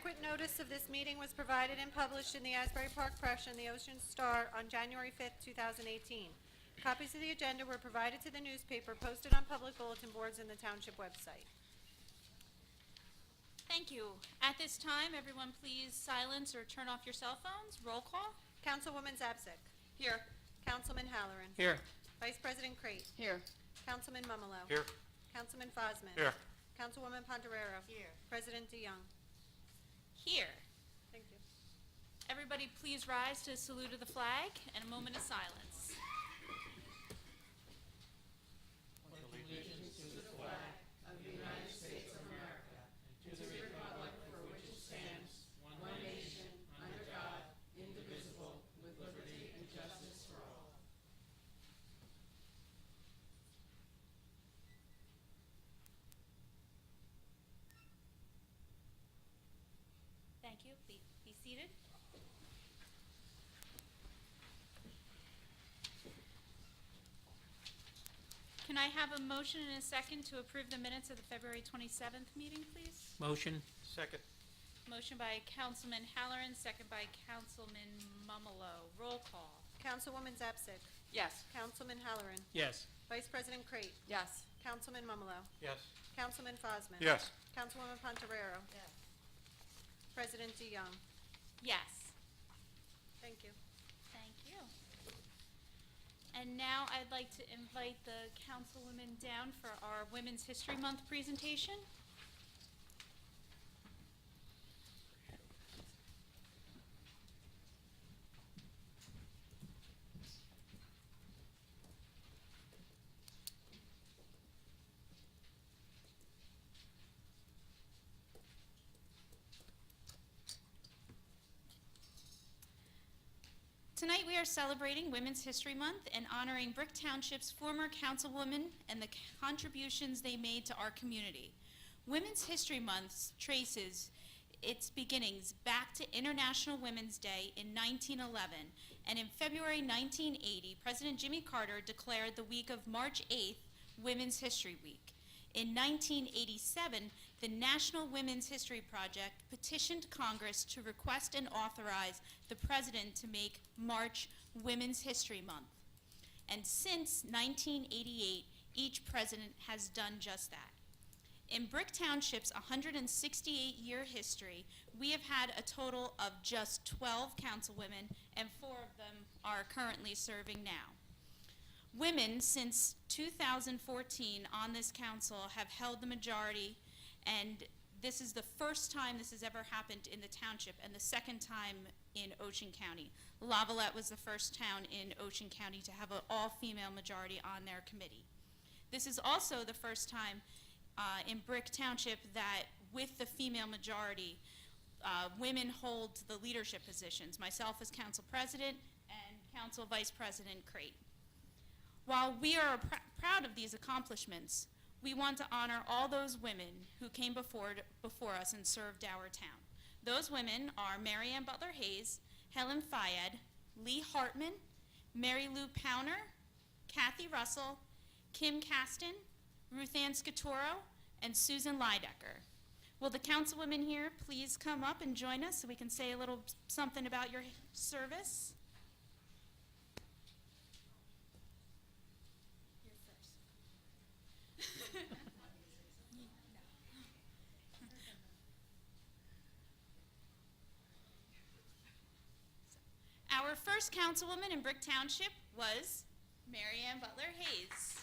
Adequate notice of this meeting was provided and published in the Asbury Park Press and the Ocean Star on January 5th, 2018. Copies of the agenda were provided to the newspaper, posted on public bulletin boards and the township website. Thank you. At this time, everyone please silence or turn off your cell phones. Roll call. Councilwoman Zapsik. Here. Councilman Halloran. Here. Vice President Crate. Here. Councilman Mumolo. Here. Councilman Fosman. Here. Councilwoman Ponderero. Here. President DeYoung. Here. Thank you. Everybody please rise to a salute of the flag and a moment of silence. Thank you. Please be seated. Can I have a motion and a second to approve the minutes of the February 27th meeting, please? Motion. Second. Motion by Councilman Halloran, second by Councilman Mumolo. Roll call. Councilwoman Zapsik. Yes. Councilman Halloran. Yes. Vice President Crate. Yes. Councilman Mumolo. Yes. Councilman Fosman. Yes. Councilwoman Ponderero. Yes. President DeYoung. Yes. Thank you. Thank you. And now I'd like to invite the councilwomen down for our Women's History Month presentation. Tonight we are celebrating Women's History Month and honoring Brick Township's former councilwomen and the contributions they made to our community. Women's History Month traces its beginnings back to International Women's Day in 1911, and in February 1980, President Jimmy Carter declared the week of March 8th Women's History Week. In 1987, the National Women's History Project petitioned Congress to request and authorize the President to make March Women's History Month. And since 1988, each president has done just that. In Brick Township's 168-year history, we have had a total of just 12 councilwomen, and 4 of them are currently serving now. Women, since 2014 on this council, have held the majority, and this is the first time this has ever happened in the township and the second time in Ocean County. Lavallette was the first town in Ocean County to have an all-female majority on their committee. This is also the first time in Brick Township that with the female majority, women hold the leadership positions, myself as council president and council vice president Crate. While we are proud of these accomplishments, we want to honor all those women who came before us and served our town. Those women are Mary Ann Butler Hayes, Helen Fayed, Lee Hartman, Mary Lou Powner, Kathy Russell, Kim Caston, Ruth Ann Scatoro, and Susan Lydecker. Will the councilwomen here please come up and join us so we can say a little something about your service? Our first councilwoman in Brick Township was Mary Ann Butler Hayes.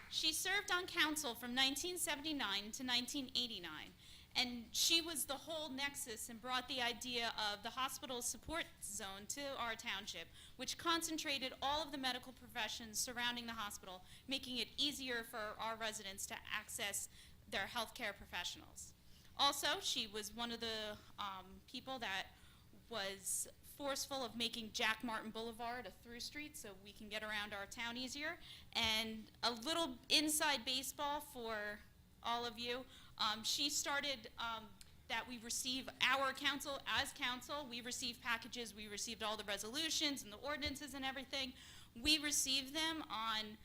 She served on council from 1979 to 1989, and she was the whole nexus and brought the idea of the hospital support zone to our township, which concentrated all of the medical professions surrounding the hospital, making it easier for our residents to access their healthcare professionals. Also, she was one of the people that was forceful of making Jack Martin Boulevard a through street so we can get around our town easier. And a little inside baseball for all of you. She started that we receive our council, as council, we receive packages, we received all the resolutions and the ordinances and everything. We receive them on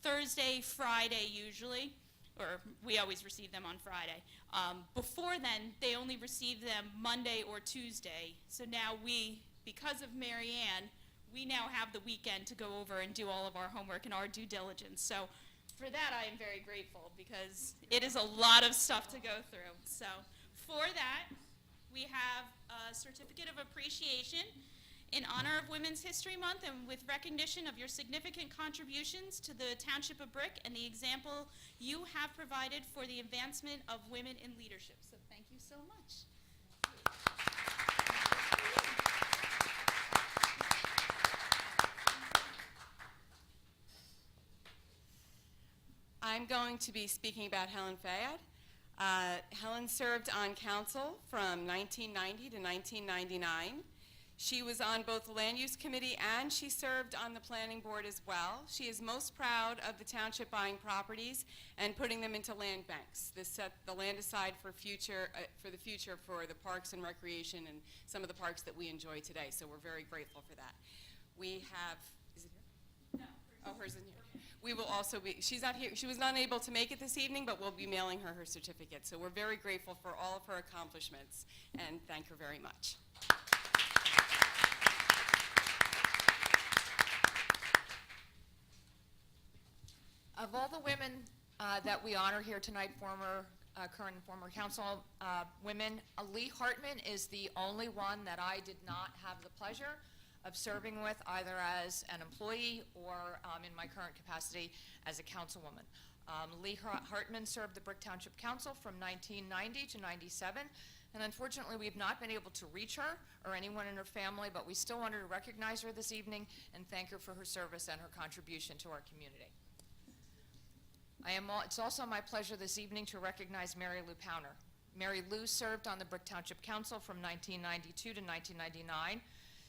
Thursday, Friday usually, or we always receive them on Friday. Before then, they only received them Monday or Tuesday. So now we, because of Mary Ann, we now have the weekend to go over and do all of our homework and our due diligence. So for that, I am very grateful because it is a lot of stuff to go through. So for that, we have a certificate of appreciation in honor of Women's History Month and with recognition of your significant contributions to the Township of Brick and the example you have provided for the advancement of women in leadership. So thank you so much. I'm going to be speaking about Helen Fayad. Helen served on council from 1990 to 1999. She was on both the Land Use Committee and she served on the Planning Board as well. She is most proud of the township buying properties and putting them into land banks. This set the land aside for the future for the parks and recreation and some of the parks that we enjoy today. So we're very grateful for that. We have, is it here? No. Oh, hers is in here. We will also be, she's not here, she was not able to make it this evening, but we'll be mailing her her certificate. So we're very grateful for all of her accomplishments and thank her very much. Of all the women that we honor here tonight, current and former council women, Lee Hartman is the only one that I did not have the pleasure of serving with either as an employee or in my current capacity as a councilwoman. Lee Hartman served the Brick Township Council from 1990 to 97, and unfortunately we've not been able to reach her or anyone in her family, but we still wanted to recognize her this evening and thank her for her service and her contribution to our community. It's also my pleasure this evening to recognize Mary Lou Powner. Mary Lou served on the Brick Township Council from 1992 to 1999.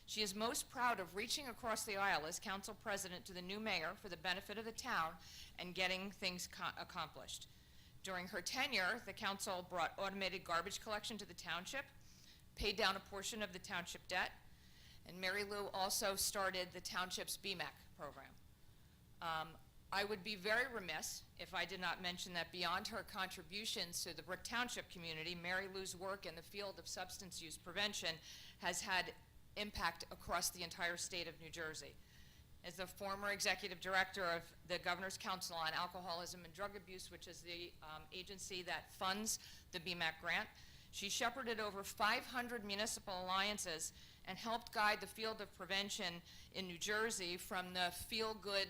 She is most proud of reaching across the aisle as council president to the new mayor for the benefit of the town and getting things accomplished. During her tenure, the council brought automated garbage collection to the township, paid down a portion of the township debt, and Mary Lou also started the township's BMAC program. I would be very remiss if I did not mention that beyond her contributions to the Brick Township community, Mary Lou's work in the field of substance use prevention has had impact across the entire state of New Jersey. As the former executive director of the Governor's Council on Alcoholism and Drug Abuse, which is the agency that funds the BMAC grant, she shepherded over 500 municipal alliances and helped guide the field of prevention in New Jersey from the feel-good,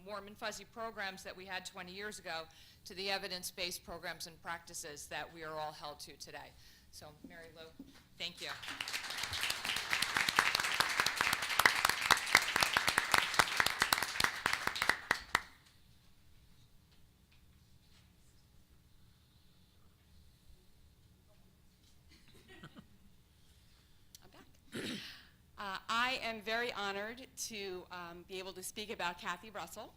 warm and fuzzy programs that we had 20 years ago to the evidence-based programs and practices that we are all held to today. So, Mary Lou, thank you. I am very honored to be able to speak about Kathy Russell.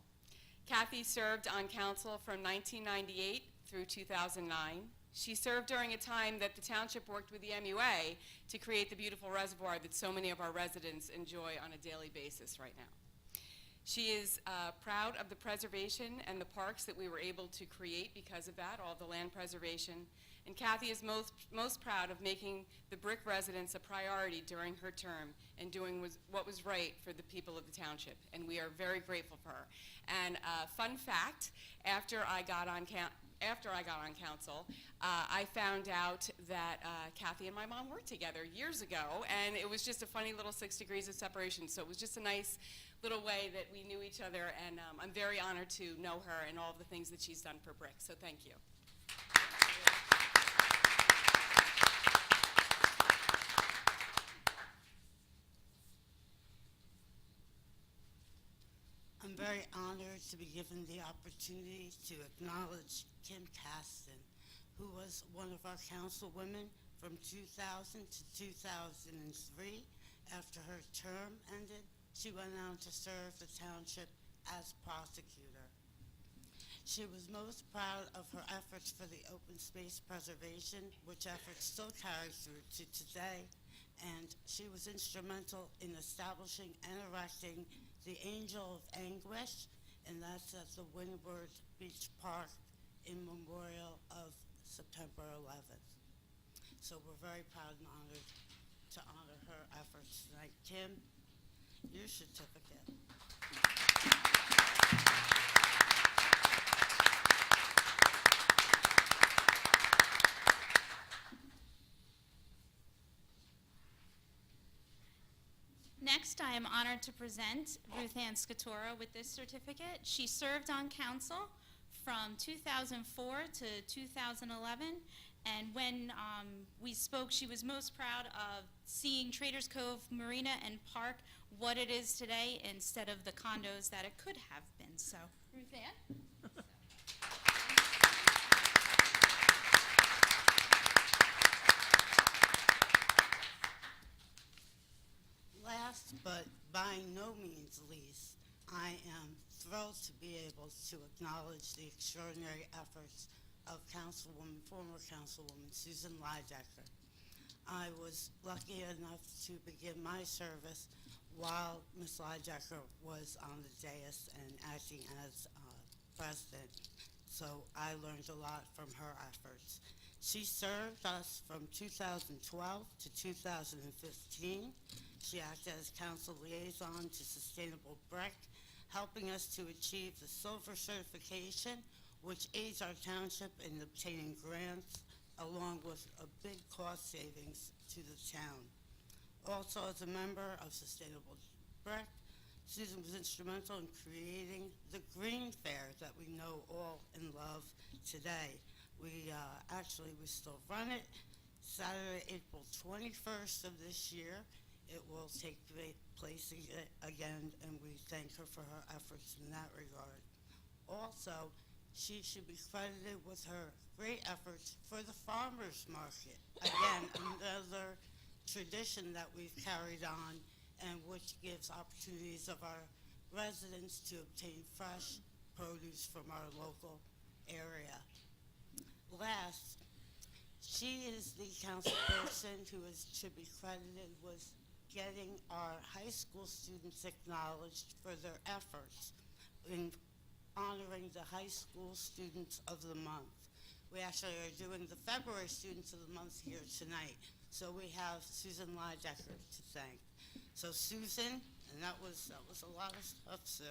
Kathy served on council from 1998 through 2009. She served during a time that the township worked with the MUA to create the beautiful reservoir that so many of our residents enjoy on a daily basis right now. She is proud of the preservation and the parks that we were able to create because of that, all the land preservation. And Kathy is most proud of making the Brick residents a priority during her term and doing what was right for the people of the township. And we are very grateful for her. And fun fact, after I got on council, I found out that Kathy and my mom worked together years ago, and it was just a funny little 6 degrees of separation. So it was just a nice little way that we knew each other, and I'm very honored to know her and all of the things that she's done for Brick. So thank you. I'm very honored to be given the opportunity to acknowledge Kim Caston, who was one of our councilwomen from 2000 to 2003. After her term ended, she went on to serve the township as prosecutor. She was most proud of her efforts for the open space preservation, which efforts still carry through to today, and she was instrumental in establishing and erecting the Angel of Anguish, and that's at the Windward Beach Park in memorial of September 11th. So we're very proud and honored to honor her efforts tonight. Kim, your certificate. Next, I am honored to present Ruth Ann Scatora with this certificate. She served on council from 2004 to 2011, and when we spoke, she was most proud of seeing Traders Cove Marina and Park what it is today instead of the condos that it could have been. So, Ruth Ann? Last, but by no means least, I am thrilled to be able to acknowledge the extraordinary efforts of former Councilwoman Susan Lydecker. I was lucky enough to begin my service while Ms. Lydecker was on the dais and acting as president, so I learned a lot from her efforts. She served us from 2012 to 2015. She acted as council liaison to Sustainable Brick, helping us to achieve the silver certification, which aids our township in obtaining grants, along with a big cost savings to the town. Also, as a member of Sustainable Brick, Susan was instrumental in creating the Green Fair that we know all and love today. We still run it Saturday, April 21st of this year. It will take place again, and we thank her for her efforts in that regard. Also, she should be credited with her great efforts for the farmers market. Again, another tradition that we've carried on, and which gives opportunities of our residents to obtain fresh produce from our local area. Last, she is the council person who should be credited with getting our high school students acknowledged for their efforts in honoring the high school students of the month. We actually are doing the February students of the month here tonight, so we have Susan Lydecker to thank. So Susan, and that was a lot of stuff, so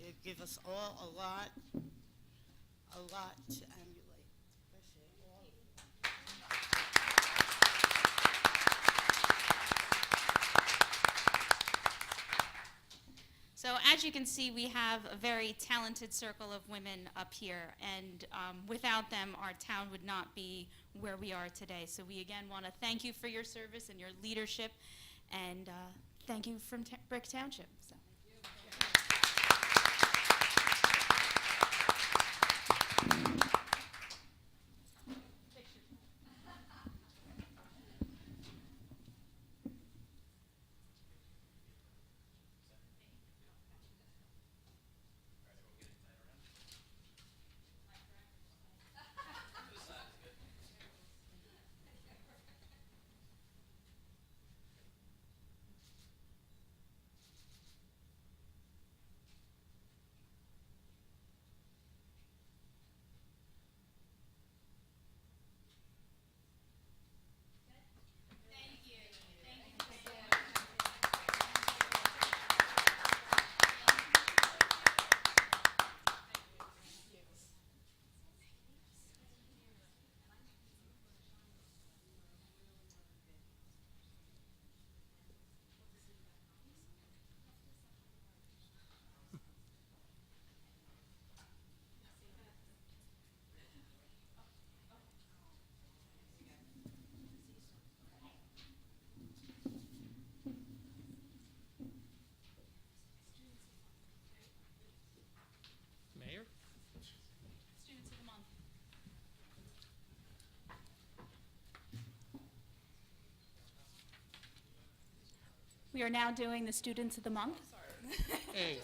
it gave us all a lot to emulate. Appreciate all of it. So as you can see, we have a very talented circle of women up here, and without them, our town would not be where we are today. So we again want to thank you for your service and your leadership, and thank you from Brick Township. So. Mayor? Students of the month. We are now doing the Students of the Month. There you go.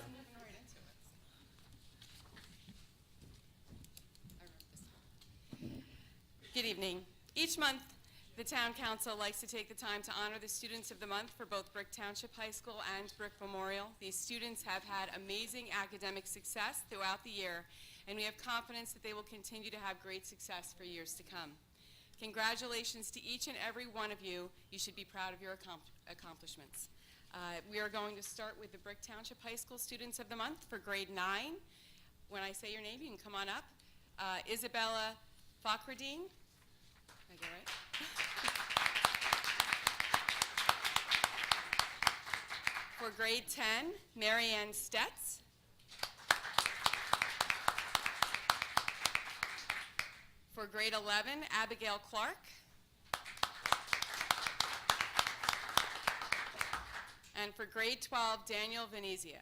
Good evening. Each month, The Town Council likes to take the time to honor the Students of the Month for both Brick Township High School and Brick Memorial. These students have had amazing academic success throughout the year, and we have confidence that they will continue to have great success for years to come. Congratulations to each and every one of you. You should be proud of your accomplishments. We are going to start with the Brick Township High School Students of the Month for grade 9. When I say your name, you can come on up. Isabella Fakhreddin. Did I get it right? For grade 10, Marianne Stetz. For grade 11, Abigail Clark. And for grade 12, Daniel Venezia.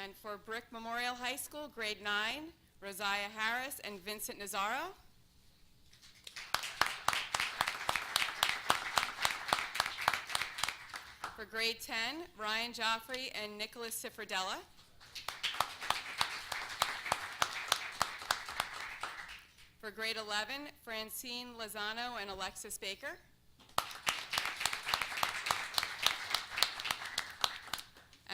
And for Brick Memorial High School, grade 9, Rosiah Harris and Vincent Nazaro. For grade 10, Ryan Joffrey and Nicholas Cifredella. For grade 11, Francine Lozano and Alexis Baker.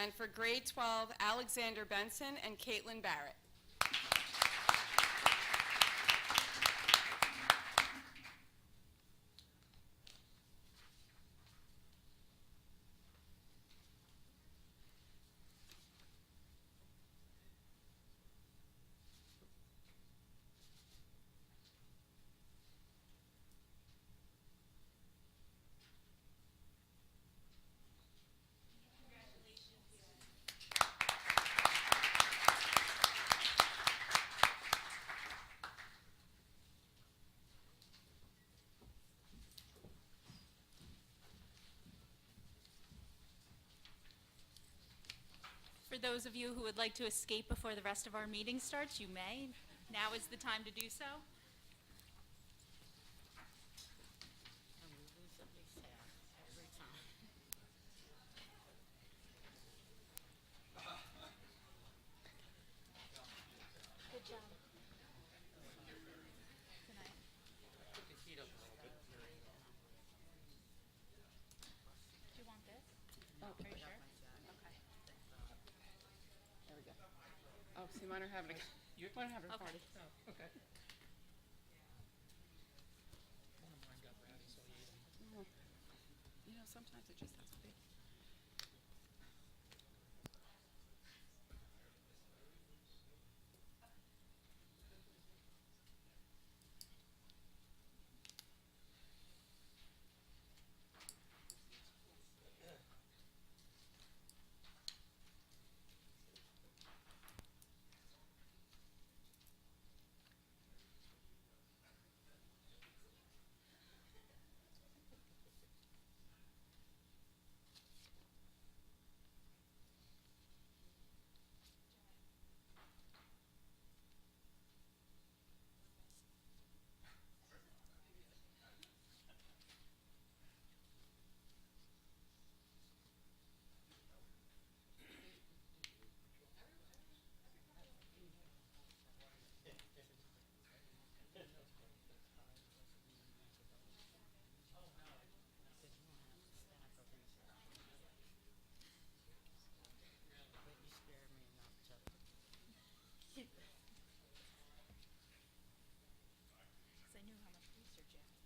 And for grade 12, Alexander Benson and Caitlin Barrett. For those of you who would like to escape before the rest of our meeting starts, you may. Now is the time to do so. And we lose at least half every time. Good job. Tonight. Do you want this? Oh, Are you sure? Okay. there we go. Oh, see, mine are having a, you want to have a Okay. party. Okay. You know, sometimes it just has to be. But you scared me enough to. Because I knew how much research you had.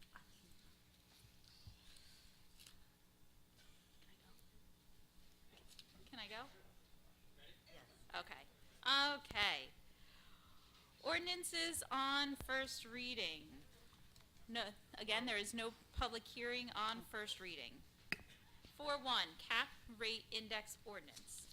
Can I go? Yes. Okay. Okay. Ordinances on first reading. No, again, there is no public hearing on first reading. 4-1, cap rate index ordinance.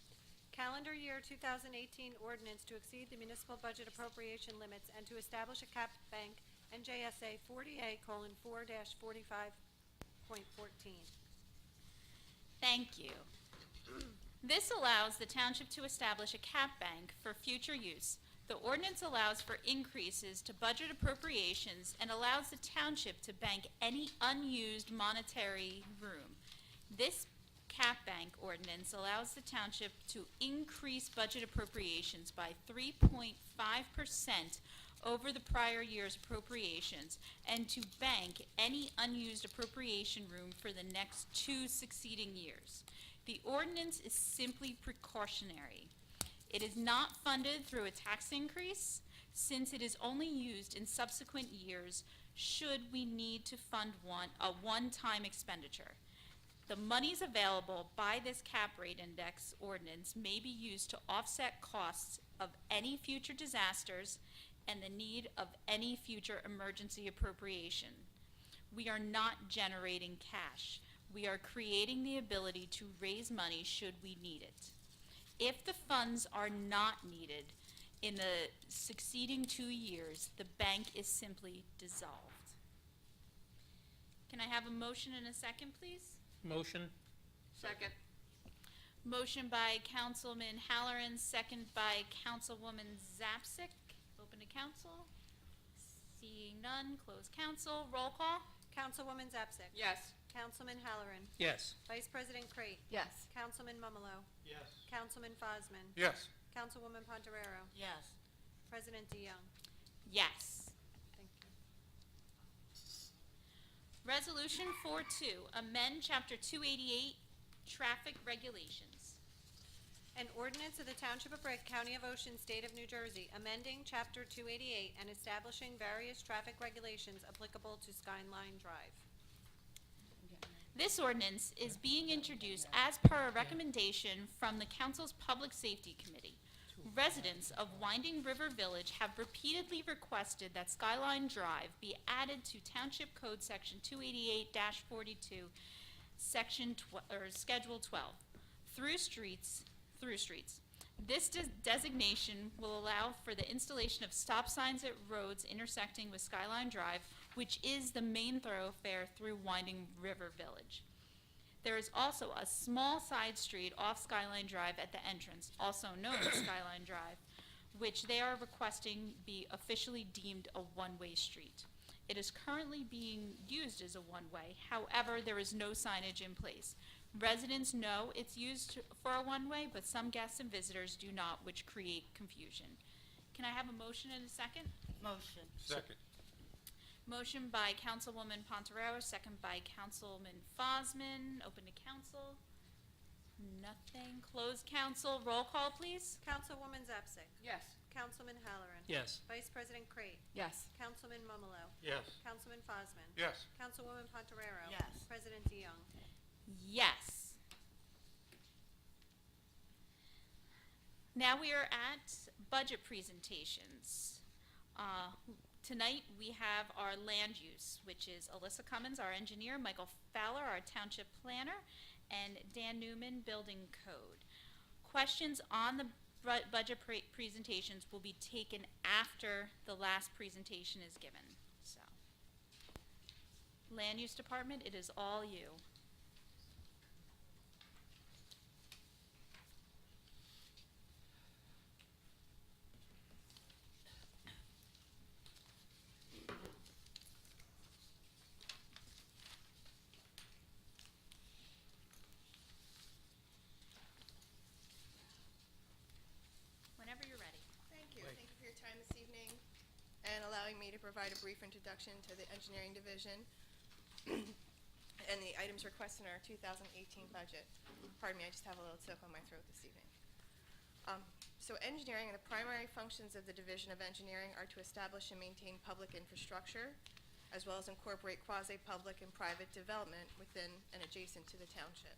Calendar year 2018 ordinance to exceed the municipal budget appropriation limits and to establish a cap bank, NJSA 40A:4-45.14. Thank you. This allows the township to establish a cap bank for future use. The ordinance allows for increases to budget appropriations and allows the township to bank any unused monetary room. This cap bank ordinance allows the township to increase budget appropriations by 3.5% over the prior year's appropriations and to bank any unused appropriation room for the next 2 succeeding years. The ordinance is simply precautionary. It is not funded through a tax increase, since it is only used in subsequent years should we need to fund a one-time expenditure. The monies available by this cap rate index ordinance may be used to offset costs of any future disasters and the need of any future emergency appropriation. We are not generating cash. We are creating the ability to raise money should we need it. If the funds are not needed in the succeeding 2 years, the bank is simply dissolved. Can I have a motion and a second, please? Motion. Second. Motion by Councilman Halloran, second by Councilwoman Zapsik. Open to council. Seeing none, close council. Roll call. Councilwoman Zapsik. Yes. Councilman Halloran. Yes. Vice President Crate. Yes. Councilman Mumalo. Yes. Councilman Fosman. Yes. Councilwoman Pontarero. Yes. President DeYoung. Yes. Thank you. Resolution 4-2, amend Chapter 288, traffic regulations. An ordinance of the Township of Brick, County of Ocean, State of New Jersey, amending Chapter 288 and establishing various traffic regulations applicable to Skyline Drive. This ordinance is being introduced as per a recommendation from the Council's Public Safety Committee. Residents of Winding River Village have repeatedly requested that Skyline Drive be added to Township Code Section 288-42, Schedule 12, through streets. This designation will allow for the installation of stop signs at roads intersecting with Skyline Drive, which is the main thoroughfare through Winding River Village. There is also a small side street off Skyline Drive at the entrance, also known as Skyline Drive, which they are requesting be officially deemed a one-way street. It is currently being used as a one-way, however, there is no signage in place. Residents know it's used for a one-way, but some guests and visitors do not, which create confusion. Can I have a motion and a second? Motion. Second. Motion by Councilwoman Pontarero, second by Councilman Fosman. Open to council. Nothing. Close council. Roll call, please. Councilwoman Zapsik. Yes. Councilman Halloran. Yes. Vice President Crate. Yes. Councilman Mumalo. Yes. Councilman Fosman. Yes. Councilwoman Pontarero. Yes. President DeYoung. Yes. Now we are at budget presentations. Tonight we have our land use, which is Alyssa Cummins, our engineer, Michael Fowler, our township planner, and Dan Newman, building code. Questions on the budget presentations will be taken after the last presentation is given. So, Land Use Department, it is all you. Whenever you're ready. Thank you. Thank you for your time this evening and allowing me to provide a brief introduction to the engineering division and the items requested in our 2018 budget. Pardon me, I just have a little tick on my throat this evening. So engineering and the primary functions of the Division of Engineering are to establish and maintain public infrastructure, as well as incorporate quasi-public and private development within and adjacent to the township.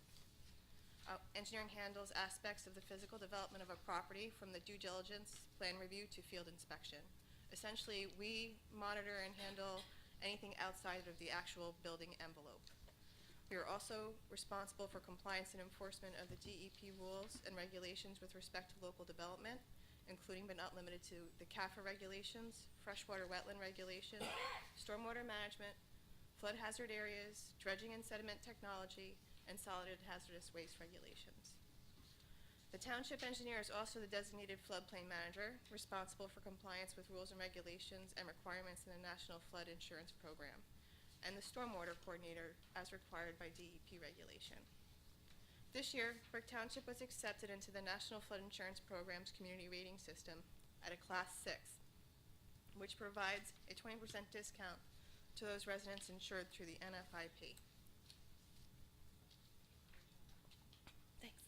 Engineering handles aspects of the physical development of a property from the due diligence, plan review, to field inspection. Essentially, we monitor and handle anything outside of the actual building envelope. We are also responsible for compliance and enforcement of the DEP rules and regulations with respect to local development, including but not limited to the CAFA regulations, freshwater wetland regulation, stormwater management, flood hazard areas, dredging and sediment technology, and solid and hazardous waste regulations. The township engineer is also the designated floodplain manager, responsible for compliance with rules and regulations and requirements in the National Flood Insurance Program, and the stormwater coordinator as required by DEP regulation. This year, Brick Township was accepted into the National Flood Insurance Program's community rating system at a Class 6, which provides a 20% discount to those residents insured through the NFIP. Thanks.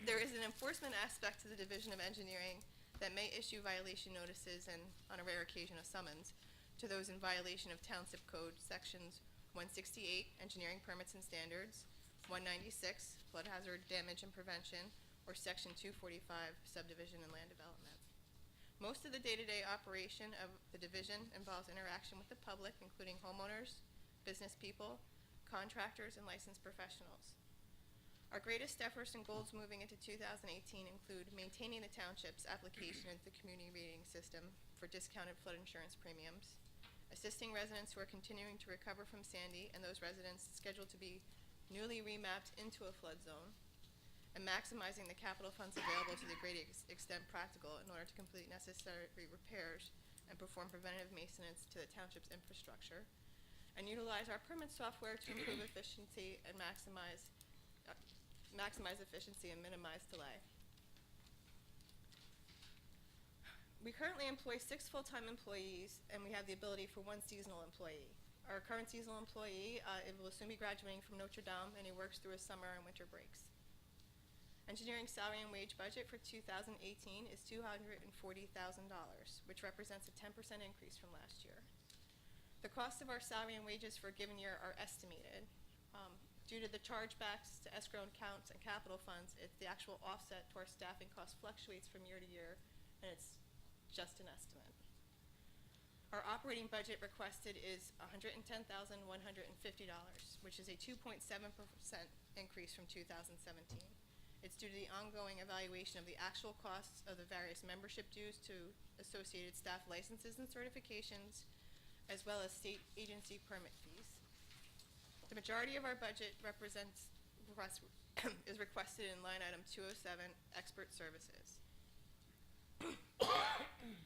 There is an enforcement aspect to the Division of Engineering that may issue violation notices and, on a rare occasion, a summons to those in violation of Township Code Sections 168, Engineering Permits and Standards, 196, Flood Hazard Damage and Prevention, or Section 245, Subdivision and Land Development. Most of the day-to-day operation of the division involves interaction with the public, including homeowners, business people, contractors, and licensed professionals. Our greatest efforts and goals moving into 2018 include maintaining the township's application into the community rating system for discounted flood insurance premiums, assisting residents who are continuing to recover from Sandy and those residents scheduled to be newly remapped into a flood zone, and maximizing the capital funds available to the greatest extent practical in order to complete necessary repairs and perform preventative maintenance to the township's infrastructure, and utilize our permit software to improve efficiency and maximize efficiency and minimize delay. We currently employ 6 full-time employees, and we have the ability for 1 seasonal employee. Our current seasonal employee will soon be graduating from Notre Dame, and he works through his summer and winter breaks. Engineering salary and wage budget for 2018 is $240,000, which represents a 10% increase from last year. The cost of our salary and wages for a given year are estimated. Due to the chargebacks to escrow accounts and capital funds, the actual offset to our staffing cost fluctuates from year to year, and it's just an estimate. Our operating budget requested is $110,150, which is a 2.7% increase from 2017. It's due to the ongoing evaluation of the actual costs of the various membership dues to associated staff licenses and certifications, as well as state agency permit fees. The majority of our budget is requested in line item 207, expert services.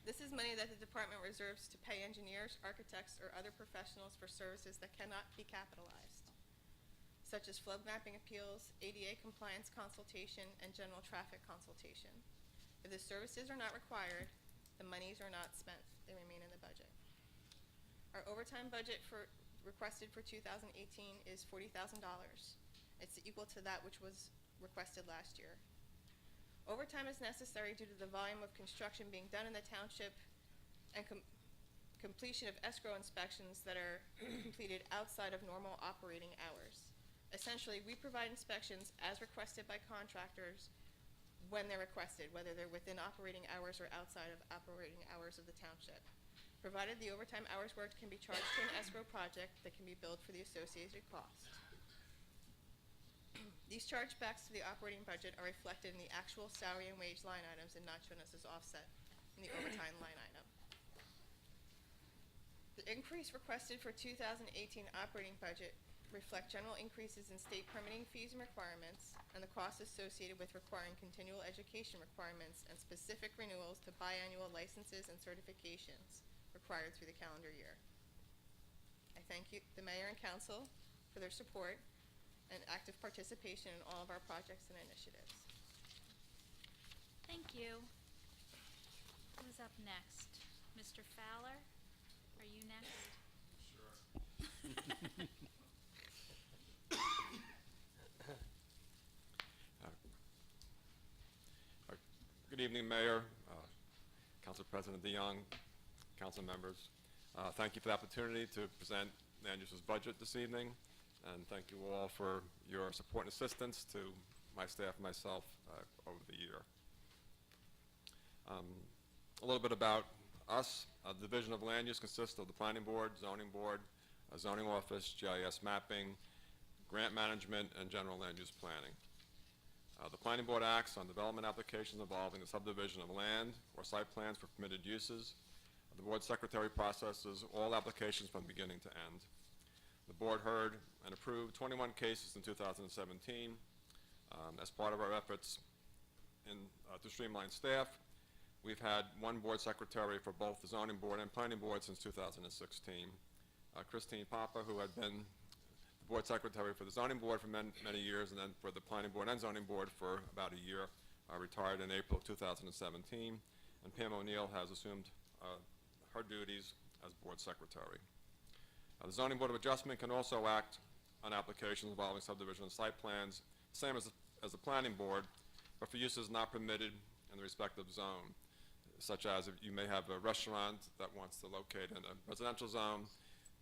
This is money that the department reserves to pay engineers, architects, or other professionals for services that cannot be capitalized, such as flood mapping appeals, ADA compliance consultation, and general traffic consultation. If the services are not required, the monies are not spent. They remain in the budget. Our overtime budget requested for 2018 is $40,000. It's equal to that which was requested last year. Overtime is necessary due to the volume of construction being done in the township and completion of escrow inspections that are completed outside of normal operating hours. Essentially, we provide inspections as requested by contractors when they're requested, whether they're within operating hours or outside of operating hours of the township. Provided the overtime hours worked can be charged to an escrow project that can be billed for the associated cost. These chargebacks to the operating budget are reflected in the actual salary and wage line items and not shown as offset in the overtime line item. The increase requested for 2018 operating budget reflect general increases in state permitting fees and requirements and the costs associated with requiring continual education requirements and specific renewals to biannual licenses and certifications required through the calendar year. I thank you, the mayor and council, for their support and active participation in all of our projects and initiatives. Thank you. Who's up next? Mr. Fowler, are you next? Good evening, Mayor, Council President DeYoung, council members. Thank you for the opportunity to present land use's budget this evening, and thank you all for your support and assistance to my staff and myself over the year. A little bit about us. The Division of Land Use consists of the Planning Board, Zoning Board, zoning office, GIS mapping, grant management, and general land use planning. The planning board acts on development applications involving the subdivision of land or site plans for permitted uses. The board secretary processes all applications from beginning to end. The board heard and approved 21 cases in 2017. As part of our efforts to streamline staff, we've had one board secretary for both the zoning board and planning board since 2016. Christine Papa, who had been the board secretary for the zoning board for many years, and then for the planning board and zoning board for about a year, retired in April of 2017. And Pam O'Neill has assumed her duties as board secretary. The Zoning Board of Adjustment can also act on applications involving subdivision and site plans, same as the planning board, but for uses not permitted in the respective zone, such as if you may have a restaurant that wants to locate in a residential zone,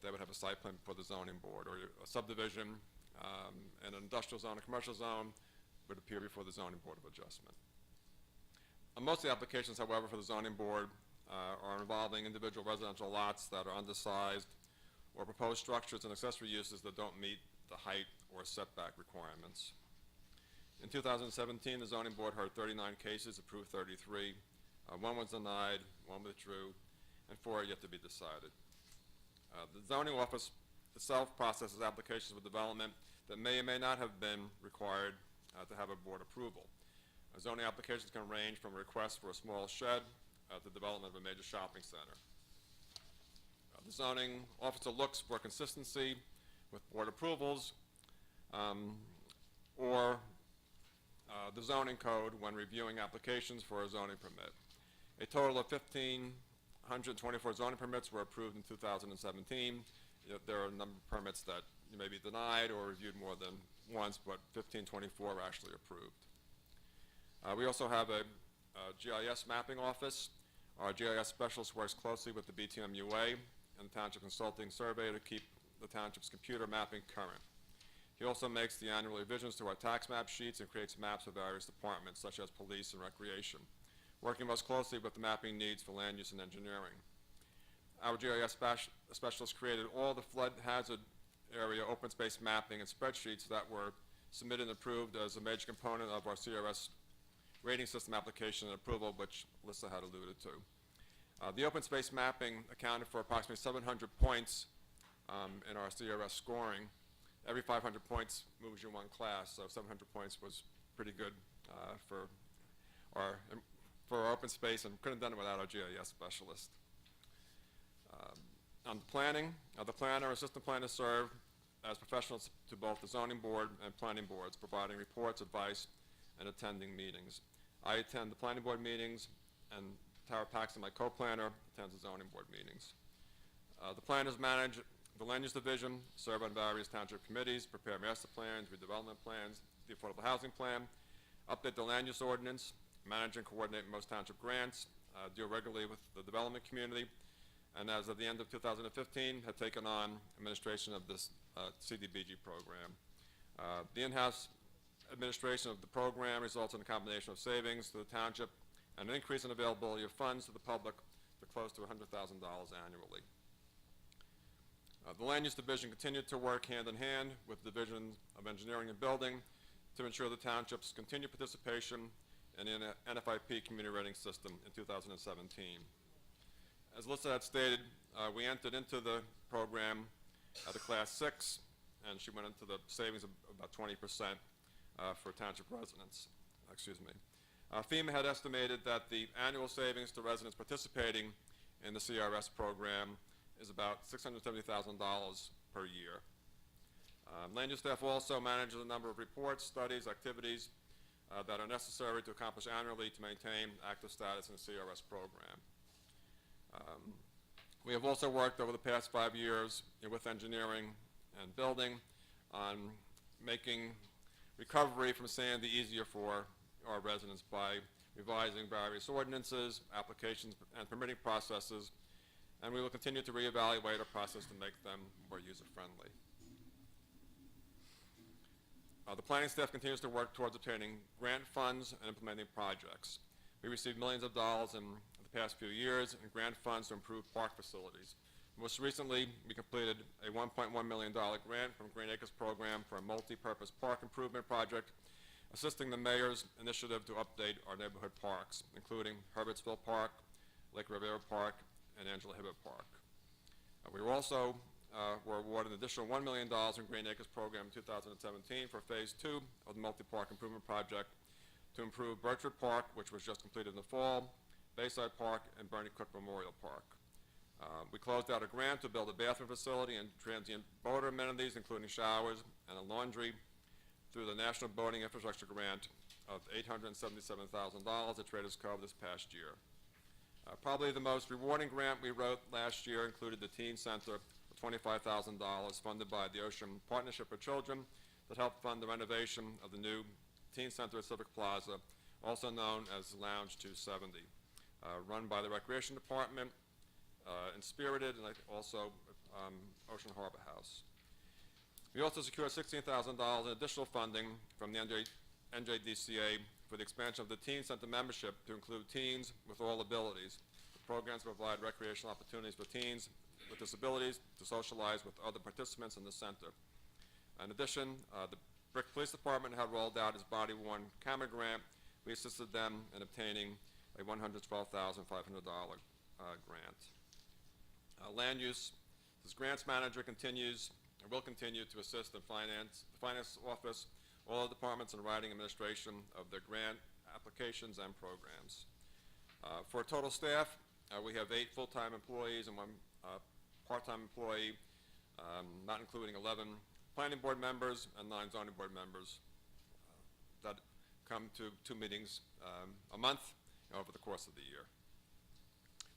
they would have a site plan before the zoning board, or a subdivision in an industrial zone, a commercial zone, would appear before the Zoning Board of Adjustment. Most of the applications, however, for the zoning board are involving individual residential lots that are undersized, or proposed structures and accessory uses that don't meet the height or setback requirements. In 2017, the zoning board heard 39 cases, approved 33. One was denied, one withdrew, and 4 are yet to be decided. The zoning office itself processes applications for development that may or may not have been required to have a board approval. Zoning applications can range from a request for a small shed to development of a major shopping center. The zoning officer looks for consistency with board approvals or the zoning code when reviewing applications for a zoning permit. A total of 1,524 zoning permits were approved in 2017. There are a number of permits that may be denied or reviewed more than once, but 1,524 are actually approved. We also have a GIS mapping office. Our GIS specialist works closely with the BTMUA and the Township Consulting Survey to keep the township's computer mapping current. He also makes the annual revisions to our tax map sheets and creates maps for various departments, such as police and recreation, working most closely with the mapping needs for land use and engineering. Our GIS specialist created all the flood hazard area open space mapping and spreadsheets that were submitted and approved as a major component of our CRS rating system application and approval, which Lisa had alluded to. The open space mapping accounted for approximately 700 points in our CRS scoring. Every 500 points moves you one class, so 700 points was pretty good for our open space, and couldn't have done it without our GIS specialist. On the planning, the planner and assistant planner serve as professionals to both the zoning board and planning boards, providing reports, advice, and attending meetings. I attend the planning board meetings, and Tara Paxton, my co-planner, attends the zoning board meetings. The planners manage the land use division, serve on various township committees, prepare master plans, redevelopment plans, the affordable housing plan, update the land use ordinance, manage and coordinate most township grants, deal regularly with the development community, and as of the end of 2015, have taken on administration of this CDBG program. The in-house administration of the program results in a combination of savings to the township and an increase in availability of funds to the public to close to $100,000 annually. The Land Use Division continued to work hand in hand with the Division of Engineering and Building to ensure the township's continued participation in the NFIP community rating system in 2017. As Lisa had stated, we entered into the program at a Class 6, and she went into the savings of about 20% for township residents. FEMA had estimated that the annual savings to residents participating in the CRS program is about $670,000 per year. Land use staff also manages a number of reports, studies, activities that are necessary to accomplish annually to maintain active status in the CRS program. We have also worked over the past 5 years with engineering and building on making recovery from Sandy easier for our residents by revising various ordinances, applications, and permitting processes, and we will continue to reevaluate our process to make them more user-friendly. The planning staff continues to work towards obtaining grant funds and implementing projects. We received millions of dollars in the past few years in grant funds to improve park facilities. Most recently, we completed a $1.1 million grant from Green Acres Program for a multi-purpose park improvement project, assisting the mayor's initiative to update our neighborhood parks, including Herbertsville Park, Lake Riviera Park, and Angela Hibbert Park. We were also were awarded an additional $1 million in Green Acres Program in 2017 for Phase 2 of the multi-park improvement project to improve Birchwood Park, which was just completed in the fall, Bayside Park, and Bernie Cook Memorial Park. We closed out a grant to build a bathroom facility and transient boater amenities, including showers and a laundry, through the National Boating Infrastructure Grant of $877,000 at Traders Cove this past year. Probably the most rewarding grant we wrote last year included the Teen Center for $25,000 funded by the Ocean Partnership for Children that helped fund the renovation of the new Teen Center at Civic Plaza, also known as Lounge 270, run by the Recreation Department, Inspirited, and also Ocean Harbor House. We also secured $16,000 in additional funding from the NJDCA for the expansion of the Teen Center membership to include teens with all abilities. The programs provide recreational opportunities for teens with disabilities to socialize with other participants in the center. In addition, the Brick Police Department had rolled out its Body Worn Camera Grant. We assisted them in obtaining a $112,500 grant. Land use. This grants manager continues and will continue to assist the finance office, all the departments in writing administration of their grant applications and programs. For total staff, we have 8 full-time employees and 1 part-time employee, not including 11 planning board members and 9 zoning board members that come to 2 meetings a month over the course of the year.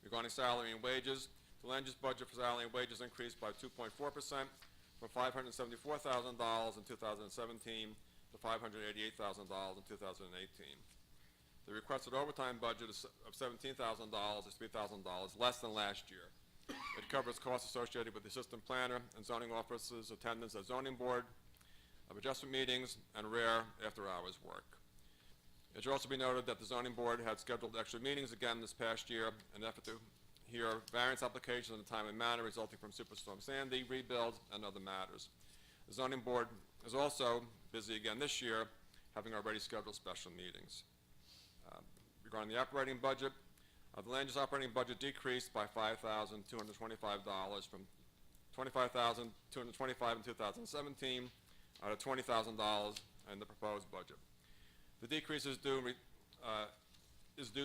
Regarding salary and wages, the land use budget for salary and wages increased by 2.4% from $574,000 in 2017 to $588,000 in 2018. The requested overtime budget of $17,000 is $3,000 less than last year. It covers costs associated with the assistant planner and zoning officers' attendance at zoning board, of adjustment meetings, and rare after-hours work. It should also be noted that the zoning board had scheduled extra meetings again this past year in an effort to hear variance applications in a timely manner resulting from Superstorm Sandy, rebuilds, and other matters. The zoning board is also busy again this year, having already scheduled special meetings. Regarding the operating budget, the land use operating budget decreased by $5,225 from $25,225 in 2017 to $20,000 in the proposed budget. The decrease is due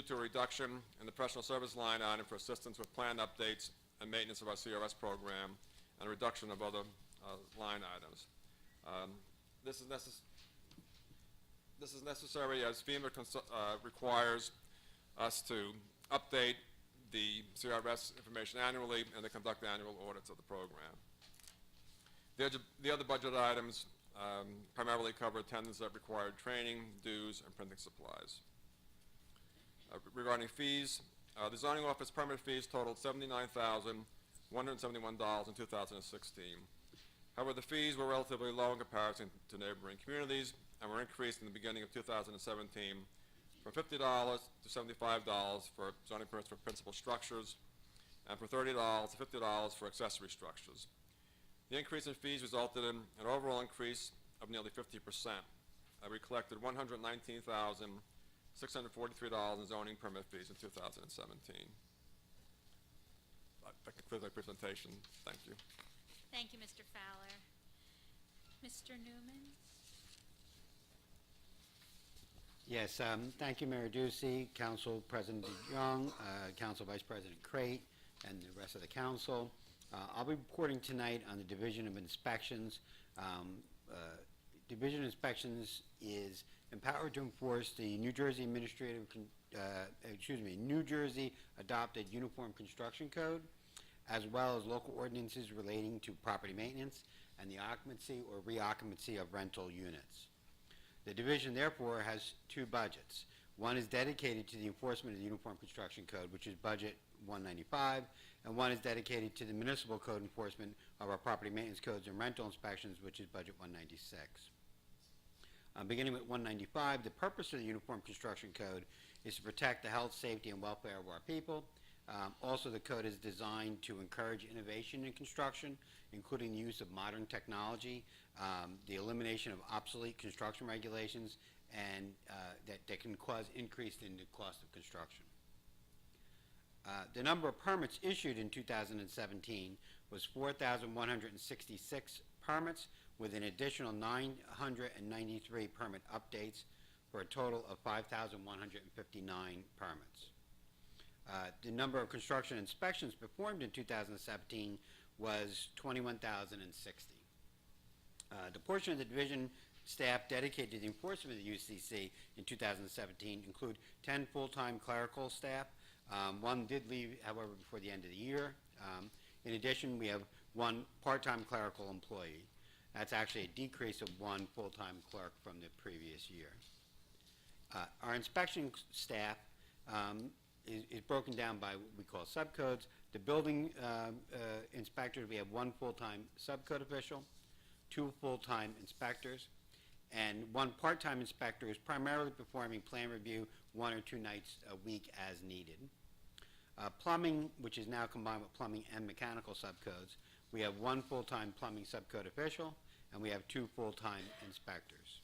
to a reduction in the professional service line item for assistance with plan updates and maintenance of our CRS program, and a reduction of other line items. This is necessary as FEMA requires us to update the CRS information annually and to conduct annual audits of the program. The other budget items primarily cover attendance at required training, dues, and printing supplies. Regarding fees, the zoning office permit fees totaled $79,171 in 2016. However, the fees were relatively low in comparison to neighboring communities and were increased in the beginning of 2017 from $50 to $75 for zoning permits for principal structures and from $30 to $50 for accessory structures. The increase in fees resulted in an overall increase of nearly 50%. We collected $119,643 in zoning permit fees in 2017. That concludes my presentation. Thank you. Thank you, Mr. Fowler. Mr. Newman? Yes, thank you, Mayor Ducey, Council President DeYoung, Council Vice President Crate, and the rest of the council. I'll be reporting tonight on the Division of Inspections. Division of Inspections is empowered to enforce the New Jersey New Jersey Adopted Uniform Construction Code, as well as local ordinances relating to property maintenance and the occupancy or reoccupancy of rental units. The division, therefore, has 2 budgets. One is dedicated to the enforcement of the Uniform Construction Code, which is Budget 195, and one is dedicated to the municipal code enforcement of our property maintenance codes and rental inspections, which is Budget 196. Beginning with 195, the purpose of the Uniform Construction Code is to protect the health, safety, and welfare of our people, Also, the code is designed to encourage innovation in construction, including the use of modern technology, the elimination of obsolete construction regulations, and that can cause increase in the cost of construction. The number of permits issued in 2017 was 4,166 permits, with an additional 993 permit updates, for a total of 5,159 permits. The number of construction inspections performed in 2017 was 21,060. The portion of the division staff dedicated to the enforcement of the UCC in 2017 include 10 full-time clerical staff. One did leave, however, before the end of the year. In addition, we have one part-time clerical employee. That's actually a decrease of one full-time clerk from the previous year. Our inspection staff is broken down by what we call subcodes. The building inspectors, we have one full-time subcode official, 2 full-time inspectors, and 1 part-time inspector who's primarily performing plan review 1 or 2 nights a week as needed. Plumbing, which is now combined with plumbing and mechanical subcodes, we have 1 full-time plumbing subcode official, and we have 2 full-time inspectors.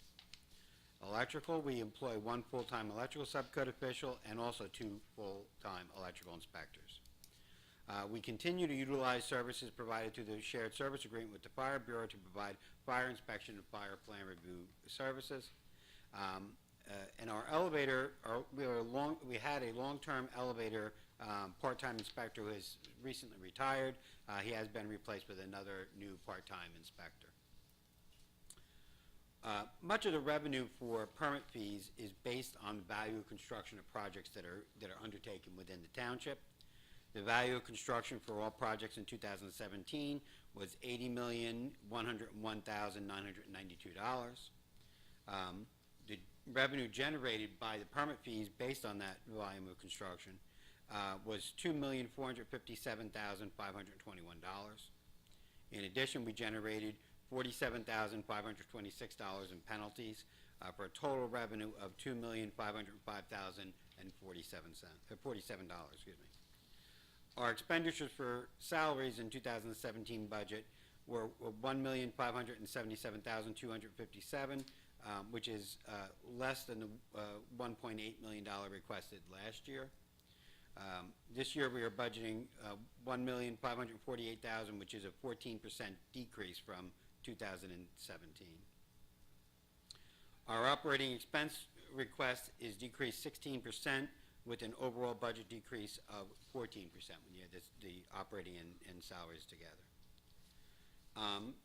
Electrical, we employ 1 full-time electrical subcode official and also 2 full-time electrical inspectors. We continue to utilize services provided through the shared service agreement with the Fire Bureau to provide fire inspection and fire plan review services. And our elevator, we had a long-term elevator part-time inspector who has recently retired. He has been replaced with another new part-time inspector. Much of the revenue for permit fees is based on the value of construction of projects that are undertaken within the township. The value of construction for all projects in 2017 was $80,101,992. The revenue generated by the permit fees based on that volume of construction was $2,457,521. In addition, we generated $47,526 in penalties for a total revenue of $2,505,047. Our expenditures for salaries in 2017 budget were $1,577,257, which is less than the $1.8 million requested last year. This year we are budgeting $1,548,000, which is a 14% decrease from 2017. Our operating expense request is decreased 16%, with an overall budget decrease of 14% when you add the operating and salaries together.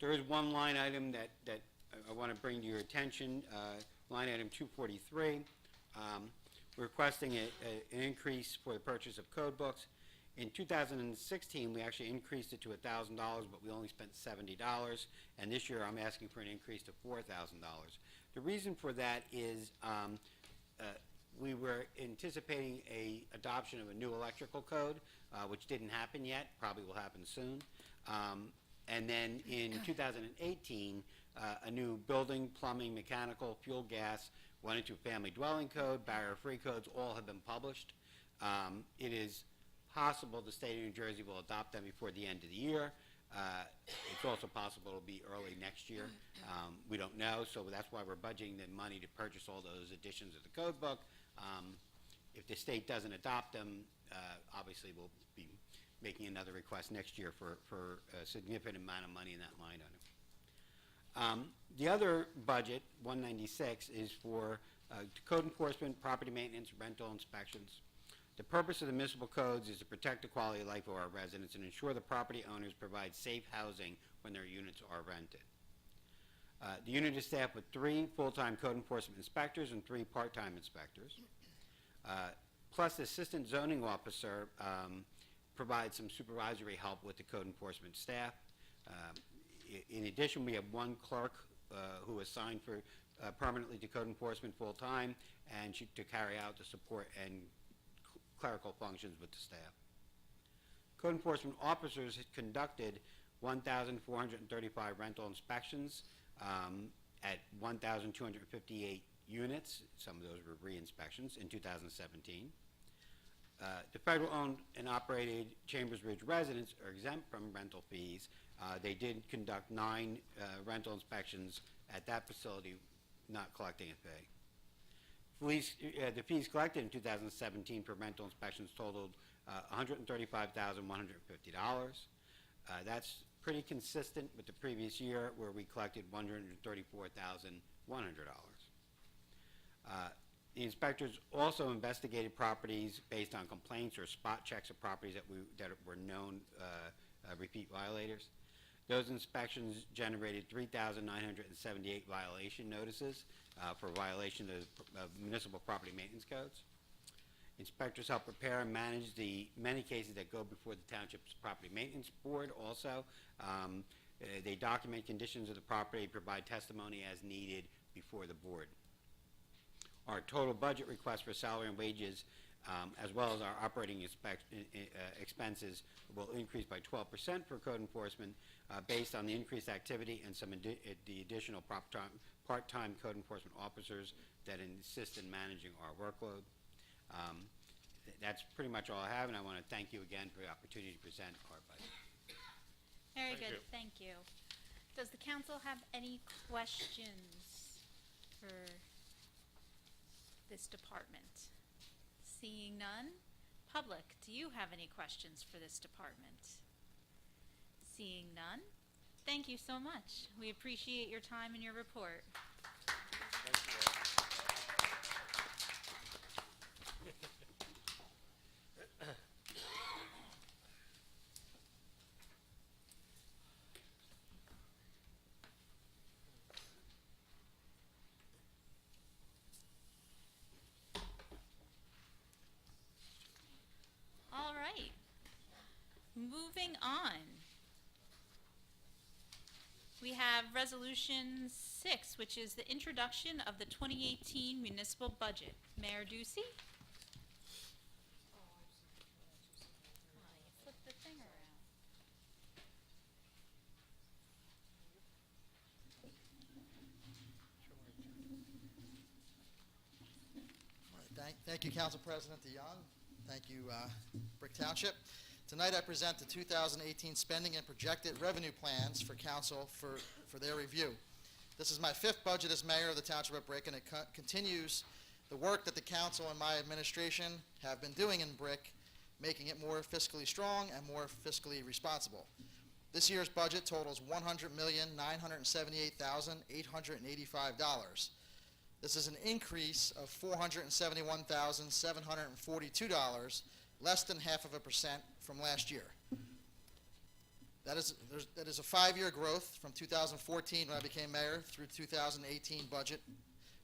There is one line item that I want to bring to your attention, line item 243. We're requesting an increase for the purchase of code books. In 2016, we actually increased it to $1,000, but we only spent $70, and this year I'm asking for an increase to $4,000. The reason for that is we were anticipating a adoption of a new electrical code, which didn't happen yet, probably will happen soon. And then in 2018, a new building, plumbing, mechanical, fuel, gas, went into family dwelling code, barrier-free codes, all have been published. It is possible the state of New Jersey will adopt them before the end of the year. It's also possible it'll be early next year. We don't know, so that's why we're budgeting the money to purchase all those editions of the code book. If the state doesn't adopt them, obviously we'll be making another request next year for a significant amount of money in that line item. The other budget, 196, is for code enforcement, property maintenance, rental inspections. The purpose of the municipal codes is to protect the quality of life of our residents and ensure the property owners provide safe housing when their units are rented. The unit is staffed with 3 full-time code enforcement inspectors and 3 part-time inspectors. Plus, the assistant zoning officer provides some supervisory help with the code enforcement staff. In addition, we have 1 clerk who is assigned for permanently to code enforcement full-time and to carry out the support and clerical functions with the staff. Code enforcement officers had conducted 1,435 rental inspections at 1,258 units. Some of those were re-inspections in 2017. The federal-owned and operated Chambers Ridge residents are exempt from rental fees. They did conduct 9 rental inspections at that facility, not collecting a fee. The fees collected in 2017 for rental inspections totaled $135,150. That's pretty consistent with the previous year, where we collected $134,100. The inspectors also investigated properties based on complaints or spot checks of properties that were known repeat violators. Those inspections generated 3,978 violation notices for violation of municipal property maintenance codes. Inspectors help prepare and manage the many cases that go before the township's property maintenance board also. They document conditions of the property, provide testimony as needed before the board. Our total budget request for salary and wages, as well as our operating expenses, will increase by 12% for code enforcement based on the increased activity and the additional part-time code enforcement officers that assist in managing our workload. That's pretty much all I have, and I want to thank you again for the opportunity to present our budget. Very good, thank you. Does the council have any questions for this department? Seeing none. Public, do you have any questions for this department? Seeing none. Thank you so much. We appreciate your time and your report. All right. Moving on. We have Resolution 6, which is the introduction of the 2018 municipal budget. Mayor Ducey? You flipped the thing around. Thank you, Council President DeYoung. Thank you, Brick Township. Tonight I present the 2018 spending and projected revenue plans for Council for their review. This is my 5th budget as mayor of the Township of Brick, and it continues the work that the Council and my administration have been doing in Brick, making it more fiscally strong and more fiscally responsible. This year's budget totals $100,978,885. This is an increase of $471,742, less than 0.5% from last year. That is a 5-year growth from 2014 when I became mayor through 2018 budget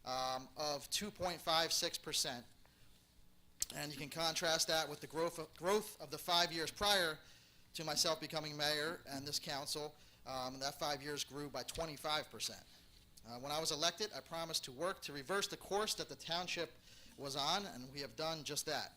of 2.56%. And you can contrast that with the growth of the 5 years prior to myself becoming mayor and this council. That 5 years grew by 25%. When I was elected, I promised to work to reverse the course that the township was on, and we have done just that.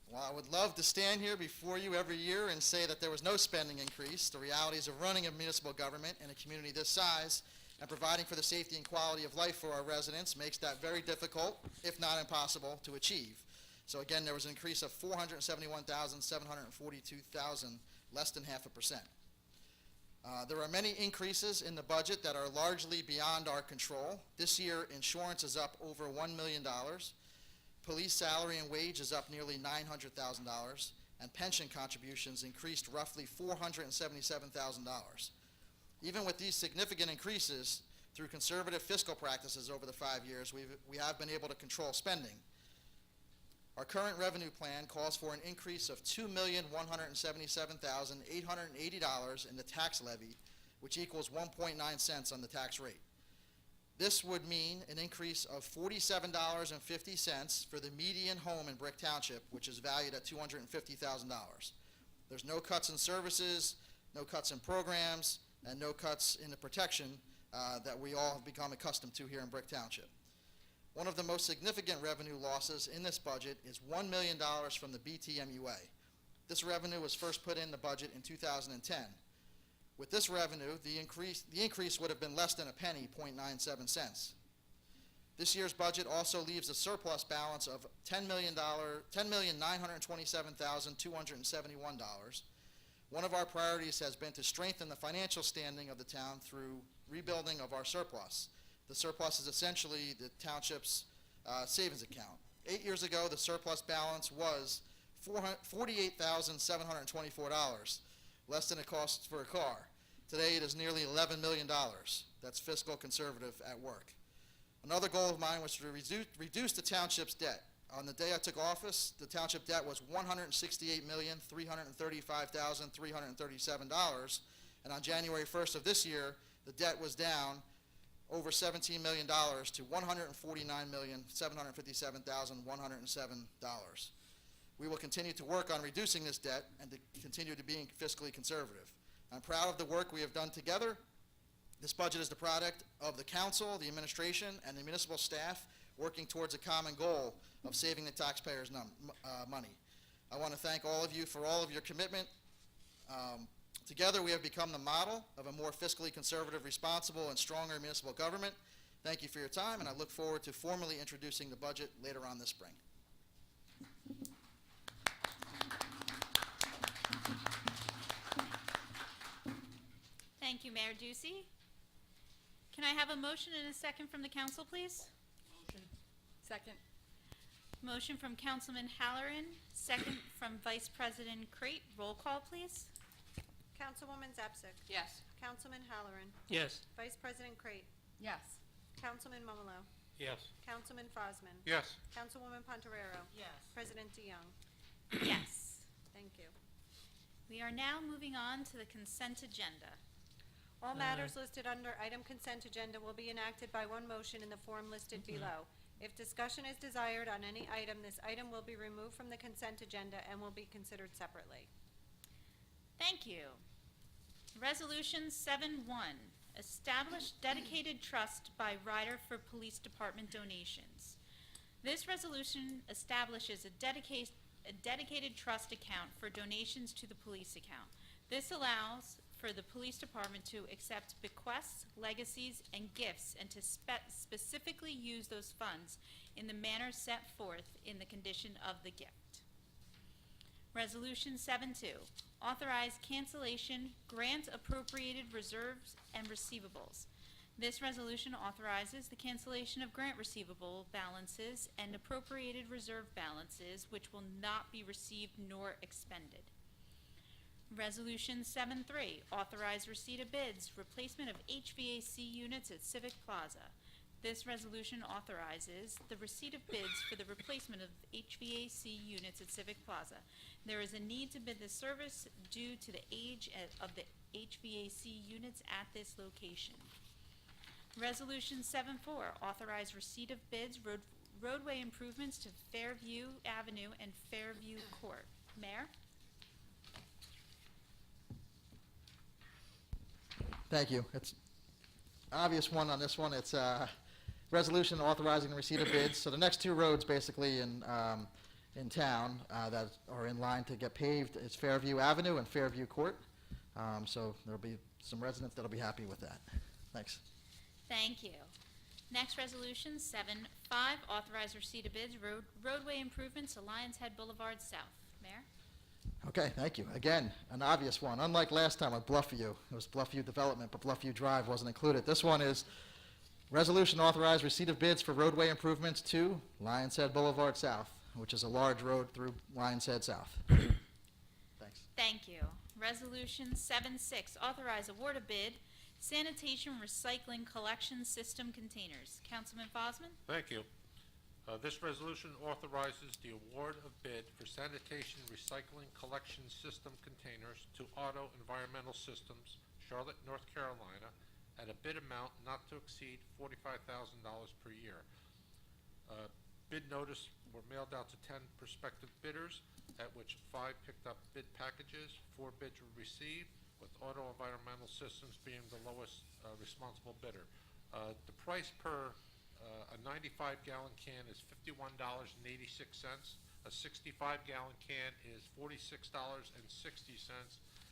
While I would love to stand here before you every year and say that there was no spending increase, the realities of running a municipal government in a community this size and providing for the safety and quality of life for our residents makes that very difficult, if not impossible, to achieve. So again, there was an increase of $471,742, less than 0.5%. There are many increases in the budget that are largely beyond our control. This year, insurance is up over $1 million. Police salary and wage is up nearly $900,000, and pension contributions increased roughly $477,000. Even with these significant increases, through conservative fiscal practices over the 5 years, we have been able to control spending. Our current revenue plan calls for an increase of $2,177,880 in the tax levy, which equals 1.9 cents on the tax rate. This would mean an increase of $47.50 for the median home in Brick Township, which is valued at $250,000. There's no cuts in services, no cuts in programs, and no cuts in the protection that we all have become accustomed to here in Brick Township. One of the most significant revenue losses in this budget is $1 million from the BTMUA. This revenue was first put in the budget in 2010. With this revenue, the increase would have been less than a penny, 0.97 cents. This year's budget also leaves a surplus balance of $10,927,271. One of our priorities has been to strengthen the financial standing of the town through rebuilding of our surplus. The surplus is essentially the township's savings account. 8 years ago, the surplus balance was $48,724, less than it costs for a car. Today, it is nearly $11 million. That's fiscal conservative at work. Another goal of mine was to reduce the township's debt. On the day I took office, the township debt was $168,335,337, and on January 1st of this year, the debt was down over $17 million to $149,757,107. We will continue to work on reducing this debt and to continue to be fiscally conservative. I'm proud of the work we have done together. This budget is the product of the council, the administration, and the municipal staff working towards a common goal of saving the taxpayers' money. I want to thank all of you for all of your commitment. Together, we have become the model of a more fiscally conservative, responsible, and stronger municipal government. Thank you for your time, and I look forward to formally introducing the budget later on this spring. Thank you, Mayor Ducey. Can I have a motion and a second from the council, please? Second. Motion from Councilman Halloran, second from Vice President Crate. Roll call, please. Councilwoman Zapsik. Yes. Councilman Halloran. Yes. Vice President Crate. Yes. Councilman Momolo. Yes. Councilman Frosman. Yes. Councilwoman Pontoriero. Yes. President DeYoung. Yes. Thank you. We are now moving on to the consent agenda. All matters listed under item consent agenda will be enacted by one motion in the form listed below. If discussion is desired on any item, this item will be removed from the consent agenda and will be considered separately. Thank you. Resolution 7-1, establish dedicated trust by rider for police department donations. This resolution establishes a dedicated trust account for donations to the police account. This allows for the police department to accept bequests, legacies, and gifts, and to specifically use those funds in the manner set forth in the condition of the gift. Resolution 7-2, authorize cancellation, grant appropriated reserves and receivables. This resolution authorizes the cancellation of grant receivable balances and appropriated reserve balances which will not be received nor expended. Resolution 7-3, authorize receipt of bids, replacement of HVAC units at Civic Plaza. This resolution authorizes the receipt of bids for the replacement of HVAC units at Civic Plaza. There is a need to bid this service due to the age of the HVAC units at this location. Resolution 7-4, authorize receipt of bids, roadway improvements to Fairview Avenue and Fairview Court. Mayor? Thank you. It's obvious one on this one. It's resolution authorizing the receipt of bids. So the next two roads basically in town that are in line to get paved is Fairview Avenue and Fairview Court. So there'll be some residents that'll be happy with that. Thanks. Thank you. Next resolution, 7-5, authorize receipt of bids, roadway improvements to Lions Head Boulevard South. Mayor? Okay, thank you. Again, an obvious one. Unlike last time with Bluffview, it was Bluffview Development, but Bluffview Drive wasn't included. This one is resolution authorize receipt of bids for roadway improvements to Lions Head Boulevard South, which is a large road through Lions Head South. Thanks. Thank you. Resolution 7-6, authorize award a bid, sanitation recycling collection system containers. Councilman Fosman? Thank you. This resolution authorizes the award of bid for sanitation recycling collection system containers to Auto Environmental Systems, Charlotte, North Carolina, at a bid amount not to exceed $45,000 per year. Bid notice were mailed out to 10 prospective bidders, at which 5 picked up bid packages. 4 bids were received, with Auto Environmental Systems being the lowest responsible bidder. The price per a 95-gallon can is $51.86. A 65-gallon can is $46.60,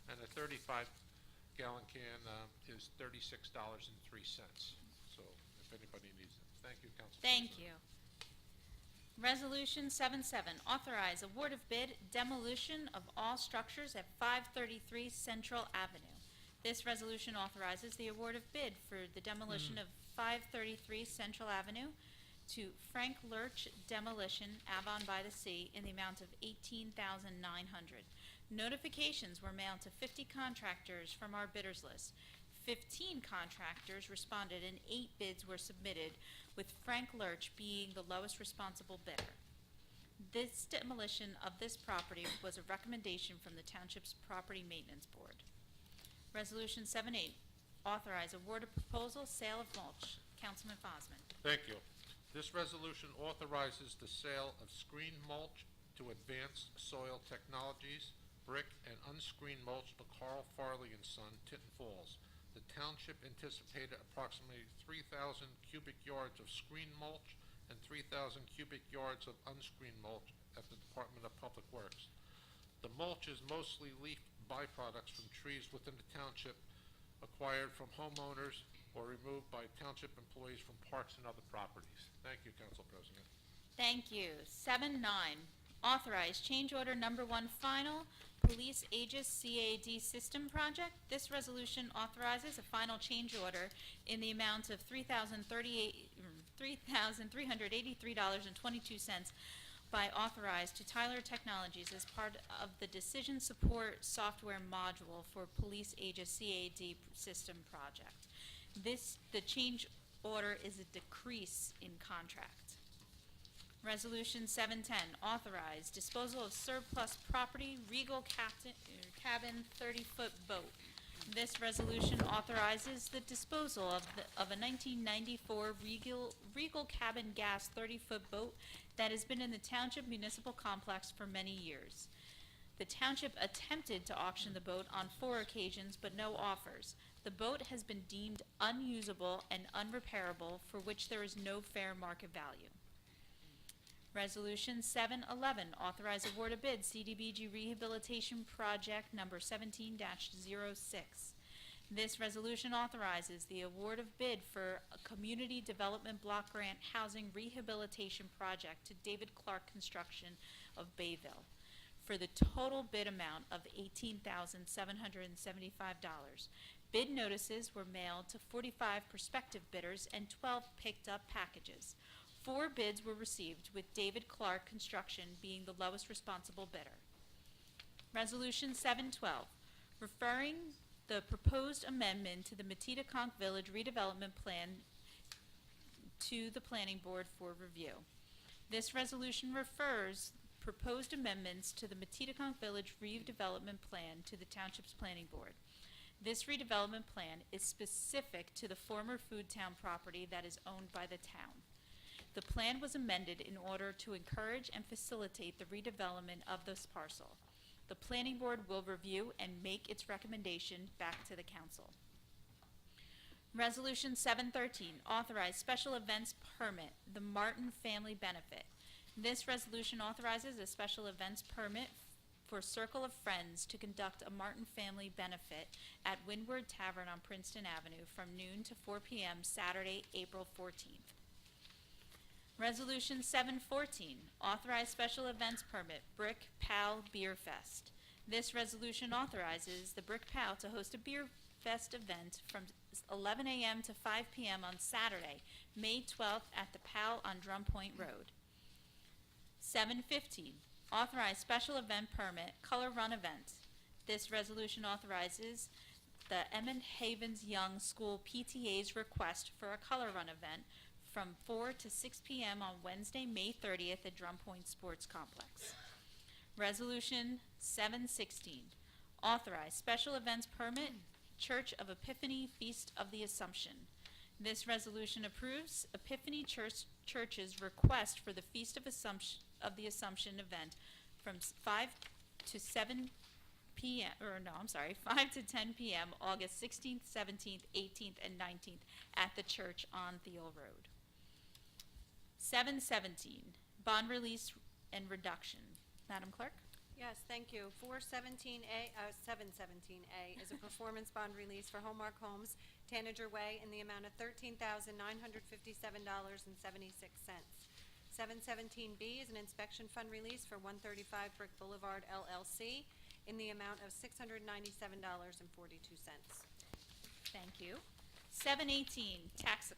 and a 35-gallon can is $36.03. So if anybody needs it. Thank you, Council Thank President. you. Resolution 77, authorize award of bid demolition of all structures at 533 Central Avenue. This resolution authorizes the award of bid for the demolition of 533 Central Avenue to Frank Lurch Demolition, Avon by the Sea, in the amount of $18,900. Notifications were mailed to 50 contractors from our bidders list. 15 contractors responded and 8 bids were submitted, with Frank Lurch being the lowest responsible bidder. This demolition of this property was a recommendation from the Township's Property Maintenance Board. Resolution 78, authorize award of proposal, sale of mulch. Councilman Fosman. Thank you. This resolution authorizes the sale of screen mulch to Advanced Soil Technologies, brick and unscreened mulch to Carl Farley and Son, Tinton Falls. The township anticipated approximately 3,000 cubic yards of screen mulch and 3,000 cubic yards of unscreened mulch at the Department of Public Works. The mulch is mostly leaf byproducts from trees within the township acquired from homeowners or removed by township employees from parks and other properties. Thank you, Council President. Thank you. 7-9, authorize change order number 1 final Police Aegis CAD System Project. This resolution authorizes a final change order in the amount of $3,383.22 by authorized to Tyler Technologies as part of the Decision Support Software Module for Police Aegis CAD System Project. The change order is a decrease in contract. Resolution 710, authorize disposal of surplus property, Regal Cabin 30-foot boat. This resolution authorizes the disposal of a 1994 Regal Cabin gas 30-foot boat that has been in the Township Municipal Complex for many years. The Township attempted to auction the boat on 4 occasions, but no offers. The boat has been deemed unusable and unrepairable, for which there is no fair market value. Resolution 711, authorize award of bid CDBG Rehabilitation Project number 17-06. This resolution authorizes the award of bid for a Community Development Block Grant Housing Rehabilitation Project to David Clark Construction of Bayville for the total bid amount of $18,775. Bid notices were mailed to 45 prospective bidders and 12 picked up packages. 4 bids were received, with David Clark Construction being the lowest responsible bidder. Resolution 712, referring the proposed amendment to the Matitaconk Village redevelopment plan to the Planning Board for review. This resolution refers proposed amendments to the Matitaconk Village redevelopment plan to the Township's Planning Board. This redevelopment plan is specific to the former Food Town property that is owned by the town. The plan was amended in order to encourage and facilitate the redevelopment of this parcel. The Planning Board will review and make its recommendation back to the Council. Resolution 713, authorize special events permit, the Martin Family Benefit. This resolution authorizes a special events permit for Circle of Friends to conduct a Martin Family Benefit at Windward Tavern on Princeton Avenue from noon to 4 p.m. Saturday, April 14th. Resolution 714, authorize special events permit, Brick Pal Beer Fest. This resolution authorizes the Brick Pal to host a beer fest event from 11 a.m. to 5 p.m. on Saturday, May 12th at the Pal on Drum Point Road. 715, authorize special event permit, Color Run event. This resolution authorizes the Emmett Havens Young School PTA's request for a Color Run event from 4 to 6 p.m. on Wednesday, May 30th at Drum Point Sports Complex. Resolution 716, authorize special events permit, Church of Epiphany Feast of the Assumption. This resolution approves Epiphany Church's request for the Feast of the Assumption event from 5 to 10 p.m. August 16th, 17th, 18th, and 19th at the church on Thiel Road. 717, bond release and reduction. Madam Clerk? Yes, thank you. 717A is a performance bond release for Hallmark Homes Tanager Way in the amount of $13,957.76. 717B is an inspection fund release for 135 Brick Boulevard LLC in the amount of $697.42. Thank you. 718, tax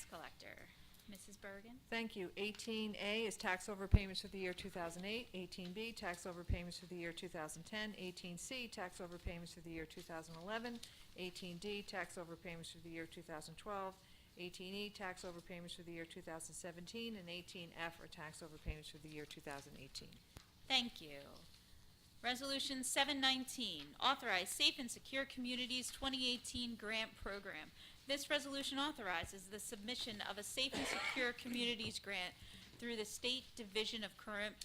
collector. Mrs. Bergen? Thank you. 18A is tax overpayments for the year 2008. 18B, tax overpayments for the year 2010. 18C, tax overpayments for the year 2011. 18D, tax overpayments for the year 2012. 18E, tax overpayments for the year 2017. And 18F are tax overpayments for the year 2018. Thank you. Resolution 719, authorize Safe and Secure Communities 2018 Grant Program. This resolution authorizes the submission of a Safe and Secure Communities grant through the State Division of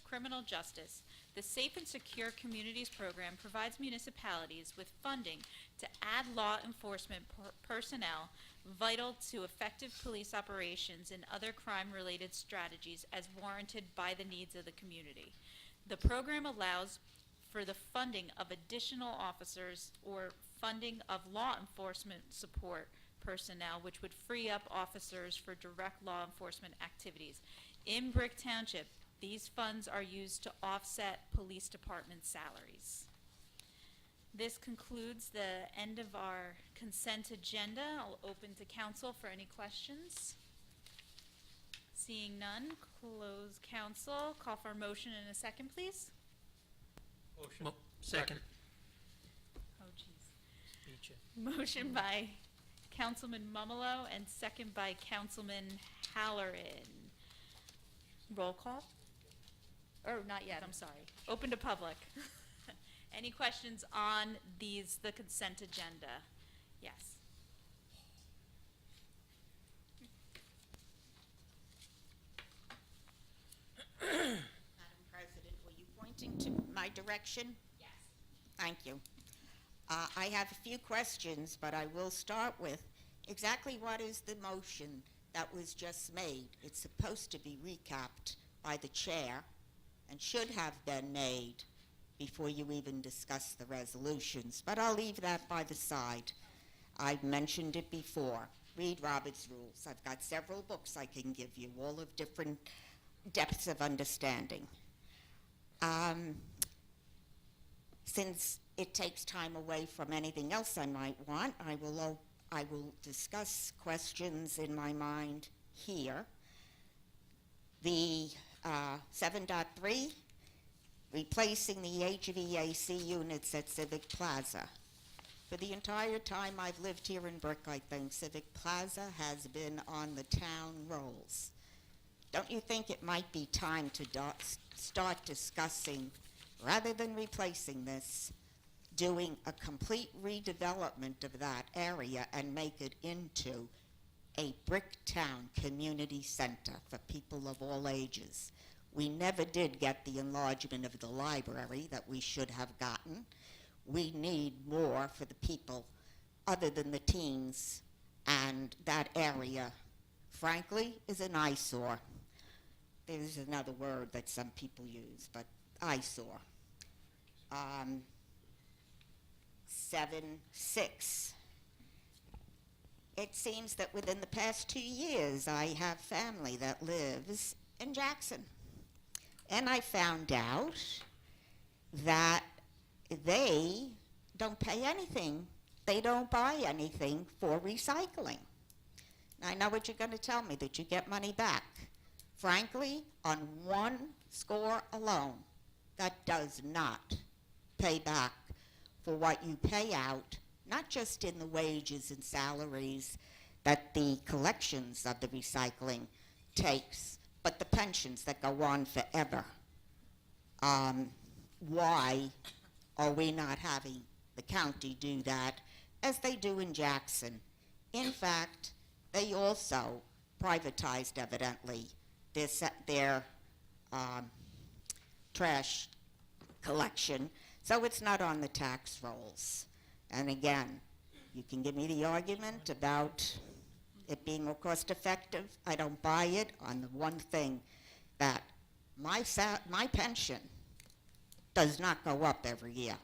Criminal Justice. The Safe and Secure Communities Program provides municipalities with funding to add law enforcement personnel vital to effective police operations and other crime-related strategies as warranted by the needs of the community. The program allows for the funding of additional officers or funding of law enforcement support personnel, which would free up officers for direct law enforcement activities. In Brick Township, these funds are used to offset police department salaries. This concludes the end of our consent agenda. I'll open to council for any questions. Seeing none, close council. Call for a motion in a second, please. Second. Oh, geez. Beat you. Motion by Councilman Mumolo and second by Councilman Halloran. Roll call? Or not yet, I'm sorry. Open to public. Any questions on the consent agenda? Yes. Madam President, were you pointing to my direction? Yes. Thank you. I have a few questions, but I will start with exactly what is the motion that was just made? It's supposed to be recapped by the chair and should have been made before you even discuss the resolutions, but I'll leave that by the side. I've mentioned it before. Read Robert's Rules. I've got several books I can give you, all of different depths of understanding. Since it takes time away from anything else I might want, I will discuss questions in my mind here. The 7.3, replacing the HVAC units at Civic Plaza. For the entire time I've lived here in Brick, I think Civic Plaza has been on the town rolls. Don't you think it might be time to start discussing, rather than replacing this, doing a complete redevelopment of that area and make it into a Brick Town community center for people of all ages? We never did get the enlargement of the library that we should have gotten. We need more for the people other than the teens, and that area, frankly, is an eyesore. There's another word that some people use, but eyesore. 7.6. It seems that within the past 2 years, I have family that lives in Jackson. And I found out that they don't pay anything. They don't buy anything for recycling. Now, I know what you're going to tell me, that you get money back. Frankly, on one score alone, that does not pay back for what you pay out, not just in the wages and salaries that the collections of the recycling takes, but the pensions that go on forever. Why are we not having the county do that as they do in Jackson? In fact, they also privatized, evidently, their trash collection, so it's not on the tax rolls. And again, you can give me the argument about it being more cost effective. I don't buy it on the one thing that my pension does not go up every year.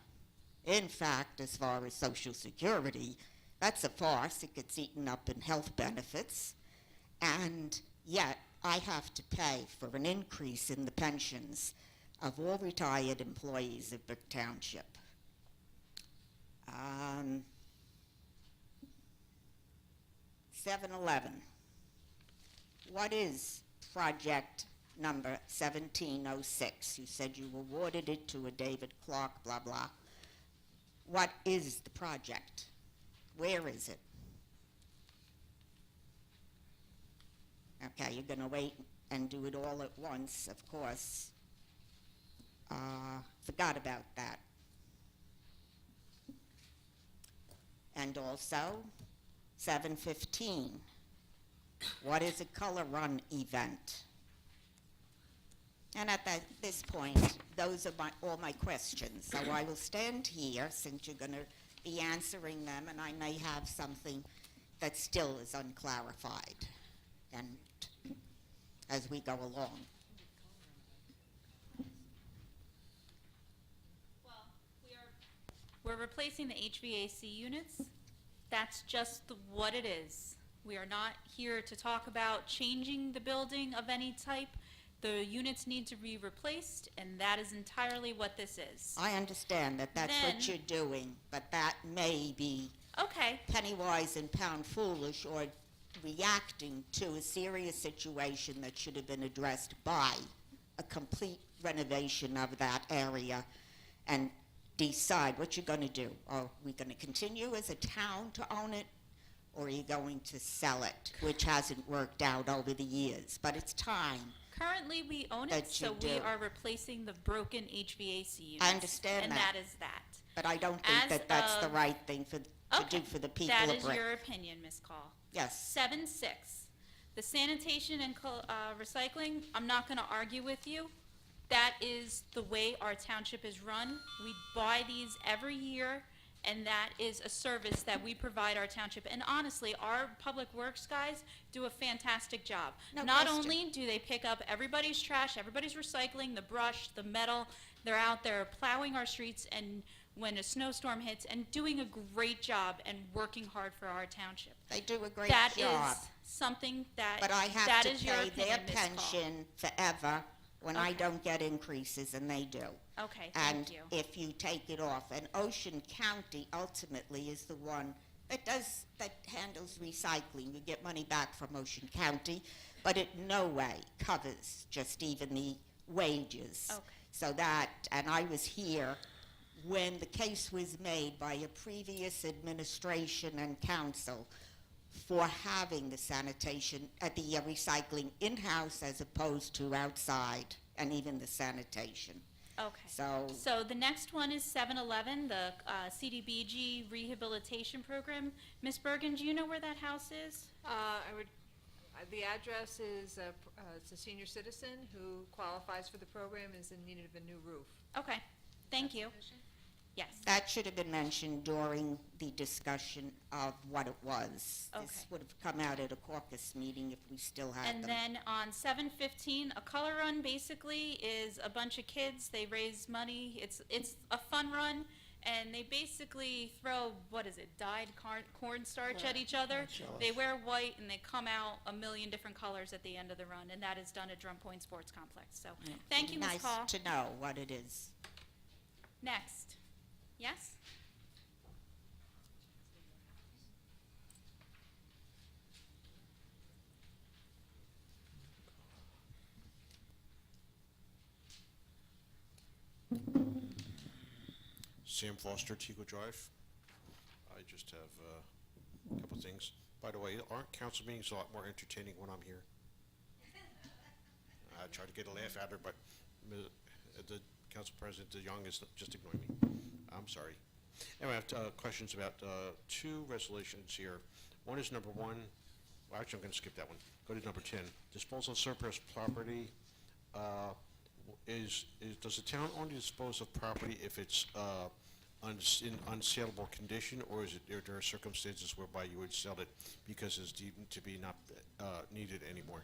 In fact, as far as Social Security, That's a farce. It gets eaten up in health benefits. And yet, I have to pay for an increase in the pensions of all retired employees of Brick Township. 7-Eleven. What is project number 1706? You said you awarded it to a David Clark, blah, blah. What is the project? Where is it? Okay, you're going to wait and do it all at once, of course. Forgot about that. And also, 7:15. What is a color run event? And at this point, those are all my questions. So I will stand here, since you're going to be answering them, and I may have something that still is unclarified, and as we go along. Well, we're replacing the HVAC units. That's just what it is. We are not here to talk about changing the building of any type. The units need to be replaced, and that is entirely what this is. I understand that that's what you're doing, but that may be Okay, penny wise and pound foolish, or reacting to a serious situation that should have been addressed by a complete renovation of that area, and decide what you're going to do. Are we going to continue as a town to own it, or are you going to sell it, which hasn't worked out over the years? But it's time. currently we own it, That you so we do. are replacing the broken HVAC units. I understand and that. that is that. But I don't think As that that's the of- right thing to do for the people That of is Brick. your opinion, Ms. Call. Yes. 7-6, the sanitation and recycling, I'm not going to argue with you. That is the way our township is run. We buy these every year, and that is a service that we provide our township. And honestly, our public works guys do a fantastic job. No Not question. only do they pick up everybody's trash, everybody's recycling, the brush, the metal, they're out there plowing our streets and when a snowstorm hits and doing a great job and working hard for our township. They do a great That job. is something that, But I have that to is your pay opinion, their Ms. Call. pension forever when I Okay. don't get increases, and they do. Okay, And thank you. if you take it off, and Ocean County ultimately is the one that handles recycling. You get money back from Ocean County, but it no way covers just even the wages. Okay. So that, and I was here when the case was made by a previous administration and council for having the sanitation, the recycling in-house as opposed to outside, and even the sanitation. Okay. So, the next one is 7-Eleven, the CDBG Rehabilitation Program. Ms. Bergen, do you know where that house is? The address is, it's a senior citizen who qualifies for the program, is in need of a new roof. Okay, thank you. Yes. that should have been mentioned during the discussion of what it was. Okay. This would have come out at a caucus meeting if we still had And them. then on 7-15, a color run basically is a bunch of kids. They raise money. It's a fun run, and they basically throw, what is it, dyed cornstarch at each other. They wear white, and they come out a million different colors at the end of the run, and that is done at Drum Point Sports Complex. So, thank you, Ms. Call. Nice to know what it is. Next. Yes? Sam Foster, Teagle Drive. I just have a couple things. By the way, aren't council meetings a lot more entertaining when I'm here? I try to get a laugh out of her, but the council president, DeYoung, is just ignoring me. I'm sorry. Anyway, I have questions about two resolutions here. One is number 1. Well, actually, I'm going to skip that one. Go to number 10. Disposal of surplus property. Does the town only dispose of property if it's in unsaleable condition, or is it, are there circumstances whereby you would sell it because it's deemed to be not needed anymore?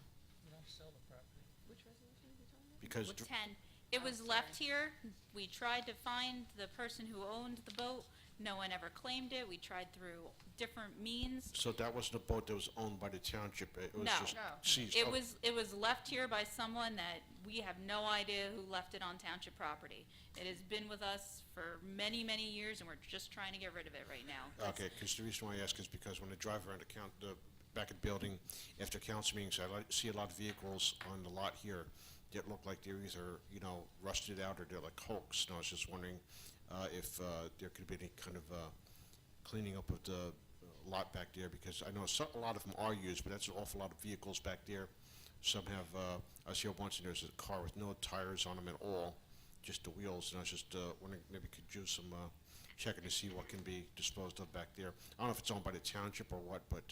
Because 10. It was left here. We tried to find the person who owned the boat. No one ever claimed it. We tried through different means. So that wasn't a boat that was owned by the township? It was No. just No. seized? It Oh, was left here by someone that we have no idea who left it on township property. It has been with us for many, many years, and we're just trying to get rid of it right now. Okay, because the reason why I ask is because when I drive around the back of the building after council meetings, see a lot of vehicles on the lot here that look like they're either, rusted out or they're like hulks. And I was just wondering if there could be any kind of cleaning up of the lot back there, because I know a lot of them are used, but that's an awful lot of vehicles back there. Some have, I was here once and there's a car with no tires on them at all, just the wheels, and I was just wondering maybe could use some checking to see what can be disposed of back there. I don't know if it's owned by the township or what, but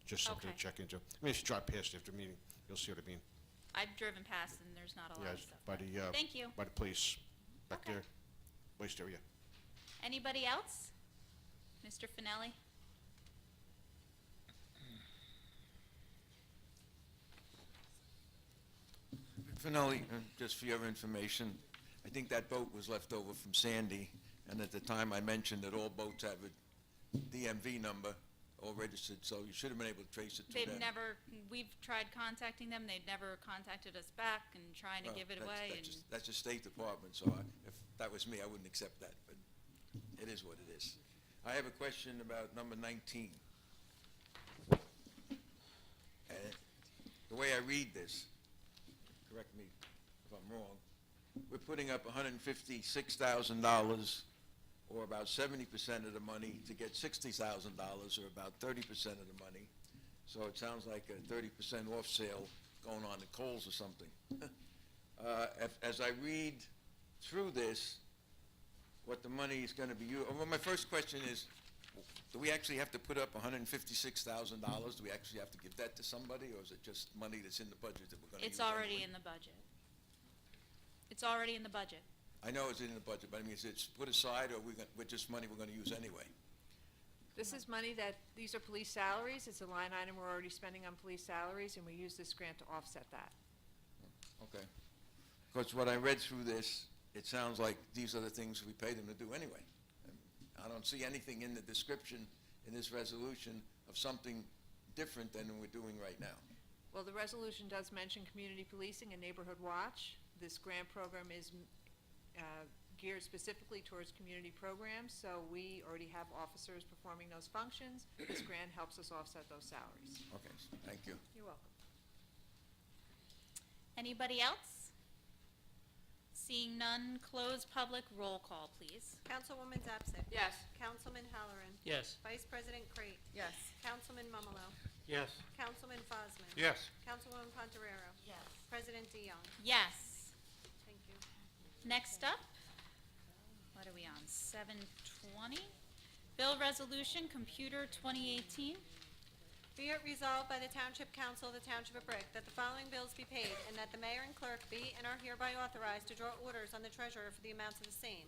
just something Okay. to check into. I mean, if you drive past after the meeting, you'll see what I mean. I've driven past, and there's not a lot Yeah, of it's stuff. by the, Thank you. by the police, back Okay. there, waste area. Anybody else? Mr. Finelli? Finelli, just for your information, I think that boat was left over from Sandy, and at the time I mentioned that all boats have a DMV number, all registered, so you should have been able to trace it to them. We've tried contacting them, they've never contacted us back and trying to Well, give it that's- away. That's the State Department, so if that was me, I wouldn't accept that, but it is what it is. I have a question about number 19. And the way I read this, correct me if I'm wrong, we're putting up $156,000, or about 70% of the money, to get $60,000, or about 30% of the money. So it sounds like a 30% off sale going on at Kohl's or something. As I read through this, what the money is going to be used, well, my first question is, do we actually have to put up $156,000? Do we actually have to give that to somebody, or is it just money that's in the budget that we're going to use It's already anyway? in the budget. It's already in the budget. I know it's in the budget, but I mean, is it put aside, or we're just money we're going to use anyway? This is money these are police salaries. It's a line item we're already spending on police salaries, and we use this grant to offset that. Okay. Because what I read through this, it sounds like these are the things we pay them to do anyway. I don't see anything in the description in this resolution of something different than we're doing right now. Well, the resolution does mention community policing and neighborhood watch. This grant program is geared specifically towards community programs, so we already have officers performing those functions. This grant helps us offset those salaries. Okay, thank you. You're welcome. Anybody else? Seeing none, close public roll call, please. Councilwoman Zapsik. Yes. Councilman Halloran. Yes. Vice President Crate. Yes. Councilman Mumalo. Yes. Councilman Fosman. Yes. Councilwoman Pontarero. Yes. President DeYoung. Yes. Thank you. Next up, what are we on, 7:20? Bill Resolution, Computer 2018. Be it resolved by the Township Council of the Township of Brick that the following bills be paid, and that the mayor and clerk be and are hereby authorized to draw orders on the treasurer for the amounts of the same.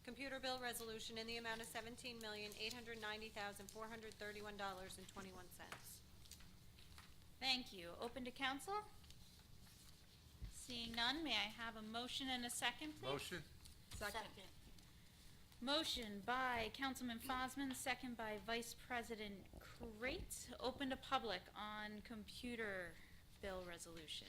Computer bill resolution in the amount of $17,890,431.21. Thank you. Open to council? Seeing none, may I have a motion and a second, please? Motion? Second. Motion by Councilman Fosman, second by Vice President Crate. Open to public on computer bill resolution.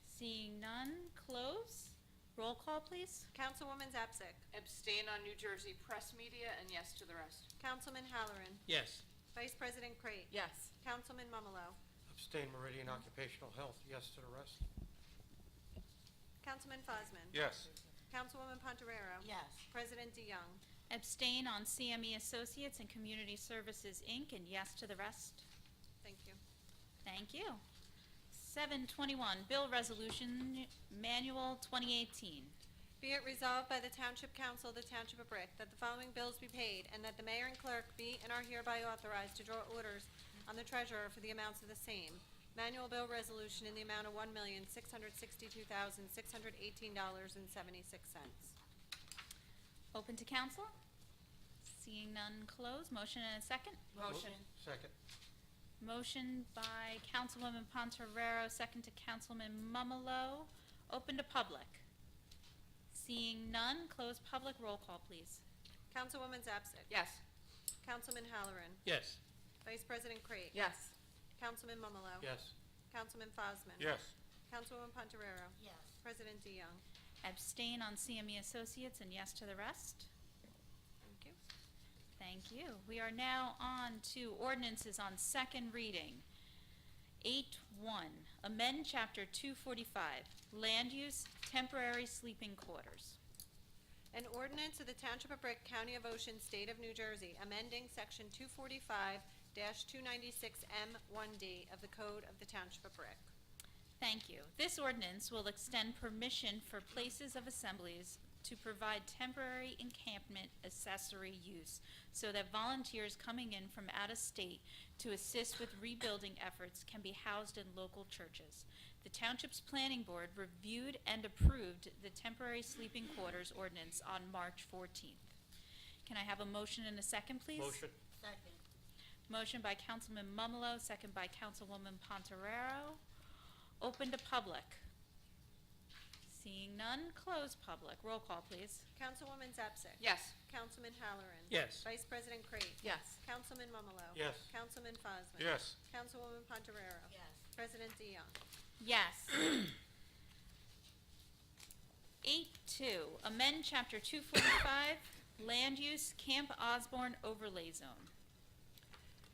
Seeing none, close. Roll call, please. Councilwoman Zapsik. Abstain on New Jersey press media, and yes to the rest. Councilman Halloran. Yes. Vice President Crate. Yes. Councilman Mumalo. Abstain Meridian Occupational Health, yes to the rest. Councilman Fosman. Yes. Councilwoman Pontarero. Yes. President DeYoung. Abstain on CME Associates and Community Services, Inc., and yes to the rest. Thank you. Thank you. 721, Bill Resolution Manual 2018. Be it resolved by the Township Council of the Township of Brick that the following bills be paid, and that the mayor and clerk be and are hereby authorized to draw orders on the treasurer for the amounts of the same. Manual bill resolution in the amount of $1,662,618.76. Open to council? Seeing none, close. Motion and a second? Motion. Second. Motion by Councilwoman Pontarero, second to Councilman Mumalo. Open to public. Seeing none, close public. Roll call, please. Councilwoman Zapsik. Yes. Councilman Halloran. Yes. Vice President Crate. Yes. Councilman Momolo. Yes. Councilman Fosman. Yes. Councilwoman Pontoriero. Yes. President DeYoung. Abstain on CME Associates and yes to the rest. Thank you. Thank you. We are now on to ordinances on second reading. 8-1, amend Chapter 245, Land Use, Temporary Sleeping Quarters. An ordinance of the Township of Brick, County of Ocean, State of New Jersey, amending Section 245-296M1D of the Code of the Township of Brick. Thank you. This ordinance will extend permission for places of assemblies to provide temporary encampment accessory use so that volunteers coming in from out of state to assist with rebuilding efforts can be housed in local churches. The Township's Planning Board reviewed and approved the temporary sleeping quarters ordinance on March 14th. Can I have a motion and a second, please? Motion. Second. Motion by Councilman Mumolo, second by Councilwoman Pontoriero. Open to public. Seeing none, close public. Roll call, please. Councilwoman Zapsik. Yes. Councilman Halloran. Yes. Vice President Crate. Yes. Councilman Momolo. Yes. Councilman Fosman. Yes. Councilwoman Pontoriero. Yes. President DeYoung. Yes. 8-2, amend Chapter 245, Land Use, Camp Osborne Overlay Zone.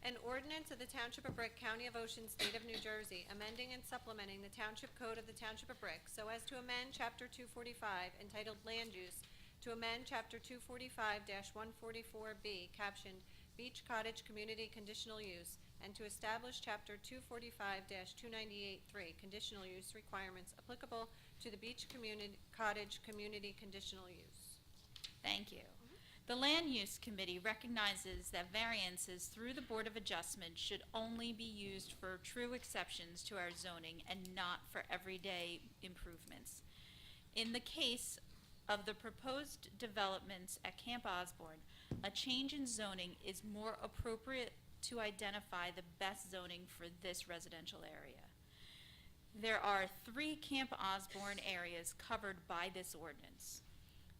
An ordinance of the Township of Brick, County of Ocean, State of New Jersey, amending and supplementing the Township Code of the Township of Brick so as to amend Chapter 245 entitled Land Use to amend Chapter 245-144B captioned Beach Cottage Community Conditional Use and to establish Chapter 245-298-3 Conditional Use requirements applicable to the Beach Cottage Community Conditional Use. Thank you. The Land Use Committee recognizes that variances through the Board of Adjustment should only be used for true exceptions to our zoning and not for everyday improvements. In the case of the proposed developments at Camp Osborne, a change in zoning is more appropriate to identify the best zoning for this residential area. There are 3 Camp Osborne areas covered by this ordinance: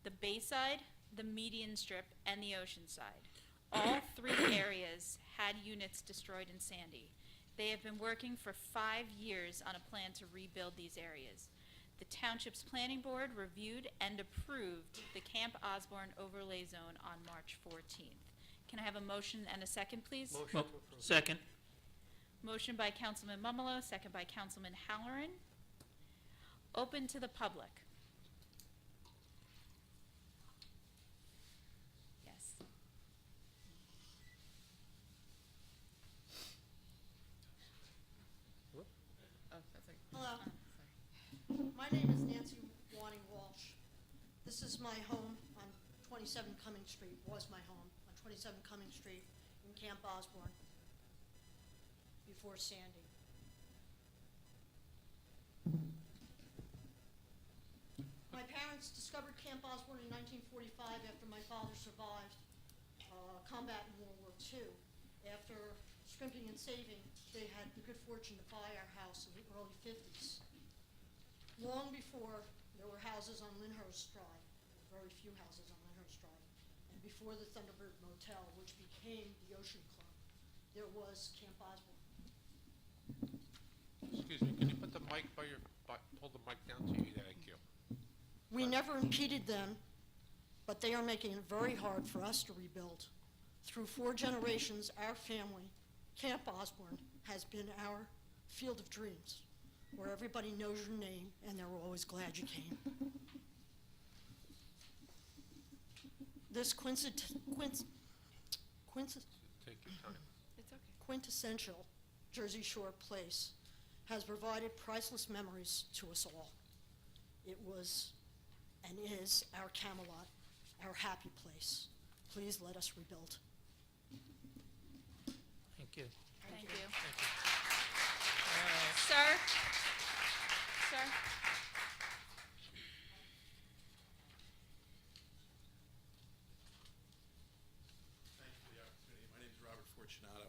the Bayside, the Median Strip, and the Ocean Side. All 3 areas had units destroyed in Sandy. They have been working for 5 years on a plan to rebuild these areas. The Township's Planning Board reviewed and approved the Camp Osborne Overlay Zone on March 14th. Can I have a motion and a second, please? Motion to approve. Second. Motion by Councilman Mumolo, second by Councilman Halloran. Open to the public. Yes. Hello. My name is Nancy Wanning Walsh. This is my home on 27 Cumming Street, was my home on 27 Cumming Street in Camp Osborne before Sandy. My parents discovered Camp Osborne in 1945 after my father survived combat in World War II. After scrimping and saving, they had the good fortune to buy our house in the early 50s. Long before there were houses on Lyndhurst Drive, very few houses on Lyndhurst Drive, and before the Thunderbird Motel, which became the Ocean Club, there was Camp Osborne. Excuse me, can you put the mic by your, pull the mic down to you? Thank you. We never impeded them, but they are making it very hard for us to rebuild. Through 4 generations, our family, Camp Osborne, has been our field of dreams, where everybody knows your name and they're always glad you came. This Take your time. It's okay. quintessential Jersey Shore place has provided priceless memories to us all. It was and is our Camelot, our happy place. Please let us rebuild. Thank you. Thank you. Thank you. Sir? Sir? Thank you for the opportunity. My name is Robert Fortunato.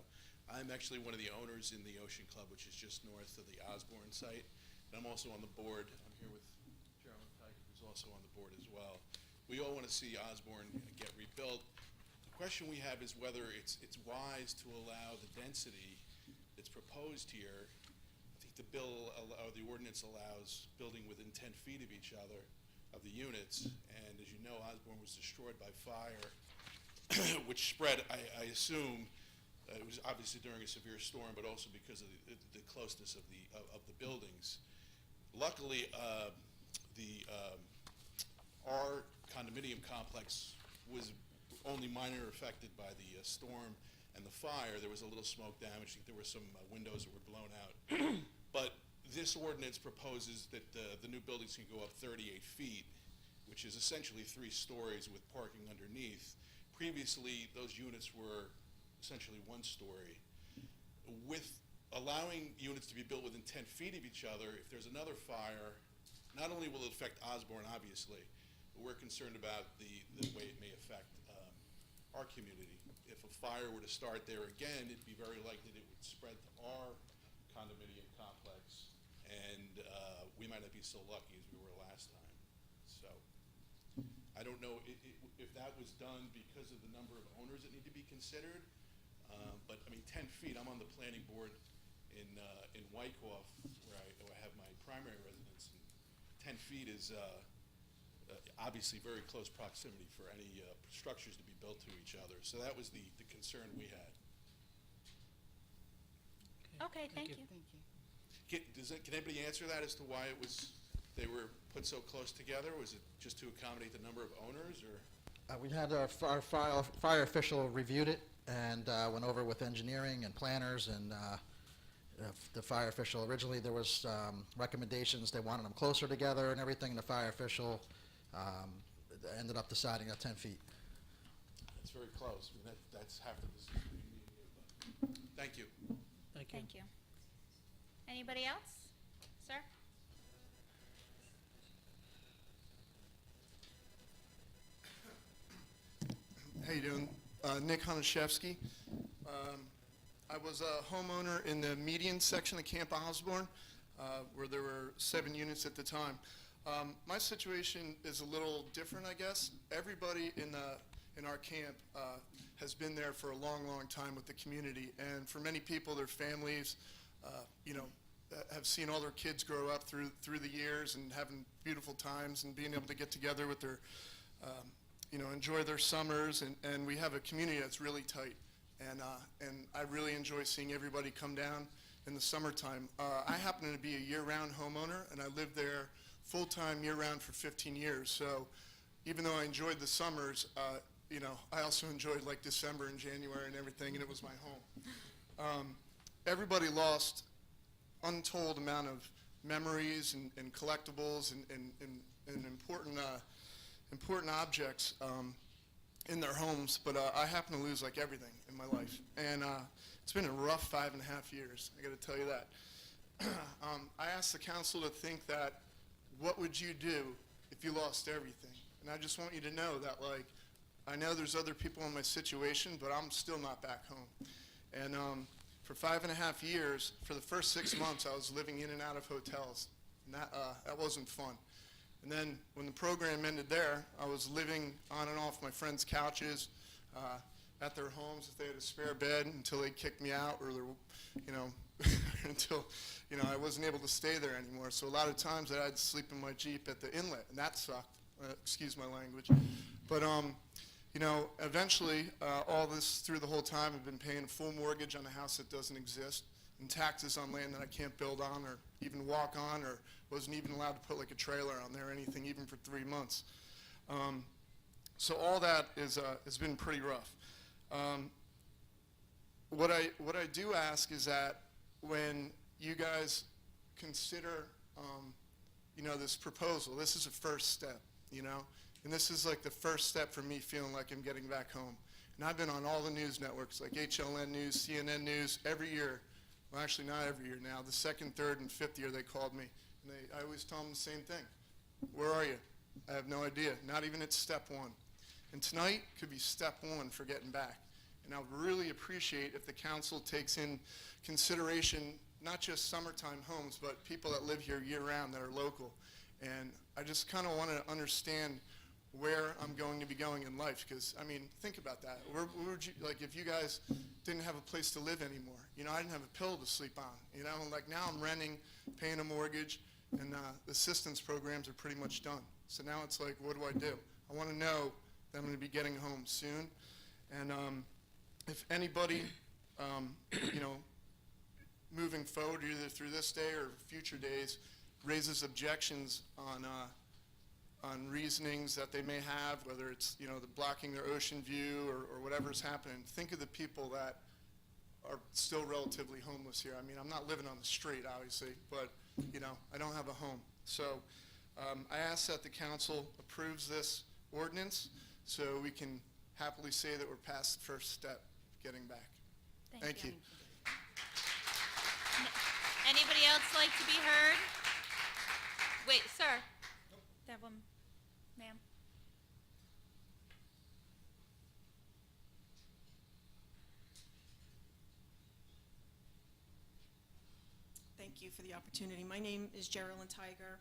I'm actually one of the owners in the Ocean Club, which is just north of the Osborne site. And I'm also on the board. I'm here with Chairman Tiger, who's also on the board as well. We all want to see Osborne get rebuilt. question we have is whether it's wise to allow the density that's proposed here. I think the bill, or the ordinance allows building within 10 feet of each other, of the units, and as you know, Osborne was destroyed by fire, which spread, I assume, it was obviously during a severe storm, but also because of the closeness of the buildings. Luckily, our condominium complex was only minor affected by the storm and the fire. There was a little smoke damage. I think there were some windows that were blown out. But this ordinance proposes that the new buildings can go up 38 feet, which is essentially 3 stories with parking underneath. Previously, those units were essentially 1 story. With allowing units to be built within 10 feet of each other, if there's another fire, not only will it affect Osborne, obviously, but we're concerned about the way it may affect our community. If a fire were to start there again, it'd be very likely that it would spread to our condominium complex, and we might not be so lucky as we were last time. So I don't know if that was done because of the number of owners that need to be considered, but I mean, 10 feet, I'm on the planning board in Wyckoff, where I have my primary residence, and 10 feet is obviously very close proximity for any structures to be built to each other. So that was the concern we had. Okay, thank you. Can anybody answer that as to why they were put so close together? Was it just to accommodate the number of owners, or? We had our fire official reviewed it and went over with engineering and planners, and the fire official, originally there was recommendations, they wanted them closer together and everything, and the fire official ended up deciding at 10 feet. It's very close. I mean, that's half the decision we need here, but thank you. Thank you. Anybody else? Sir? How you doing? Nick Honashevsky. I was a homeowner in the median section of Camp Osborne, where there were 7 units at the time. My situation is a little different, I guess. Everybody in our camp has been there for a long, long time with the community, and for many people, their families, have seen all their kids grow up through the years and having beautiful times and being able to get together with their, enjoy their summers, and we have a community that's really tight, and I really enjoy seeing everybody come down in the summertime. I happen to be a year-round homeowner, and I lived there full-time year-round for 15 years, so even though I enjoyed the summers, I also enjoyed like December and January and everything, and it was my home. Everybody lost untold amount of memories and collectibles and important objects in their homes, but I happen to lose like everything in my life, and it's been a rough 5.5 years, I gotta tell you that. I asked the council to think that, what would you do if you lost everything? And I just want you to know that, like, I know there's other people in my situation, but I'm still not back home. And for 5.5 years, for the first 6 months, I was living in and out of hotels, and that wasn't fun. And then when the program ended there, I was living on and off my friends' couches, at their homes if they had a spare bed, until they kicked me out, or until I wasn't able to stay there anymore. So a lot of times I had to sleep in my Jeep at the inlet, and that sucked. Excuse my language. But eventually, all this through the whole time, I've been paying a full mortgage on a house that doesn't exist, and taxes on land that I can't build on or even walk on, or wasn't even allowed to put like a trailer on there or anything, even for 3 months. So all that has been pretty rough. What I do ask is that when you guys consider, this proposal, this is a first step, and this is like the first step for me feeling like I'm getting back home. And I've been on all the news networks, like HLN News, CNN News, every year. Well, actually not every year now. The 2nd, 3rd, and 5th year they called me, and I always tell them the same thing. Where are you? I have no idea. Not even at step 1. And tonight could be step 1 for getting back. And I would really appreciate if the council takes in consideration not just summertime homes, but people that live here year-round that are local. And I just kind of want to understand where I'm going to be going in life. Because, I mean, think about that. Where would you, like, if you guys didn't have a place to live anymore, you know, I didn't have a pillow to sleep on, you know, like now I'm renting, paying a mortgage, and the assistance programs are pretty much done. So now it's like, what do I do? I want to know that I'm going to be getting home soon. And if anybody, you know, moving forward, either through this day or future days, raises objections on reasonings that they may have, whether it's, you know, the blocking their ocean view or whatever's happening, think of the people that are still relatively homeless here. I mean, I'm not living on the street, obviously, but, you know, I don't have a home. So I ask that the council approves this ordinance so we can happily say that we're past the first step, getting back. Thank you. Anybody else like to be heard? Wait, sir. That one, ma'am. Thank you for the opportunity. My name is Geraldine Tiger.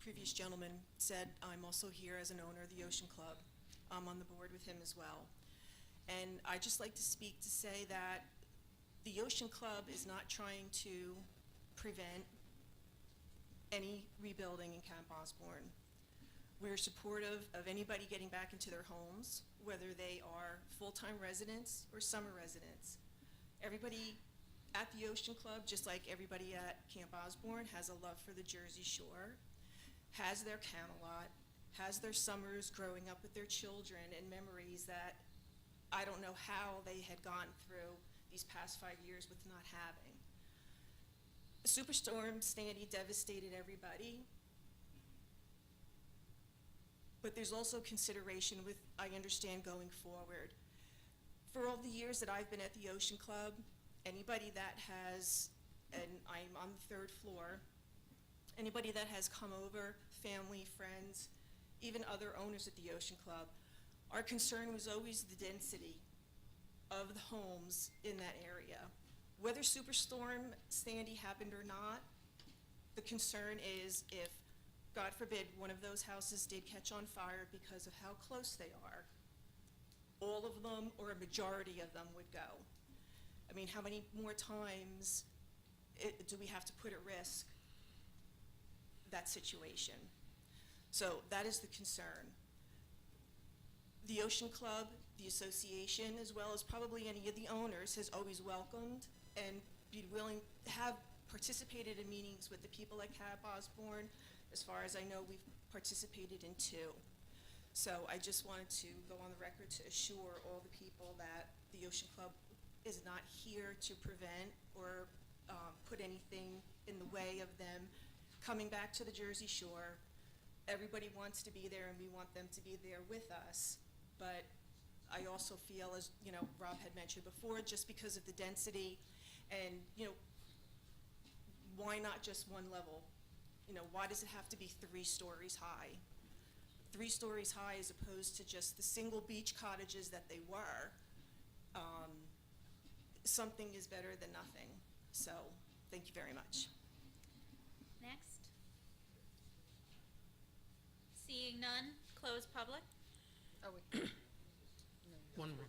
Previous gentleman said I'm also here as an owner of the Ocean Club. I'm on the board with him as well. And I'd just like to speak to say that the Ocean Club is not trying to prevent any rebuilding in Camp Osborne. We're supportive of anybody getting back into their homes, whether they are full-time residents or summer residents. Everybody at the Ocean Club, just like everybody at Camp Osborne, has a love for the Jersey Shore, has their Camelot, has their summers growing up with their children and memories that I don't know how they had gone through these past 5 years with not having. Superstorm Sandy devastated everybody, but there's also consideration with, I understand, going forward. For all the years that I've been at the Ocean Club, anybody that has, and I'm on the 3rd floor, anybody that has come over, family, friends, even other owners at the Ocean Club, our concern was always the density of the homes in that area. Whether Superstorm Sandy happened or not, the concern is if, God forbid, one of those houses did catch on fire because of how close they are, all of them or a majority of them would go. I mean, how many more times do we have to put at risk that situation? So that is the concern. The Ocean Club, the association, as well as probably any of the owners, has always welcomed and be willing to have participated in meetings with the people at Camp Osborne. As far as I know, we've participated in 2. So I just wanted to go on the record to assure all the people that the Ocean Club is not here to prevent or put anything in the way of them coming back to the Jersey Shore. Everybody wants to be there and we want them to be there with us. But I also feel, as you know, Rob had mentioned before, just because of the density and, you know, why not just one level? You know, why does it have to be 3 stories high? 3 stories high as opposed to just the single beach cottages that they were. Something is better than nothing. So, thank you very much. Next. Seeing none, close public. Oh, wait. One more.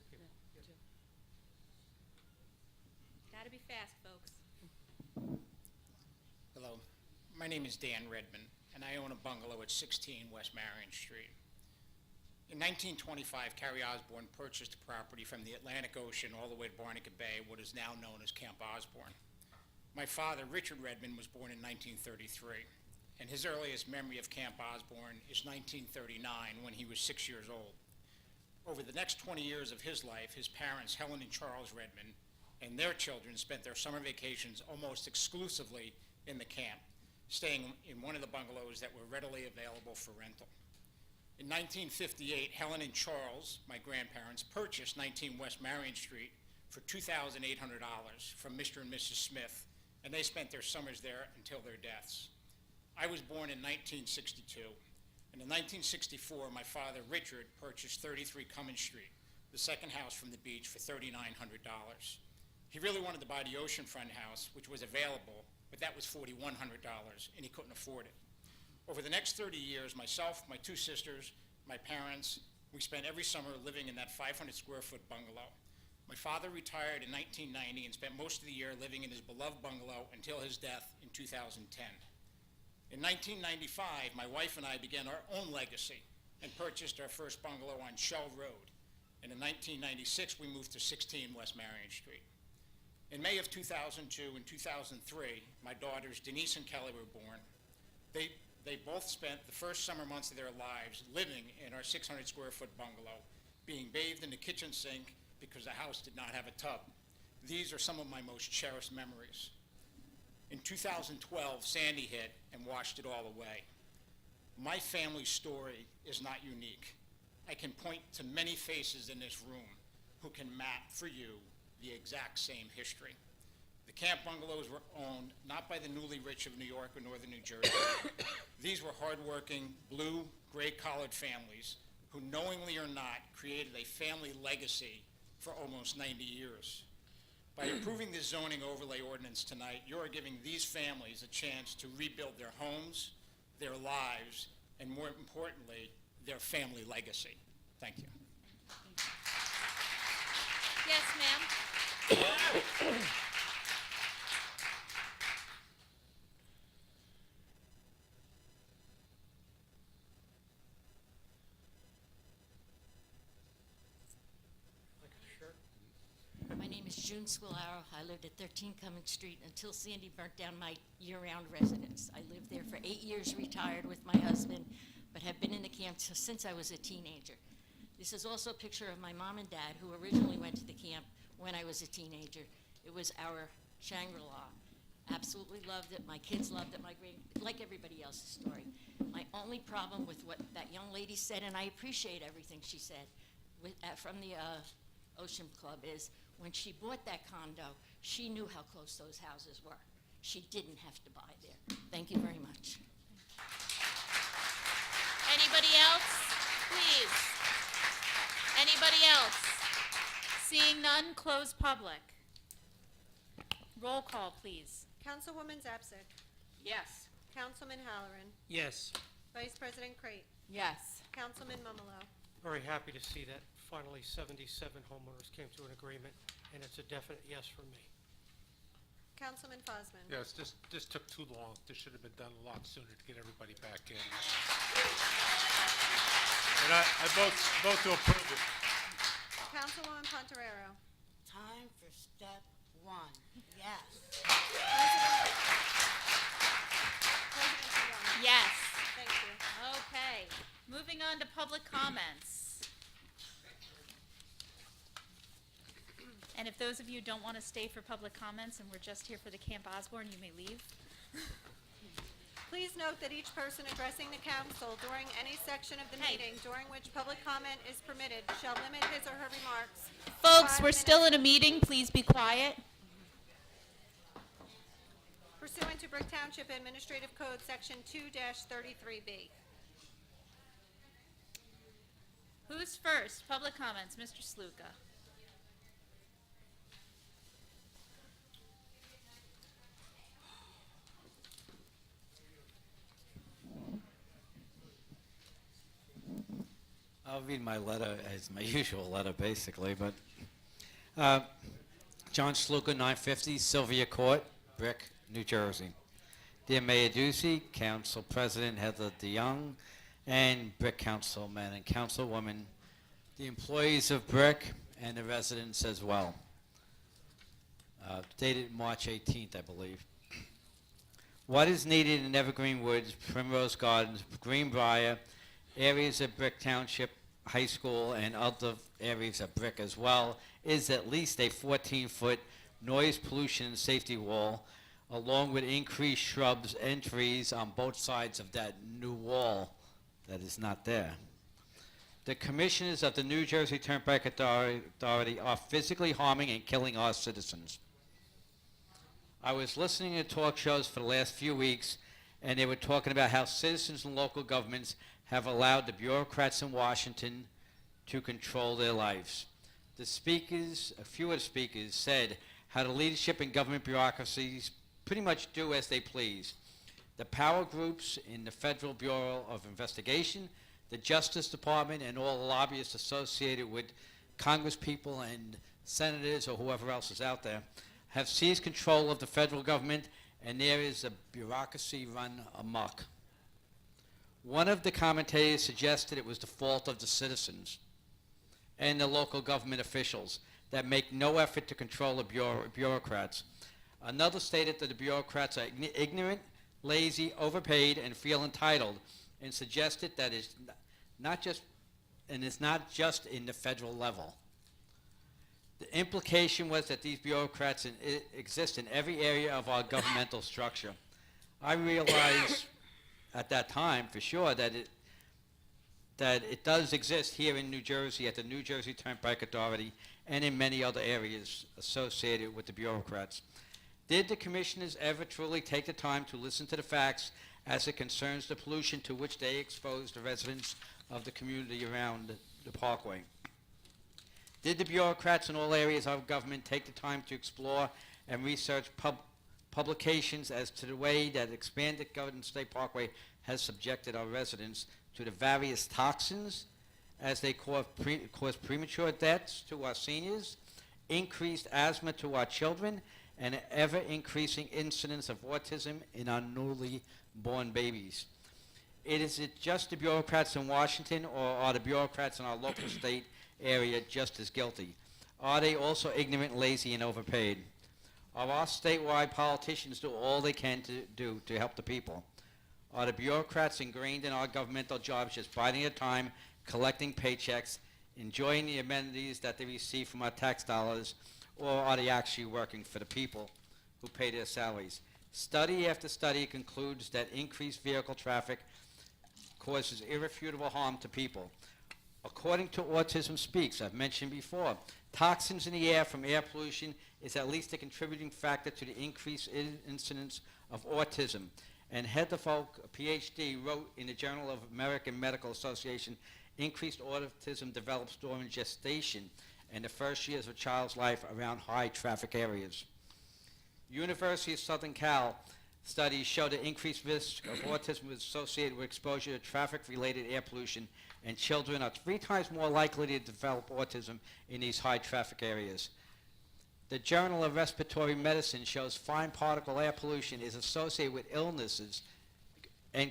Gotta be fast, folks. Hello, my name is Dan Redmond, and I own a bungalow at 16 West Marion Street. In 1925, Carrie Osborne purchased the property from the Atlantic Ocean all the way to Barnegat Bay, what is now known as Camp Osborne. My father, Richard Redmond, was born in 1933, and his earliest memory of Camp Osborne is 1939, when he was 6 years old. Over the next 20 years of his life, his parents, Helen and Charles Redmond, and their children spent their summer vacations almost exclusively in the camp, staying in one of the bungalows that were readily available for rental. In 1958, Helen and Charles, my grandparents, purchased 19 West Marion Street for $2,800 from Mr. and Mrs. Smith, and they spent their summers there until their deaths. I was born in 1962, and in 1964, my father, Richard, purchased 33 Cummins Street, the second house from the beach, for $3,900. He really wanted to buy the oceanfront house, which was available, but that was $4,100, and he couldn't afford it. Over the next 30 years, myself, my 2 sisters, my parents, we spent every summer living in that 500-square-foot bungalow. My father retired in 1990 and spent most of the year living in his beloved bungalow until his death in 2010. In 1995, my wife and I began our own legacy and purchased our first bungalow on Shell Road. And in 1996, we moved to 16 West Marion Street. In May of 2002 and 2003, my daughters Denise and Kelly were born. They both spent the first summer months of their lives living in our 600-square-foot bungalow, being bathed in the kitchen sink because the house did not have a tub. These are some of my most cherished memories. In 2012, Sandy hit and washed it all away. My family's story is not unique. I can point to many faces in this room who can map for you the exact same history. The camp bungalows were owned not by the newly rich of New York or northern New Jersey. These were hardworking, blue, gray-collared families who, knowingly or not, created a family legacy for almost 90 years. By approving this zoning overlay ordinance tonight, you are giving these families a chance to rebuild their homes, their lives, and more importantly, their family legacy. Thank you. Yes, ma'am. My name is June Squilaro. I lived at 13 Cummings Street until Sandy burnt down my year-round residence. I lived there for 8 years, retired with my husband, but have been in the camp since I was a teenager. This is also a picture of my mom and dad, who originally went to the camp when I was a teenager. It was our Shangri-La. Absolutely loved it. My kids loved it. Like everybody else's story. My only problem with what that young lady said, and I appreciate everything she said from the Ocean Club, is when she bought that condo, she knew how close those houses were. She didn't have to buy there. Thank you very much. Anybody else? Please. Anybody else? Seeing none, close public. Roll call, please. Councilwoman Zapsik. Yes. Councilman Halloran. Yes. Vice President Crate. Yes. Councilman Mumalo. Very happy to see that finally 77 homeowners came to an agreement, and it's a definite yes from me. Councilman Fosman. Yes, this took too long. This should have been done a lot sooner to get everybody back in. And I vote to approve it. Councilwoman Pontorero. Time for step one. Yes. President DeYoung. Yes. Thank you. Okay. Moving on to public comments. And if those of you don't want to stay for public comments and we're just here for the Camp Osborne, you may leave. Please note that each person addressing the council during any section of the meeting during which public comment is permitted shall limit his or her remarks. Folks, 5 we're minutes. still in a meeting. Please be quiet. Pursuant to Brick Township Administrative Code, Section 2-33B. Who's first? Public comments. Mr. Sluka. I'll read my letter as my usual letter, basically, but John Sluka, 950 Sylvia Court, Brick, New Jersey. Dear Mayor Ducey, Council President Heather DeYoung, and Brick Councilman and Councilwoman, the employees of Brick, and the residents as well. Dated March 18th, I believe. What is needed in Evergreen Woods, Primrose Gardens, Greenbrier, areas of Brick Township High School, and other areas of Brick as well, is at least a 14-foot noise pollution and safety wall, along with increased shrubs and trees on both sides of that new wall that is not there. The commissioners of the New Jersey Turnpike Authority are physically harming and killing our citizens. I was listening to talk shows for the last few weeks, and they were talking about how citizens and local governments have allowed the bureaucrats in Washington to control their lives. The speakers, a few of the speakers, said how the leadership in government bureaucracies pretty much do as they please. The power groups in the Federal Bureau of Investigation, The Justice Department and all the lobbyists associated with congresspeople and senators or whoever else is out there have seized control of the federal government, and there is a bureaucracy run amok. One of the commentators suggested it was the fault of the citizens and the local government officials that make no effort to control the bureaucrats. Another stated that the bureaucrats are ignorant, lazy, overpaid, and feel entitled, and suggested that it's not just in the federal level. The implication was that these bureaucrats exist in every area of our governmental structure. I realized at that time for sure that it does exist here in New Jersey at the New Jersey Turnpike Authority and in many other areas associated with the bureaucrats. Did the commissioners ever truly take the time to listen to the facts as it concerns the pollution to which they expose the residents of the community around the parkway? Did the bureaucrats in all areas of government take the time to explore and research publications as to the way that expanded Garden State Parkway has subjected our residents to the various toxins as they cause premature deaths to our seniors, increased asthma to our children, and an ever-increasing incidence of autism in our newly born babies? Is it just the bureaucrats in Washington, or are the bureaucrats in our local state area just as guilty? Are they also ignorant, lazy, and overpaid? Are our statewide politicians do all they can to do to help the people? Are the bureaucrats ingrained in our governmental jobs just biding their time, collecting paychecks, enjoying the amenities that they receive from our tax dollars, or are they actually working for the people who pay their salaries? Study after study concludes that increased vehicle traffic causes irrefutable harm to people. According to Autism Speaks, I've mentioned before, toxins in the air from air pollution is at least a contributing factor to the increased incidence of autism. And Heather Folk, a PhD, wrote in the Journal of American Medical Association, increased autism develops during gestation and the first years of a child's life around high traffic areas. University of Southern Cal studies show the increased risk of autism is associated with exposure to traffic-related air pollution, and children are 3 times more likely to develop autism in these high traffic areas. The Journal of Respiratory Medicine shows fine particle air pollution is associated with illnesses and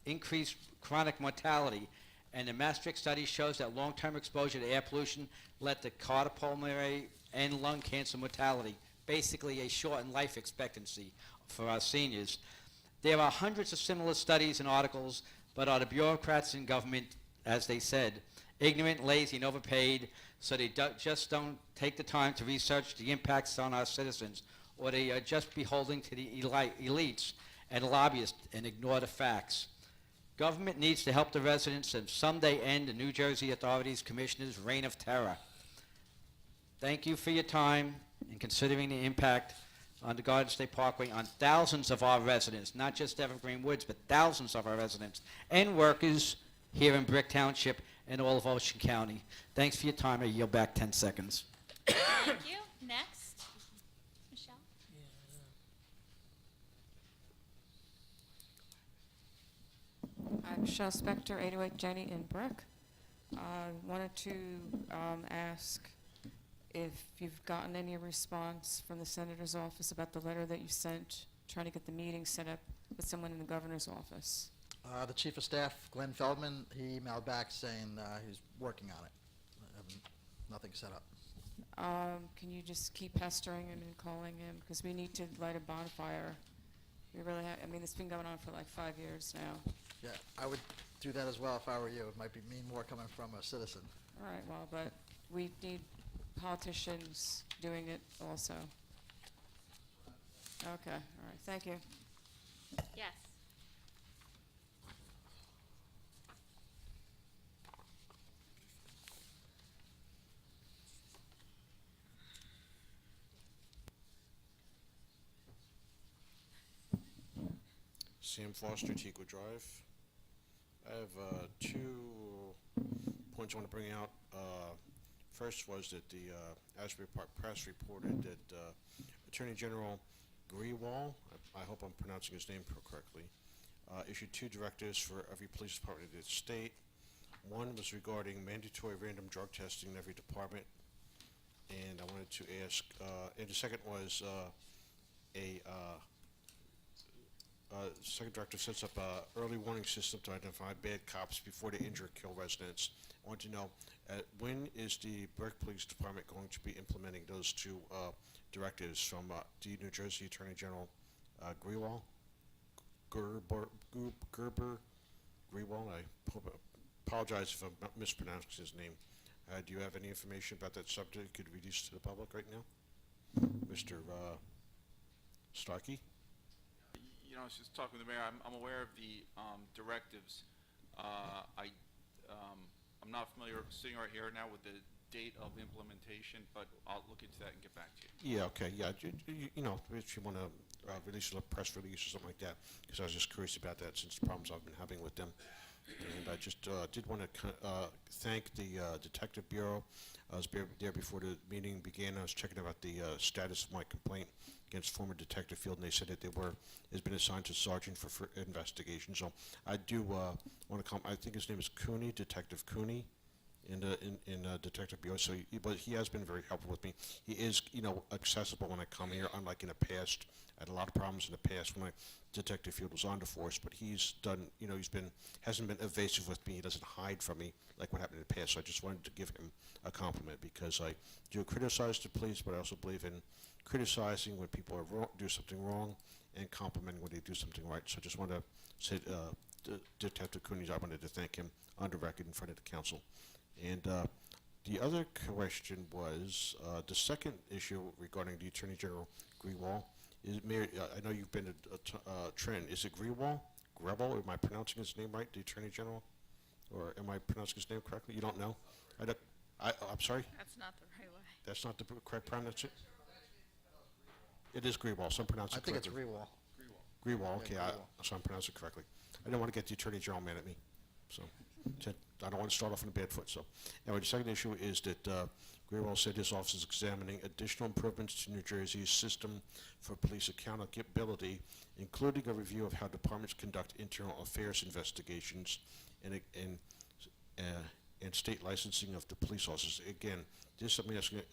increased chronic mortality, and the Maastricht study shows that long-term exposure to air pollution led to cardiopulmonary and lung cancer mortality, basically a shortened life expectancy for our seniors. There are hundreds of similar studies and articles, but are the bureaucrats in government, as they said, ignorant, lazy, and overpaid, so they just don't take the time to research the impacts on our citizens, or they are just beholden to the elites and lobbyists and ignore the facts? Government needs to help the residents and someday end the New Jersey authorities' commissioners' reign of terror. Thank you for your time and considering the impact on the Garden State Parkway on thousands of our residents, not just Evergreen Woods, but thousands of our residents and workers here in Brick Township and all of Ocean County. Thanks for your time. I yield back 10 seconds. Thank you. Next, Michelle. I'm Michelle Spector, 808 Jenny in Brick. Wanted to ask if you've gotten any response from the senator's office about the letter that you sent trying to get the meeting set up with someone in the governor's office. The Chief of Staff, Glenn Feldman, he emailed back saying he's working on it. Nothing set up. Can you just keep pestering him and calling him? Because we need to light a bonfire. We really have, I mean, it's been going on for like 5 years now. Yeah, I would do that as well if I were you. It might mean more coming from a citizen. All right, well, but we need politicians doing it also. Okay, all right, thank you. Yes. Sam Foster, Teco Drive. I have 2 points I want to bring out. First was that the Asbury Park Press reported that Attorney General Grewal, I hope I'm pronouncing his name correctly, issued 2 directives for every police department in the state One was regarding mandatory random drug testing in every department, and I wanted to ask, and the second was second director sets up a early warning system to identify bad cops before they injure or kill residents. I want to know, when is the Brick Police Department going to be implementing those two directives from the New Jersey Attorney General Grewal? Gerber? Grewal? I apologize if I'm mispronouncing his name. Do you have any information about that subject you could release to the public right now? Mr. Starkey? You know, I was just talking with the mayor. I'm aware of the directives. I'm not familiar sitting right here now with the date of implementation, but I'll look into that and get back to you. Yeah, okay, yeah, you know, if you want to release a press release or something like that, because I was just curious about that since the problems I've been having with them. And I just did want to thank the Detective Bureau. I was there before the meeting began. I was checking about the status of my complaint against former Detective Field, and they said that has been assigned to Sergeant for investigation. So I do want to come. I think his name is Cooney, Detective Cooney, in Detective Bureau. So, but he has been very helpful with me. He is, you know, accessible when I come here. Unlike in the past, I had a lot of problems in the past when my Detective Field was on the force. But he's done, you know, hasn't been evasive with me. He doesn't hide from me like what happened in the past. So I just wanted to give him a compliment because I do criticize the police, but I also believe in criticizing when people are do something wrong and complimenting when they do something right. So I just want to say, Detective Cooney, I wanted to thank him on the record in front of the council. And the other question was the second issue regarding the Attorney General Grewal. Mayor, I know you've been a trend. Is it Grewal? Grebel? Am I pronouncing his name right, the Attorney General? Or am I pronouncing his name correctly? You don't know? I'm sorry? That's not the right way. That's not the correct pronunciation? It is Grewal, so I'm pronouncing it correctly. I think it's Grewal. Grewal, okay, Grewal. so I'm pronouncing it correctly. I didn't want to get the Attorney General mad at me, so I don't want to start off on a bad foot. So, anyway, the second issue is that Grewal said his office is examining additional improvements to New Jersey's system for police accountability, including a review of how departments conduct internal affairs investigations and state licensing of the police officers. Again, this is something that's going to,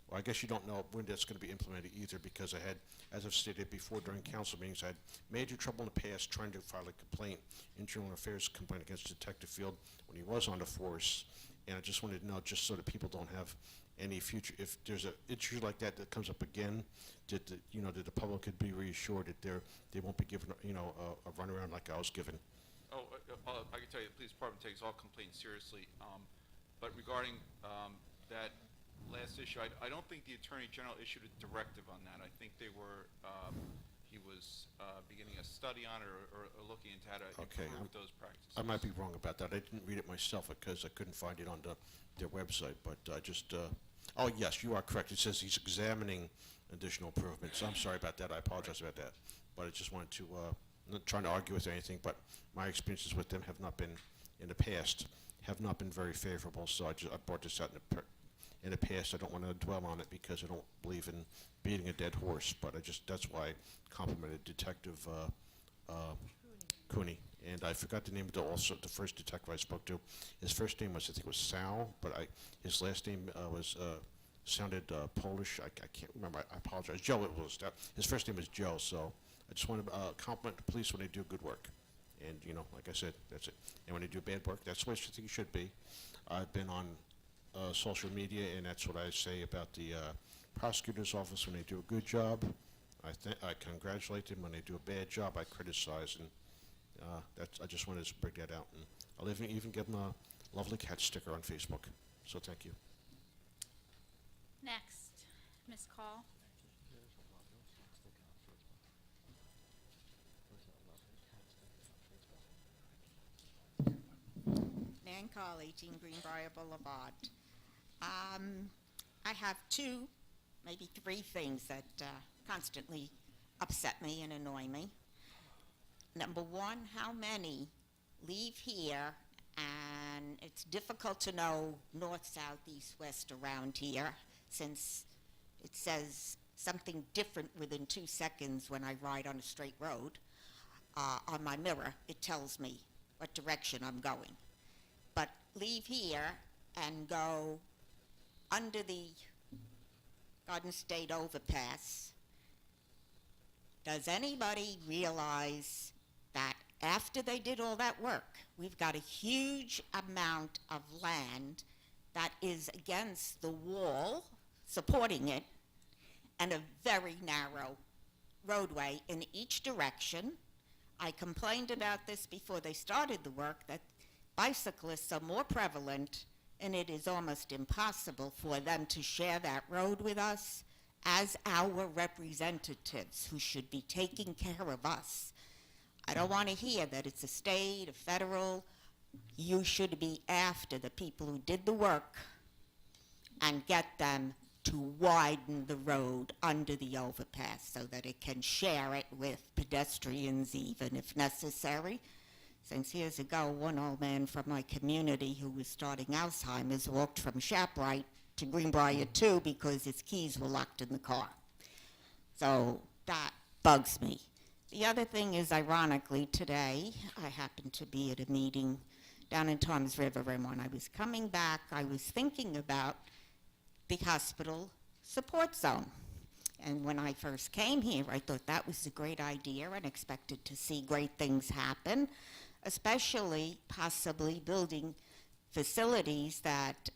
well, I guess you don't know when that's going to be implemented either, because I had, as I've stated before during council meetings, I had major trouble in the past trying to file a complaint, internal affairs complaint against Detective Field when he was on the force. And I just wanted to know, just so that people don't have any future, if there's an issue like that that comes up again, that the public could be reassured that they won't be given, a runaround like I was given. Oh, I can tell you the police department takes all complaints seriously. But regarding that last issue, I don't think the Attorney General issued a directive on that. I think he was beginning a study on it or looking into how to improve those practices. I might be wrong about that. I didn't read it myself because I couldn't find it on their website. But I just, oh yes, you are correct. It says he's examining additional improvements. I'm sorry about that. I apologize about that. But I just wanted to, not trying to argue with anything, but my experiences with them have not been, in the past, have not been very favorable. So I brought this out in the past. I don't want to dwell on it because I don't believe in beating a dead horse, but that's why I complimented Detective Cooney. And I forgot the name of the first detective I spoke to. His first name was, I think it was Sal, but his last name sounded Polish. I can't remember. I apologize. Joe, it was. His first name was Joe, so I just want to compliment the police when they do good work. And, like I said, that's it. And when they do bad work, that's what I think it should be. I've been on social media, and that's what I say about the prosecutor's office. When they do a good job, I congratulate them. When they do a bad job, I criticize, and I just wanted to bring that out. And I'll even give them a lovely cat sticker on Facebook. So thank you. Next, Ms. Call. Nan Call, 18 Greenbrier Boulevard. I have two, maybe three things that constantly upset me and annoy me. Number one, how many leave here, and it's difficult to know north, south, east, west around here, since it says something different within 2 seconds when I ride on a straight road. On my mirror, it tells me what direction I'm going. but leave here and go under the Garden State overpass. Does anybody realize that after they did all that work, we've got a huge amount of land that is against the wall, supporting it, and a very narrow roadway in each direction? I complained about this before they started the work, that bicyclists are more prevalent, and it is almost impossible for them to share that road with us as our representatives who should be taking care of us. I don't want to hear that it's a state, a federal. You should be after the people who did the work and get them to widen the road under the overpass so that it can share it with pedestrians even if necessary. Since years ago, one old man from my community who was starting Alzheimer's walked from ShopRite to Greenbrier 2 because his keys were locked in the car. So that bugs me. The other thing is, ironically, today I happened to be at a meeting down in Toms River, and when I was coming back, I was thinking about the hospital support zone. And when I first came here, I thought that was a great idea and expected to see great things happen, especially possibly building facilities that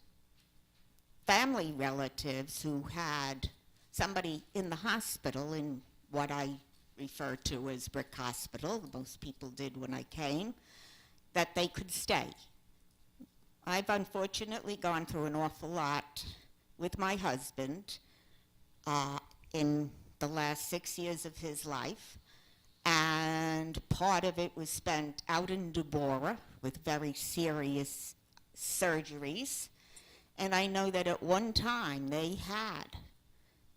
family relatives who had somebody in the hospital, in what I refer to as Brick Hospital, most people did when I came, that they could stay. I've unfortunately gone through an awful lot with my husband in the last 6 years of his life, and part of it was spent out in Deborah with very serious surgeries. And I know that at one time they had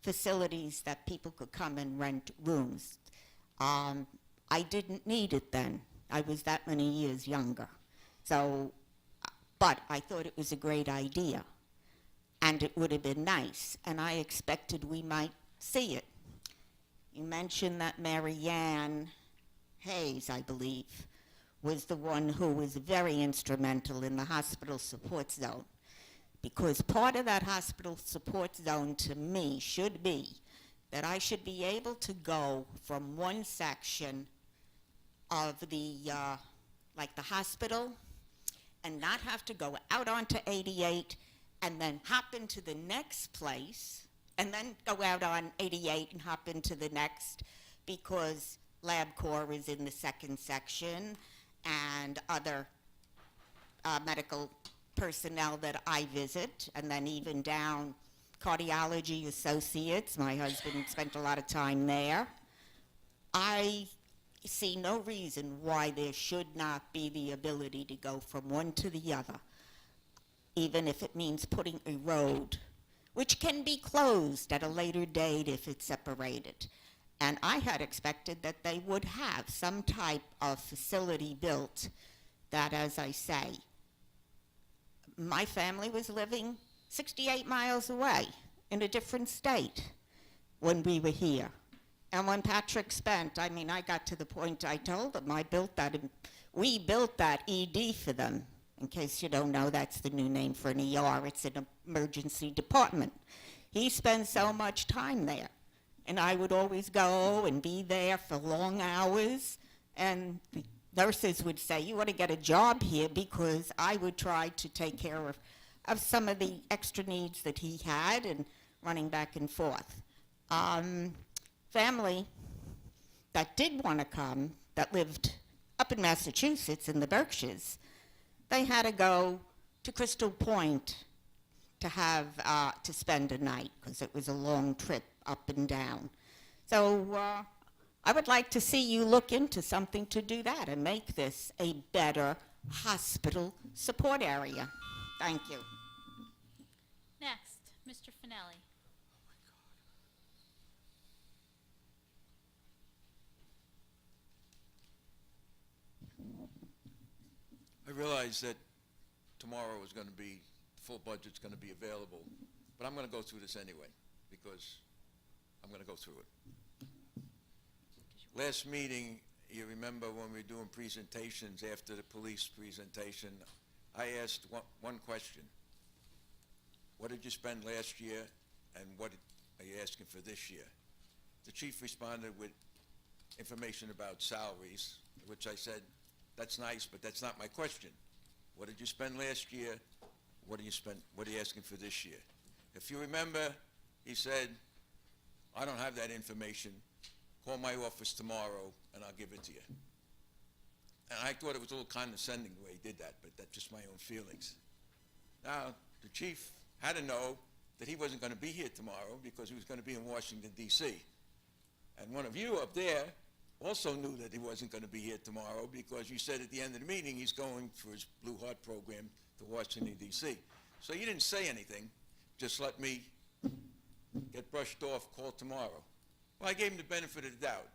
facilities that people could come and rent rooms. I didn't need it then. I was that many years younger. So, but I thought it was a great idea, and it would have been nice, and I expected we might see it. You mentioned that Mary Ann Hayes, I believe, was the one who was very instrumental in the hospital support zone, because part of that hospital support zone to me should be that I should be able to go from one section of the, like the hospital, and not have to go out onto 88 and then hop into the next place, and then go out on 88 and hop into the next, because LabCorp is in the second section, and other medical personnel that I visit, and then even down Cardiology Associates. My husband spent a lot of time there. I see no reason why there should not be the ability to go from one to the other, even if it means putting a road, which can be closed at a later date if it's separated. And I had expected that they would have some type of facility built that, as I say, my family was living 68 miles away in a different state when we were here. And when Patrick spent, I mean, I got to the point I told them we built that ED for them. In case you don't know, that's the new name for an ER. It's an emergency department. He spends so much time there. And I would always go and be there for long hours. And the nurses would say, you ought to get a job here, because I would try to take care of some of the extra needs that he had and running back and forth. Family that did want to come, that lived up in Massachusetts in the Berkshires, they had to go to Crystal Point to have to spend a night, because it was a long trip up and down. So I would like to see you look into something to do that and make this a better hospital support area. Thank you. Next, Mr. Finelli. I realize that tomorrow is going to be, full budget's going to be available, but I'm going to go through this anyway, because I'm going to go through it. Last meeting, you remember when we were doing presentations after the police presentation, I asked one question. What did you spend last year, and what are you asking for this year? The chief responded with information about salaries, which I said, that's nice, but that's not my question. What did you spend last year? What are you asking for this year? If you remember, he said, I don't have that information. Call my office tomorrow, and I'll give it to you. And I thought it was a little condescending the way he did that, but that's just my own feelings. Now, the chief had to know that he wasn't going to be here tomorrow because he was going to be in Washington, D.C. And one of you up there also knew that he wasn't going to be here tomorrow because you said at the end of the meeting he's going for his Blue Heart program to Washington, D.C. So you didn't say anything, just let me get brushed off, call tomorrow. Well, I gave him the benefit of the doubt,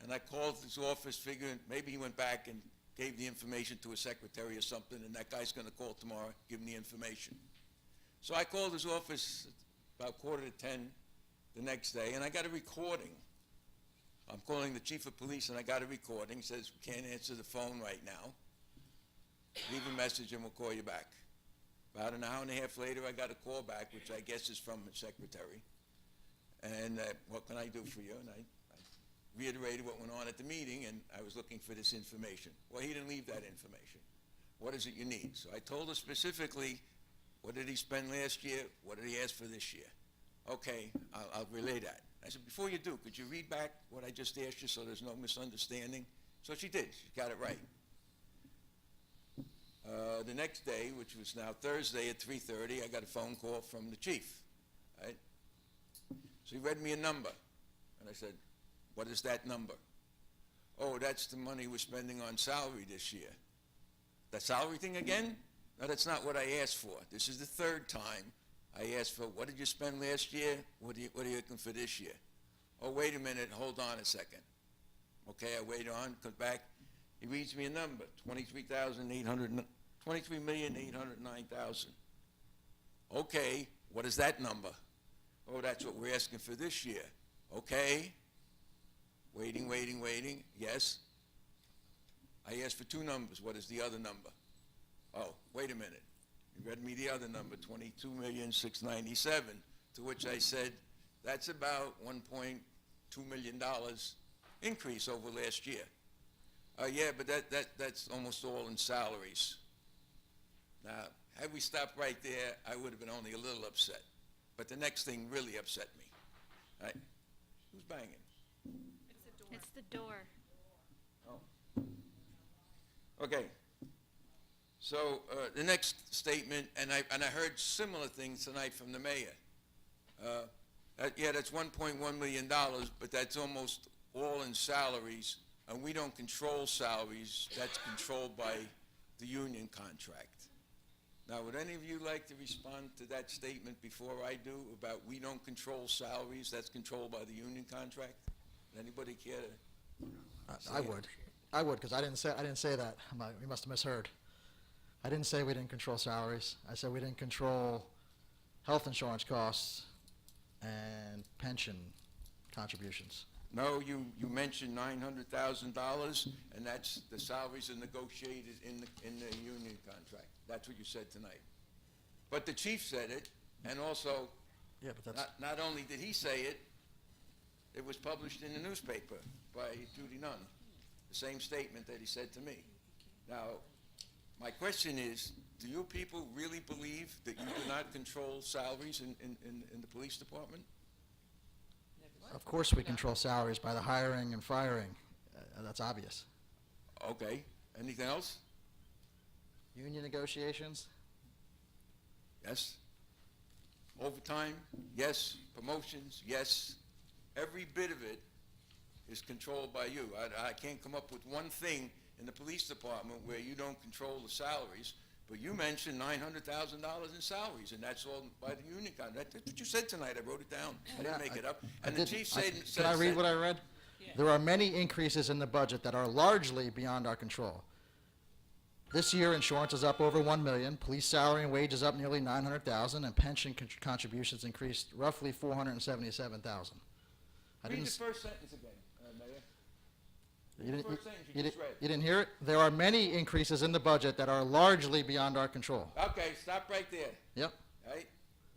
and I called his office figuring maybe he went back and gave the information to his secretary or something, and that guy's going to call tomorrow, give him the information. So I called his office about 9:45 the next day, and I got a recording. I'm calling the chief of police, and I got a recording. He says, we can't answer the phone right now. Leave a message, and we'll call you back. About an hour and a half later, I got a call back, which I guess is from the secretary. And what can I do for you? And I reiterated what went on at the meeting, and I was looking for this information. Well, he didn't leave that information. What is it you need? So I told her specifically, what did he spend last year? What did he ask for this year? Okay, I'll relay that. I said, before you do, could you read back what I just asked you so there's no misunderstanding? So she did. She got it right. The next day, which was now Thursday at 3:30, I got a phone call from the chief. Right? So he read me a number. And I said, what is that number? Oh, that's the money we're spending on salary this year. That salary thing again? No, that's not what I asked for. This is the third time I asked for, what did you spend last year? What are you looking for this year? Oh, wait a minute, hold on a second. Okay, I wait on, comes back. He reads me a number, $23,809,000. Okay, what is that number? Oh, that's what we're asking for this year. Okay. Waiting. Yes. I asked for two numbers. What is the other number? Oh, wait a minute. You read me the other number, $22,697,000, to which I said, that's about $1.2 million increase over last year. Yeah, but that's almost all in salaries. Now, had we stopped right there, I would have been only a little upset. But the next thing really upset me. Right? Who's banging? It's the door. Oh. Okay. So the next statement, and I heard similar things tonight from the mayor. Yeah, that's $1.1 million, but that's almost all in salaries, and we don't control salaries. That's controlled by the union contract. Now, would any of you like to respond to that statement before I do about we don't control salaries, that's controlled by the union contract? Would anybody care to? I would, because I didn't say that. We must have misheard. I didn't say we didn't control salaries. I said we didn't control health insurance costs and pension contributions. No, you mentioned $900,000, and that's the salaries are negotiated in the union contract. That's what you said tonight. But the chief said it, and also, yeah, but that's not only did he say it, it was published in the newspaper by Judy Nunn, the same statement that he said to me. Now, my question is, do you people really believe that you do not control salaries in the police department? Of course we control salaries by the hiring and firing. That's obvious. Okay. Anything else? Union negotiations? Yes. Overtime? Yes. Promotions? Yes. Every bit of it is controlled by you. I can't come up with one thing in the police department where you don't control the salaries, but you mentioned $900,000 in salaries, and that's all by the union contract. That's what you said tonight. I wrote it down. I didn't make it up. And the chief said... Can I read what I read? Yeah. There are many increases in the budget that are largely beyond our control. This year, insurance is up over $1 million, police salary and wages up nearly $900,000, and pension contributions increased roughly $477,000. Read the first sentence again, Mayor. You didn't, First sentence you you just didn't- read. you didn't hear it? There are many increases in the budget that are largely beyond our control. Okay, stop right there, Yep. right?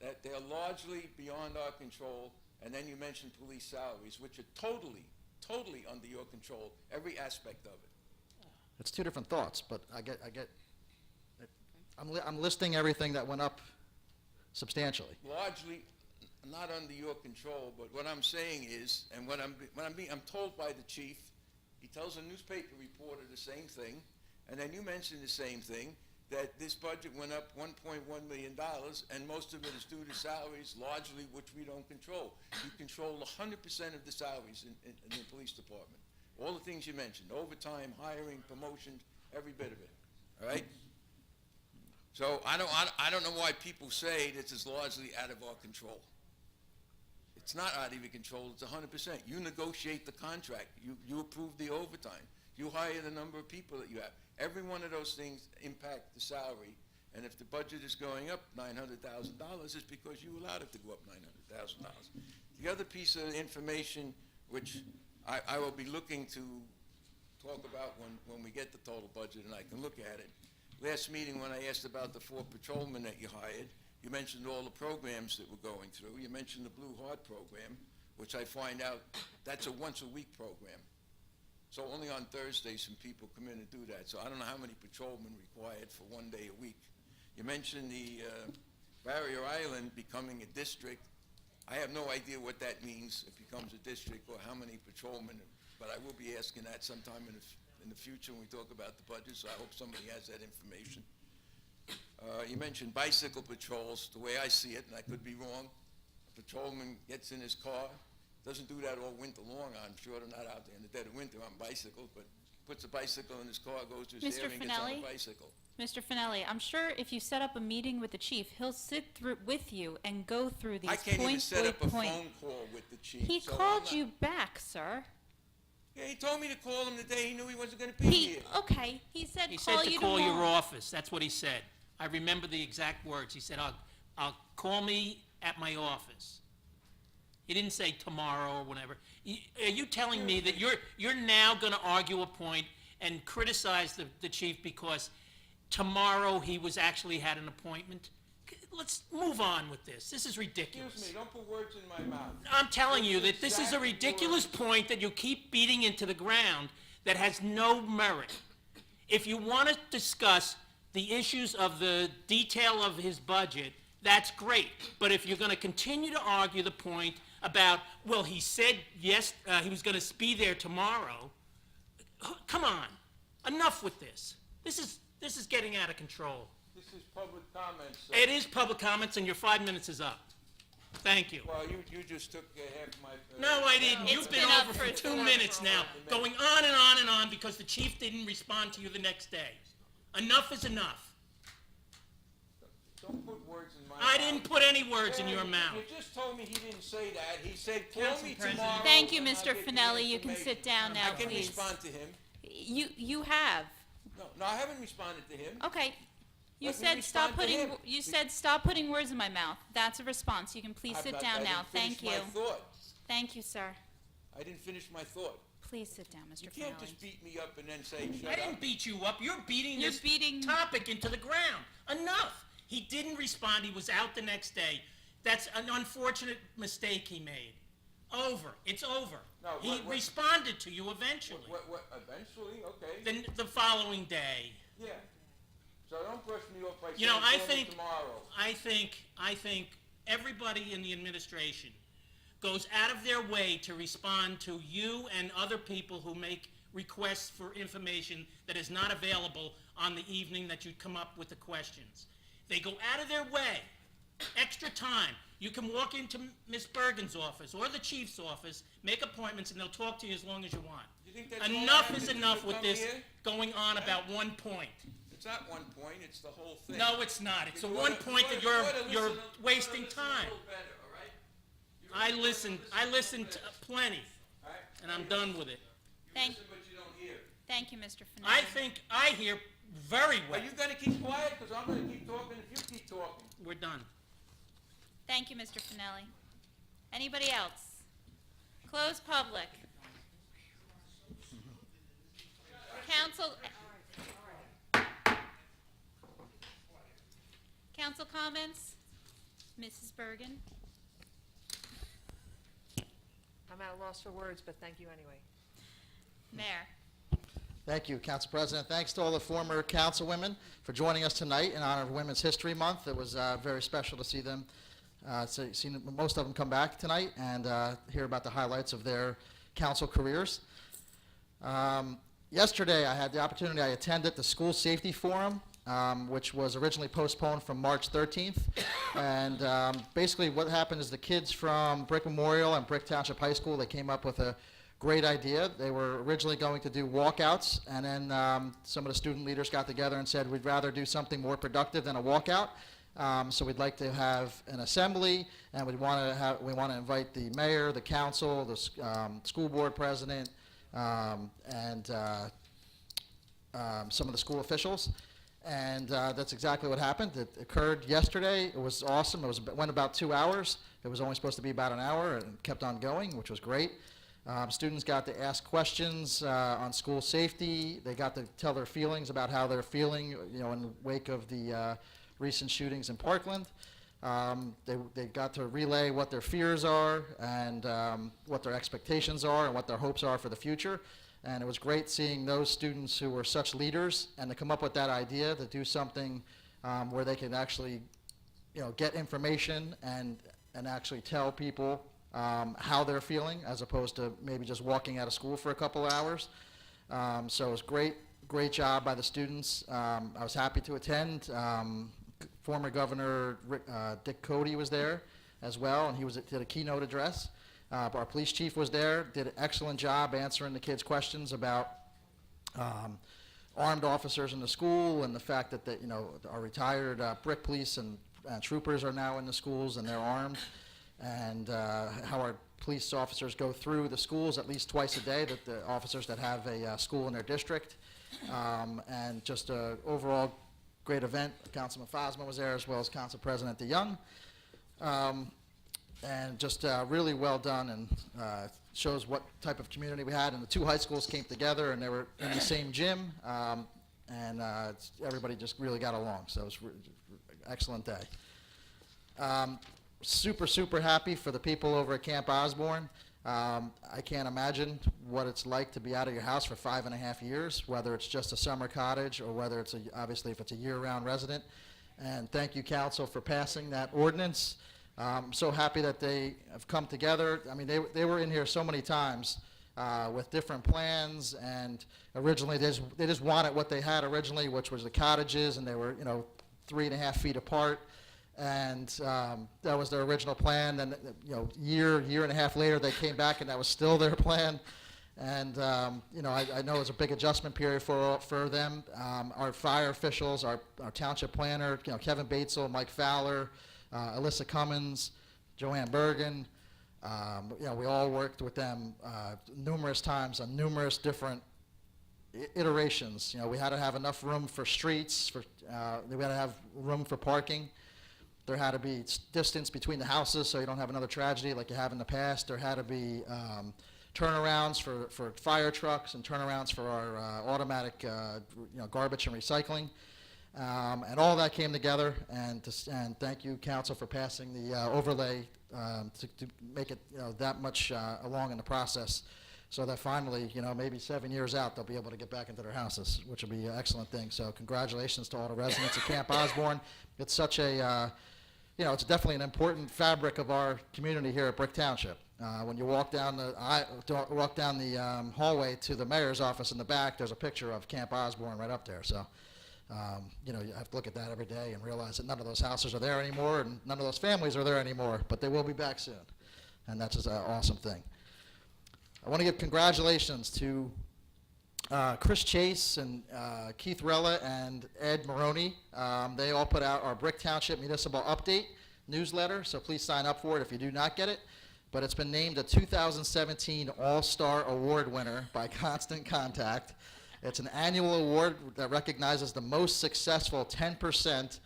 That they're largely beyond our control, and then you mentioned police salaries, which are totally under your control, every aspect of it. It's two different thoughts, but I'm listing everything that went up substantially. Largely not under your control, but what I'm saying is, and I'm told by the chief, he tells a newspaper reporter the same thing, and then you mentioned the same thing, that this budget went up $1.1 million, and most of it is due to salaries, largely which we don't control. You control 100% of the salaries in the police department. All the things you mentioned, overtime, hiring, promotions, every bit of it, all right? So I don't know why people say this is largely out of our control. It's not out of your control, it's 100%. You negotiate the contract, you approve the overtime, you hire the number of people that you have. Every one of those things impact the salary, and if the budget is going up $900,000, it's because you allowed it to go up $900,000. The other piece of information which I will be looking to talk about when we get the total budget and I can look at it. Last meeting when I asked about the 4 patrolmen that you hired, you mentioned all the programs that we're going through. You mentioned the Blue Heart program, which I find out that's a once-a-week program. So only on Thursdays some people come in and do that. So I don't know how many patrolmen required for 1 day a week. You mentioned the Barrier Island becoming a district. I have no idea what that means, it becomes a district, or how many patrolmen, but I will be asking that sometime in the future when we talk about the budget, so I hope somebody has that information. You mentioned bicycle patrols. The way I see it, and I could be wrong, a patrolman gets in his car, doesn't do that all winter long. I'm sure they're not out there in the dead of winter on bicycles, but puts a bicycle in his car, goes to his Mr. area area and gets on Finelli? a bicycle. Mr. Finelli, I'm sure if you set up a meeting with the chief, he'll sit through with you and go through these I can't even point set by up a point. phone call with the chief. He so I'm called not- you back, sir. Yeah, he told me to call him the day he knew he wasn't gonna be here. Okay, he said He call said to you call your tomorrow. office, that's what he said. I remember the exact words. He said, I'll call me at my office. He didn't say tomorrow or whatever. Are you telling me that you're now gonna argue a point and criticize the chief because tomorrow he was actually had an appointment? Let's move on with this. This is ridiculous. Excuse me, don't put words in my mouth. I'm telling you Those that this is a exact ridiculous point that you keep beating into the ground that has no merit. If you want to discuss the issues of the detail of his budget, that's great. But if you're going to continue to argue the point about, well, he said yes, he was going to be there tomorrow, come on, enough with this. This is getting out of control. This is public comments. It is public comments, and your 5 minutes is up. Thank you. Well, you just took half my... No, I didn't. You've been been up over for for 2 minutes now, going on and on and on because the chief didn't respond to you the next day. Enough is enough. Don't put words in my mouth. I didn't put any words in your mouth. You just told me he didn't say that. He said, call me tomorrow. Thank you, and I'll Mr. get you the Finelli. You can information." sit down now, I can please. respond to him. You have. No, I haven't responded to him. Okay. You Let me said stop respond to putting. him. You said stop putting words in my mouth. That's a response. You can please I've sit not- down I now. didn't finish Thank you. my thought. Thank you, sir. I didn't finish my thought. Please sit down, Mr. You can't Finelli. just beat me up and then say, shut I up. didn't beat you up. You're beating You're this beating- topic into the ground. Enough. He didn't respond. He was out the next day. That's an unfortunate mistake he made. Over. It's over. No, He what- responded to you eventually. What, eventually? Okay. Then the following day. Yeah. So don't brush me off by saying, You know, I call me think, tomorrow. I think everybody in the administration goes out of their way to respond to you and other people who make requests for information that is not available on the evening that you come up with the questions. They go out of their way, extra time. You can walk into Ms. Bergen's office or the chief's office, make appointments, and they'll talk to you as long as you want. You think that's all I Enough have is to do enough to with come this here? going on about one point. It's not one point, it's the whole thing. No, it's not. It's the You one oughta- point you that oughta you're listen a- wasting you oughta listen a time. little better, all right? You I listened plenty, All right? and I'm done with it. Thank. Listen, but you don't hear. Thank you, Mr. Finelli. I think I hear very Are well. you gonna keep quiet? Because I'm gonna keep talking if you keep talking. We're done. Thank you, Mr. Finelli. Anybody else? Close public. comments? Mrs. Bergen? I'm at a loss for words, but thank you anyway. Mayor? Thank you, Council President. Thanks to all the former councilwomen for joining us tonight in honor of Women's History Month. It was very special to see them, see most of them come back tonight and hear about the highlights of their council careers. Yesterday, I had the opportunity, I attended the School Safety Forum, which was originally postponed from March 13th. And basically what happened is the kids from Brick Memorial and Brick Township High School, they came up with a great idea. They were originally going to do walkouts, and then some of the student leaders got together and said, we'd rather do something more productive than a walkout. So we'd like to have an assembly, and we want to invite the mayor, the council, the school board president, and some of the school officials. And that's exactly what happened. It occurred yesterday. It was awesome. It went about 2 hours. It was only supposed to be about an hour, and kept on going, which was great. Students got to ask questions on school safety. They got to tell their feelings about how they're feeling, in the wake of the recent shootings in Parkland. They got to relay what their fears are and what their expectations are and what their hopes are for the future. And it was great seeing those students who were such leaders and to come up with that idea to do something where they can actually, get information and actually tell people how they're feeling, as opposed to maybe just walking out of school for a couple hours. So it was great job by the students. I was happy to attend. Former Governor Dick Cody was there as well, and he did a keynote address. Our police chief was there, did an excellent job answering the kids' questions about armed officers in the school and the fact that our retired brick police and troopers are now in the schools and they're armed, and how our police officers go through the schools at least twice a day, that the officers that have a school in their district, and just an overall great event. Councilman Fosma was there, as well as Council President DeYoung. And just really well done, and shows what type of community we had. And the two high schools came together, and they were in the same gym, and everybody just really got along. So it was an excellent day. Super happy for the people over at Camp Osborne. I can't imagine what it's like to be out of your house for 5.5 years, whether it's just a summer cottage or whether it's obviously if it's a year-round resident. And thank you, council, for passing that ordinance. I'm so happy that they have come together. I mean, they were in here so many times with different plans, and originally they just wanted what they had originally, which was the cottages, and they were 3.5 feet apart, and that was their original plan. Then year and a half later, they came back, and that was still their plan. And I know it was a big adjustment period for them. Our fire officials, our township planner, Kevin Batesel, Mike Fowler, Alyssa Cummins, Joanne Bergen, we all worked with them numerous times on numerous different iterations. We had to have enough room for streets, we had to have room for parking. There had to be distance between the houses so you don't have another tragedy like you have in the past. There had to be turnarounds for fire trucks and turnarounds for our automatic garbage and recycling. And all that came together, and thank you, council, for passing the overlay to make it that much along in the process, so that finally, maybe 7 years out, they'll be able to get back into their houses, which will be an excellent thing. So congratulations to all the residents of Camp Osborne. It's such a, it's definitely an important fabric of our community here at Brick Township. When you walk down the hallway to the mayor's office in the back, there's a picture of Camp Osborne right up there. So. You have to look at that every day and realize that none of those houses are there anymore and none of those families are there anymore, but they will be back soon. And that's just an awesome thing. I want to give congratulations to Chris Chase and Keith Rella and Ed Maroney. They all put out our Brick Township Municipal Update newsletter, so please sign up for it if you do not get it. But it's been named a 2017 All-Star Award winner by Constant Contact. It's an annual award that recognizes the most successful 10%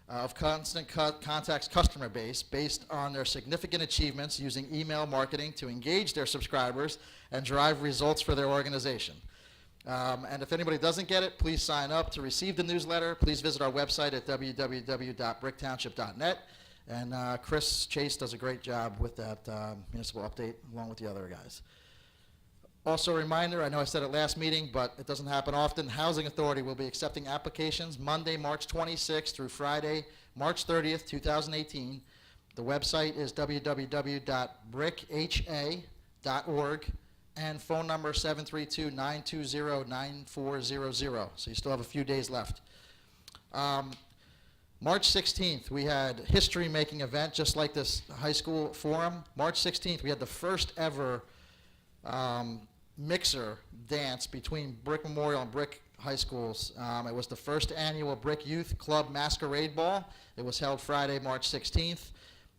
of Constant Contact's customer base based on their significant achievements using email marketing to engage their subscribers and drive results for their organization. And if anybody doesn't get it, please sign up to receive the newsletter. Please visit our website at www.bricktownship.net. And Chris Chase does a great job with that municipal update, along with the other guys. Also a reminder, I know I said it last meeting, but it doesn't happen often. Housing Authority will be accepting applications Monday, March 26th through Friday, March 30th, 2018. The website is www.brickha.org, and phone number 732-920-9400. So you still have a few days left. March 16th, we had history-making event, just like this high school forum. March 16th, we had the first ever mixer dance between Brick Memorial and Brick High Schools. It was the first annual Brick Youth Club Masquerade Ball. It was held Friday, March 16th.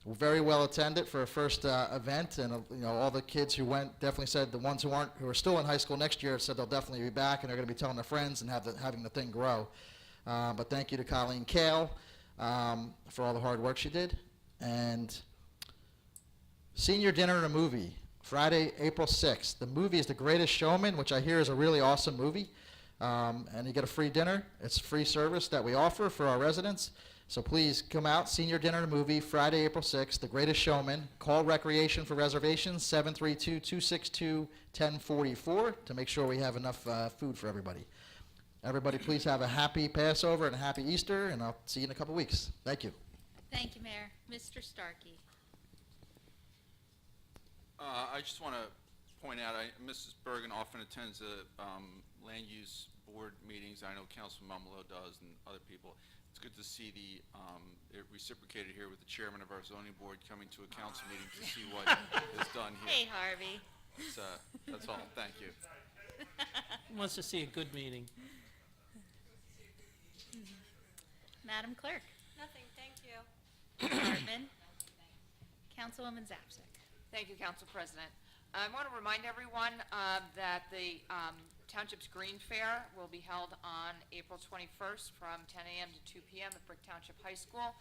Very well attended for a first event, and all the kids who went definitely said, the ones who are still in high school next year said they'll definitely be back, and they're going to be telling their friends and having the thing grow. But thank you to Colleen Kale for all the hard work she did. And senior dinner and a movie, Friday, April 6th. The movie is The Greatest Showman, which I hear is a really awesome movie. And you get a free dinner. It's a free service that we offer for our residents. So please come out, senior dinner and a movie, Friday, April 6th, The Greatest Showman. Call Recreation for reservations, 732-262-1044, to make sure we have enough food for everybody. Everybody, please have a happy Passover and a happy Easter, and I'll see you in a couple weeks. Thank you. Thank you, Mayor. Mr. Starkey. I just want to point out, Mrs. Bergen often attends the land use board meetings. I know Councilman Mumolo does and other people. It's good to see it reciprocated here with the chairman of our zoning board coming to a council meeting to see what is done here. Hey, Harvey. That's all. Thank you. Wants to see a good meeting. Madam Clerk. Nothing, thank you. Hartman. Councilwoman Zapsik. Thank you, Council President. I want to remind everyone that the Township's Green Fair will be held on April 21st from 10 a.m. to 2 p.m. at Brick Township High School.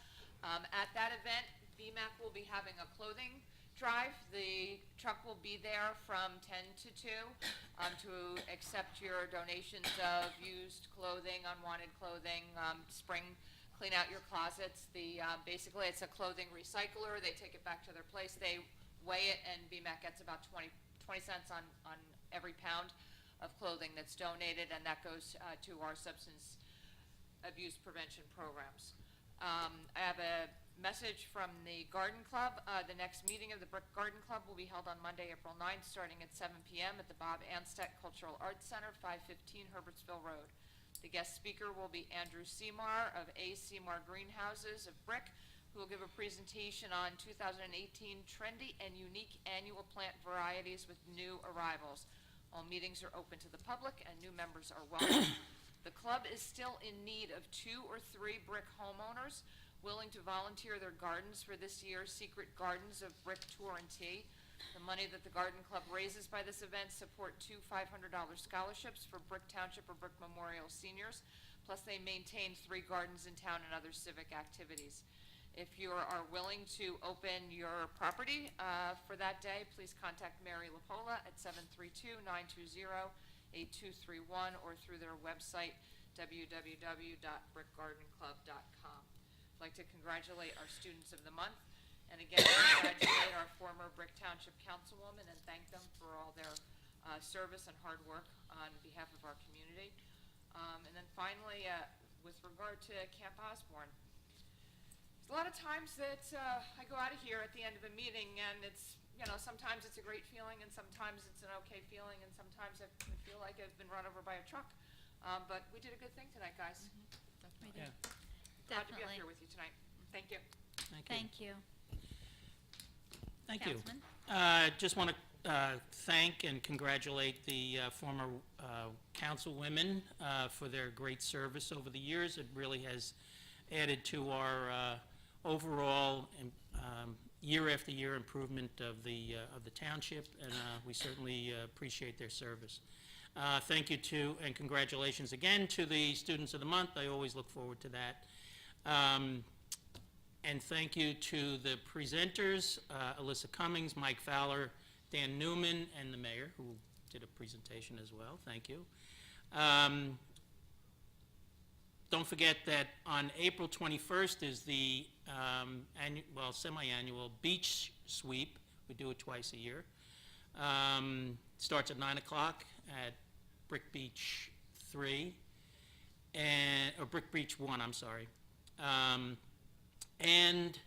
At that event, BMAC will be having a clothing drive. The truck will be there from 10 to 2 to accept your donations of used clothing, unwanted clothing, spring clean out your closets. Basically, it's a clothing recycler. They take it back to their place. They weigh it, and BMAC gets about 20 cents on every pound of clothing that's donated, and that goes to our substance abuse prevention programs. I have a message from the Garden Club. The next meeting of the Brick Garden Club will be held on Monday, April 9th, starting at 7 p.m. at the Bob Anstett Cultural Arts Center, 515 Herbertsville Road. The guest speaker will be Andrew Seymour of A. Seymour Greenhouses of Brick, who will give a presentation on 2018 trendy and unique annual plant varieties with new arrivals. All meetings are open to the public, and new members are welcome. The club is still in need of 2 or 3 brick homeowners willing to volunteer their gardens for this year's Secret Gardens of Brick Tour and Tea. The money that the Garden Club raises by this event support 2 $500 scholarships for Brick Township or Brick Memorial seniors, plus they maintain 3 gardens in town and other civic activities. If you are willing to open your property for that day, please contact Mary Lapola at 732-920-8231 or through their website, www.brickgardenclub.com. I'd like to congratulate our students of the month, and again, congratulate our former Brick Township Councilwoman and thank them for all their service and hard work on behalf of our community. And then finally, with regard to Camp Osborne, a lot of times that I go out of here at the end of a meeting, and it's, sometimes it's a great feeling, and sometimes it's an okay feeling, and sometimes I feel like I've been run over by a truck. But we did a good thing tonight, guys. We did. Glad to be up Definitely. here with you tonight. Thank you. Thank you. Thank you. Councilman? Just want to thank and congratulate the former councilwomen for their great service over the years. It really has added to our overall year after year improvement of the township, and we certainly appreciate their service. Thank you to, and congratulations again to the students of the month. I always look forward to that. And thank you to the presenters, Alyssa Cummings, Mike Fowler, Dan Newman, and the mayor, who did a presentation as well. Thank you. Don't forget that on April 21st is the semi-annual beach sweep. We do it twice a year. Starts at 9 o'clock at Brick Beach 3, or Brick Beach 1, I'm sorry. And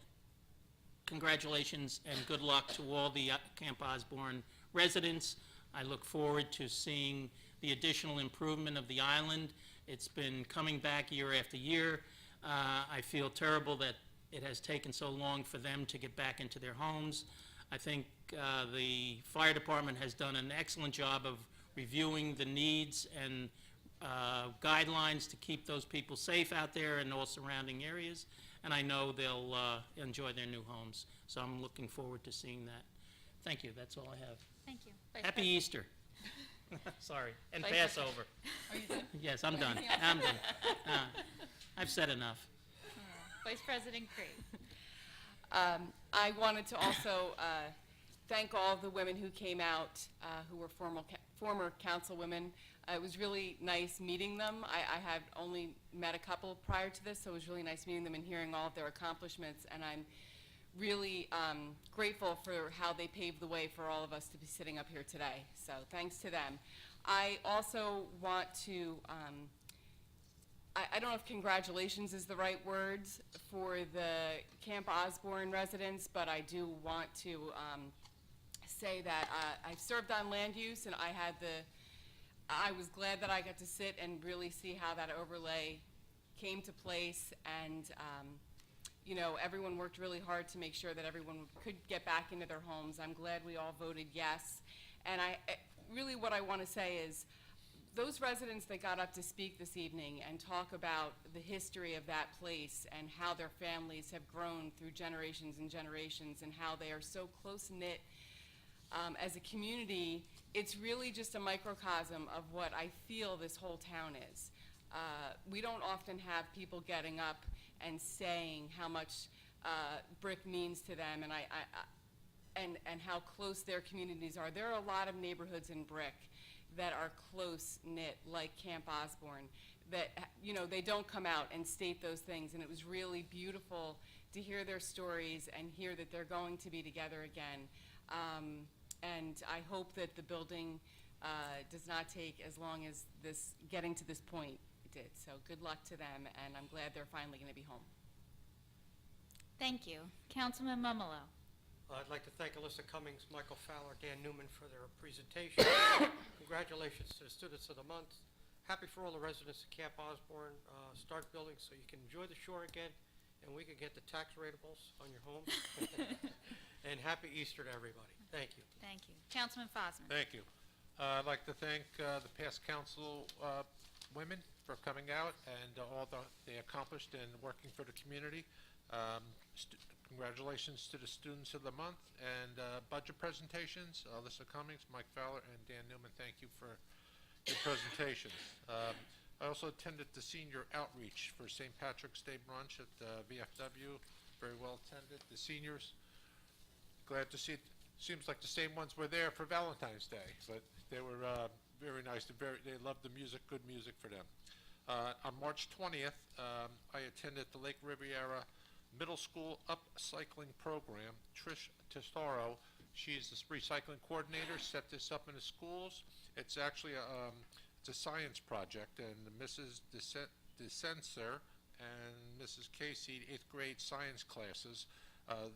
congratulations and good luck to all the Camp Osborne residents. I look forward to seeing the additional improvement of the island. It's been coming back year after year. I feel terrible that it has taken so long for them to get back into their homes. I think the fire department has done an excellent job of reviewing the needs and guidelines to keep those people safe out there in all surrounding areas, and I know they'll enjoy their new homes. So I'm looking forward to seeing that. Thank you. That's all I have. Thank you. Happy Easter. Sorry, and Vice Passover. Are you done? Yes, I'm done. Anything else? I'm done. I've said enough. Vice President Crate. I wanted to also thank all of the women who came out, who were former councilwomen. It was really nice meeting them. I had only met a couple prior to this, so it was really nice meeting them and hearing all of their accomplishments. And I'm really grateful for how they paved the way for all of us to be sitting up here today. So thanks to them. I also want to, I don't know if congratulations is the right words for the Camp Osborne residents, but I do want to say that I've served on land use, and I was glad that I got to sit and really see how that overlay came to place, and you know, everyone worked really hard to make sure that everyone could get back into their homes. I'm glad we all voted yes. And really what I want to say is, those residents that got up to speak this evening and talk about the history of that place and how their families have grown through generations and generations and how they are so close-knit as a community, it's really just a microcosm of what I feel this whole town is. We don't often have people getting up and saying how much Brick means to them and how close their communities are. There are a lot of neighborhoods in Brick that are close-knit, like Camp Osborne, that, you know, they don't come out and state those things, and it was really beautiful to hear their stories and hear that they're going to be together again. And I hope that the building does not take as long as getting to this point did. So good luck to them, and I'm glad they're finally going to be home. Thank you. Councilman Mumolo. I'd like to thank Alyssa Cummings, Michael Fowler, Dan Newman for their presentation. Congratulations to the students of the month. Happy for all the residents of Camp Osborne. Start building so you can enjoy the shore again, and we can get the tax ratables on your homes. And happy Easter to everybody. Thank you. Thank you. Councilman Fosman. Thank you. I'd like to thank the past council women for coming out and all they accomplished in working for the community. Congratulations to the students of the month and budget presentations. Alyssa Cummings, Mike Fowler, and Dan Newman, thank you for your presentations. I also attended the senior outreach for St. Patrick's Day brunch at VFW. Very well attended. The seniors, glad to see it. Seems like the same ones were there for Valentine's Day, but they were very nice. They loved the music, good music for them. On March 20th, I attended the Lake Riviera Middle School Upcycling Program. Trish Testaro, she's the recycling coordinator, set this up in the schools. It's actually it's a science project, and Mrs. DeSenser and Mrs. Casey, 8th grade science classes,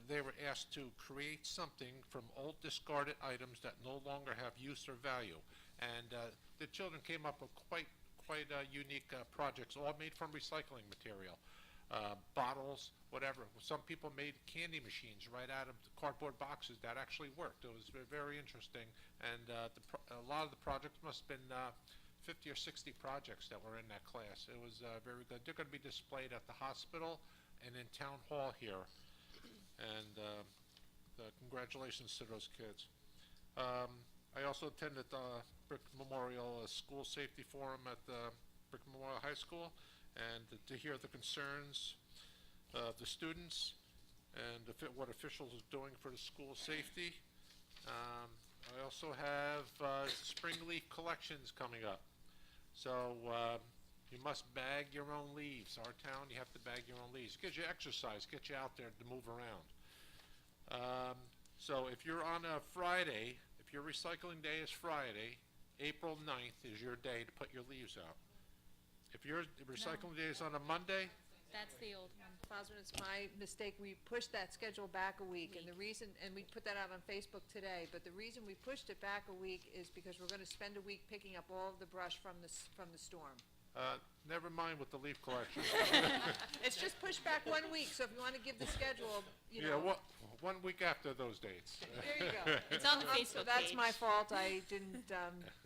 they were asked to create something from old discarded items that no longer have use or value. And the children came up with quite unique projects, all made from recycling material. Bottles, whatever. Some people made candy machines right out of the cardboard boxes that actually worked. It was very interesting, and a lot of the projects must have been 50 or 60 projects that were in that class. It was very good. They're going to be displayed at the hospital and in Town Hall here, and congratulations to those kids. I also attended the Brick Memorial School Safety Forum at the Brick Memorial High School, and to hear the concerns of the students and what officials are doing for the school safety. I also have spring leaf collections coming up. So you must bag your own leaves. Our town, you have to bag your own leaves. Gives you exercise, gets you out there to move around. So if you're on a Friday, if your recycling day is Friday, April 9th is your day to put your leaves out. If your recycling day is on a Monday, That's the old one. Fosman, it's my mistake. We pushed that schedule back a week, and the reason, and we put that out on Facebook today, but the reason we pushed it back a week is because we're gonna spend a week picking up all of the brush from the storm. never mind with the leaf collection. It's just pushed back 1 week, so if you wanna give the schedule, you Yeah, know. 1 week after those dates. There you go. It's on the So Facebook that's my page. fault. I didn't,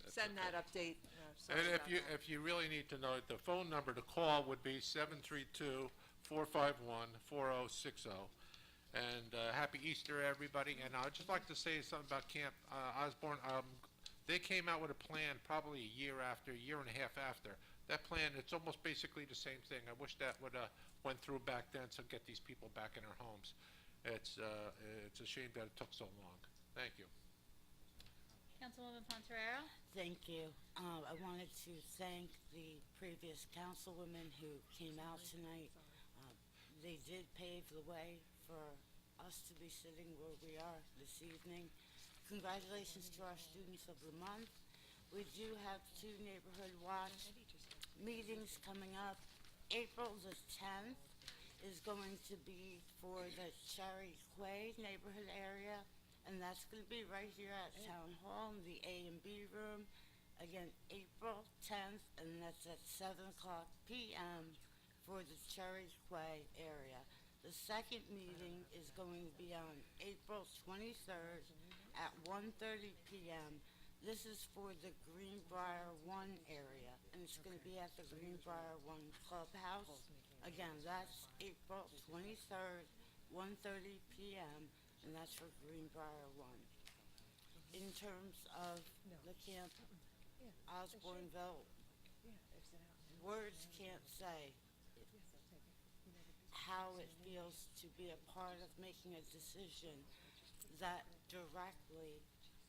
send that update. Sorry And about that. if you really need to know, the phone number to call would be 732-451-4060. And happy Easter, everybody. And I'd just like to say something about Camp Osborne. They came out with a plan probably a year and a half after. That plan, it's almost basically the same thing. I wish that would went through back then to get these people back in their homes. It's a shame that it took so long. Thank you. Councilwoman Pontoriero? Thank you. I wanted to thank the previous councilwomen who came out tonight. They did pave the way for us to be sitting where we are this evening. Congratulations to our students of the month. We do have 2 neighborhood watch meetings coming up. April the 10th is going to be for the Cherry Quay neighborhood area, and that's going to be right here at Town Hall in the A and B room. Again, April 10th, and that's at 7 o'clock p.m. for the Cherry Quay area. The second meeting is going to be on April 23rd at 1:30 p.m. This is for the Greenbrier 1 area, and it's going to be at the Greenbrier 1 Clubhouse. Again, that's April 23rd, 1:30 p.m., and that's for Greenbrier 1. In terms of the Camp Osborneville, words can't say how it feels to be a part of making a decision that directly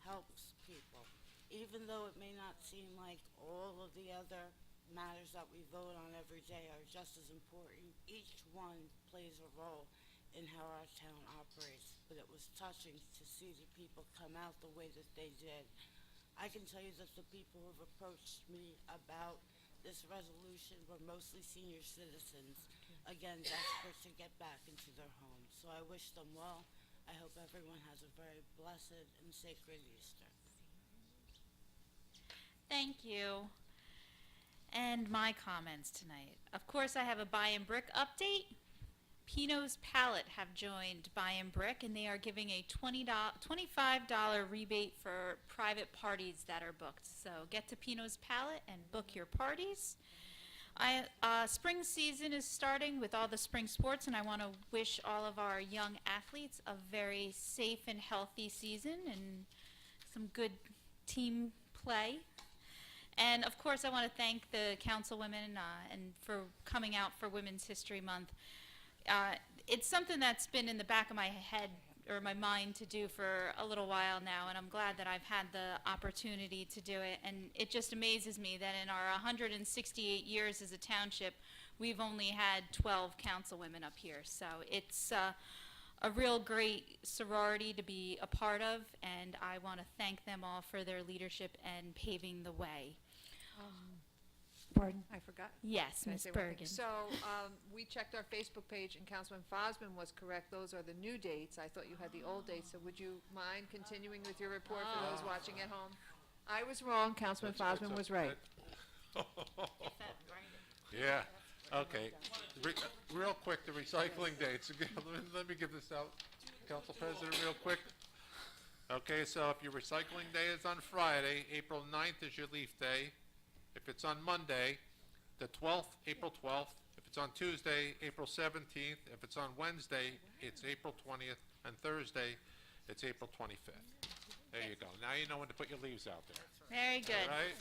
helps people. Even though it may not seem like all of the other matters that we vote on every day are just as important, each one plays a role in how our town operates. But it was touching to see the people come out the way that they did. I can tell you that the people who have approached me about this resolution were mostly senior citizens, again, desperate to get back into their homes. So I wish them well. I hope everyone has a very blessed and sacred Easter. Thank you. And my comments tonight. Of course, I have a Buy and Brick update. Pino's Palette have joined Buy and Brick, and they are giving a $25 rebate for private parties that are booked. So get to Pino's Palette and book your parties. Spring season is starting with all the spring sports, and I want to wish all of our young athletes a very safe and healthy season and some good team play. And of course, I want to thank the councilwomen and for coming out for Women's History Month. It's something that's been in the back of my head or my mind to do for a little while now, and I'm glad that I've had the opportunity to do it. And it just amazes me that in our 168 years as a township, we've only had 12 councilwomen up here. So it's a real great sorority to be a part of, and I want to thank them all for their leadership and paving the way. Pardon? I forgot. Yes, Can I Ms. say one thing? Bergen. So, we checked our Facebook page, and Councilman Fosman was correct. Those are the new dates. I thought you had the old dates, so would you mind continuing with your report for those watching at home? I was wrong. Councilman Fosman was right. Yeah, okay. Real quick, the recycling dates. Let me give this out, Council President, real quick. Okay, so if your recycling day is on Friday, April 9th is your leaf day. If it's on Monday, the 12th, April 12th. If it's on Tuesday, April 17th. If it's on Wednesday, it's April 20th. And Thursday, it's April 25th. There you go. Now you know when to put your leaves out there. Very good. All right?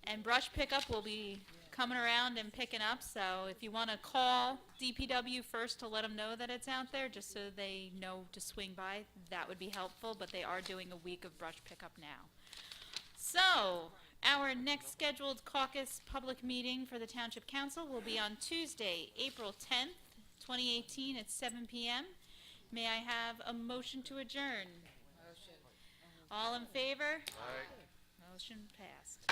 And brush pickup will be coming around and picking up, so if you want to call DPW first to let them know that it's out there, just so they know to swing by, that would be helpful, but they are doing a week of brush pickup now. So, Our next scheduled caucus public meeting for the Township Council will be on Tuesday, April 10th, 2018 at 7 p.m. May I have a motion to adjourn? Motion. All in favor? Aye. Motion passed.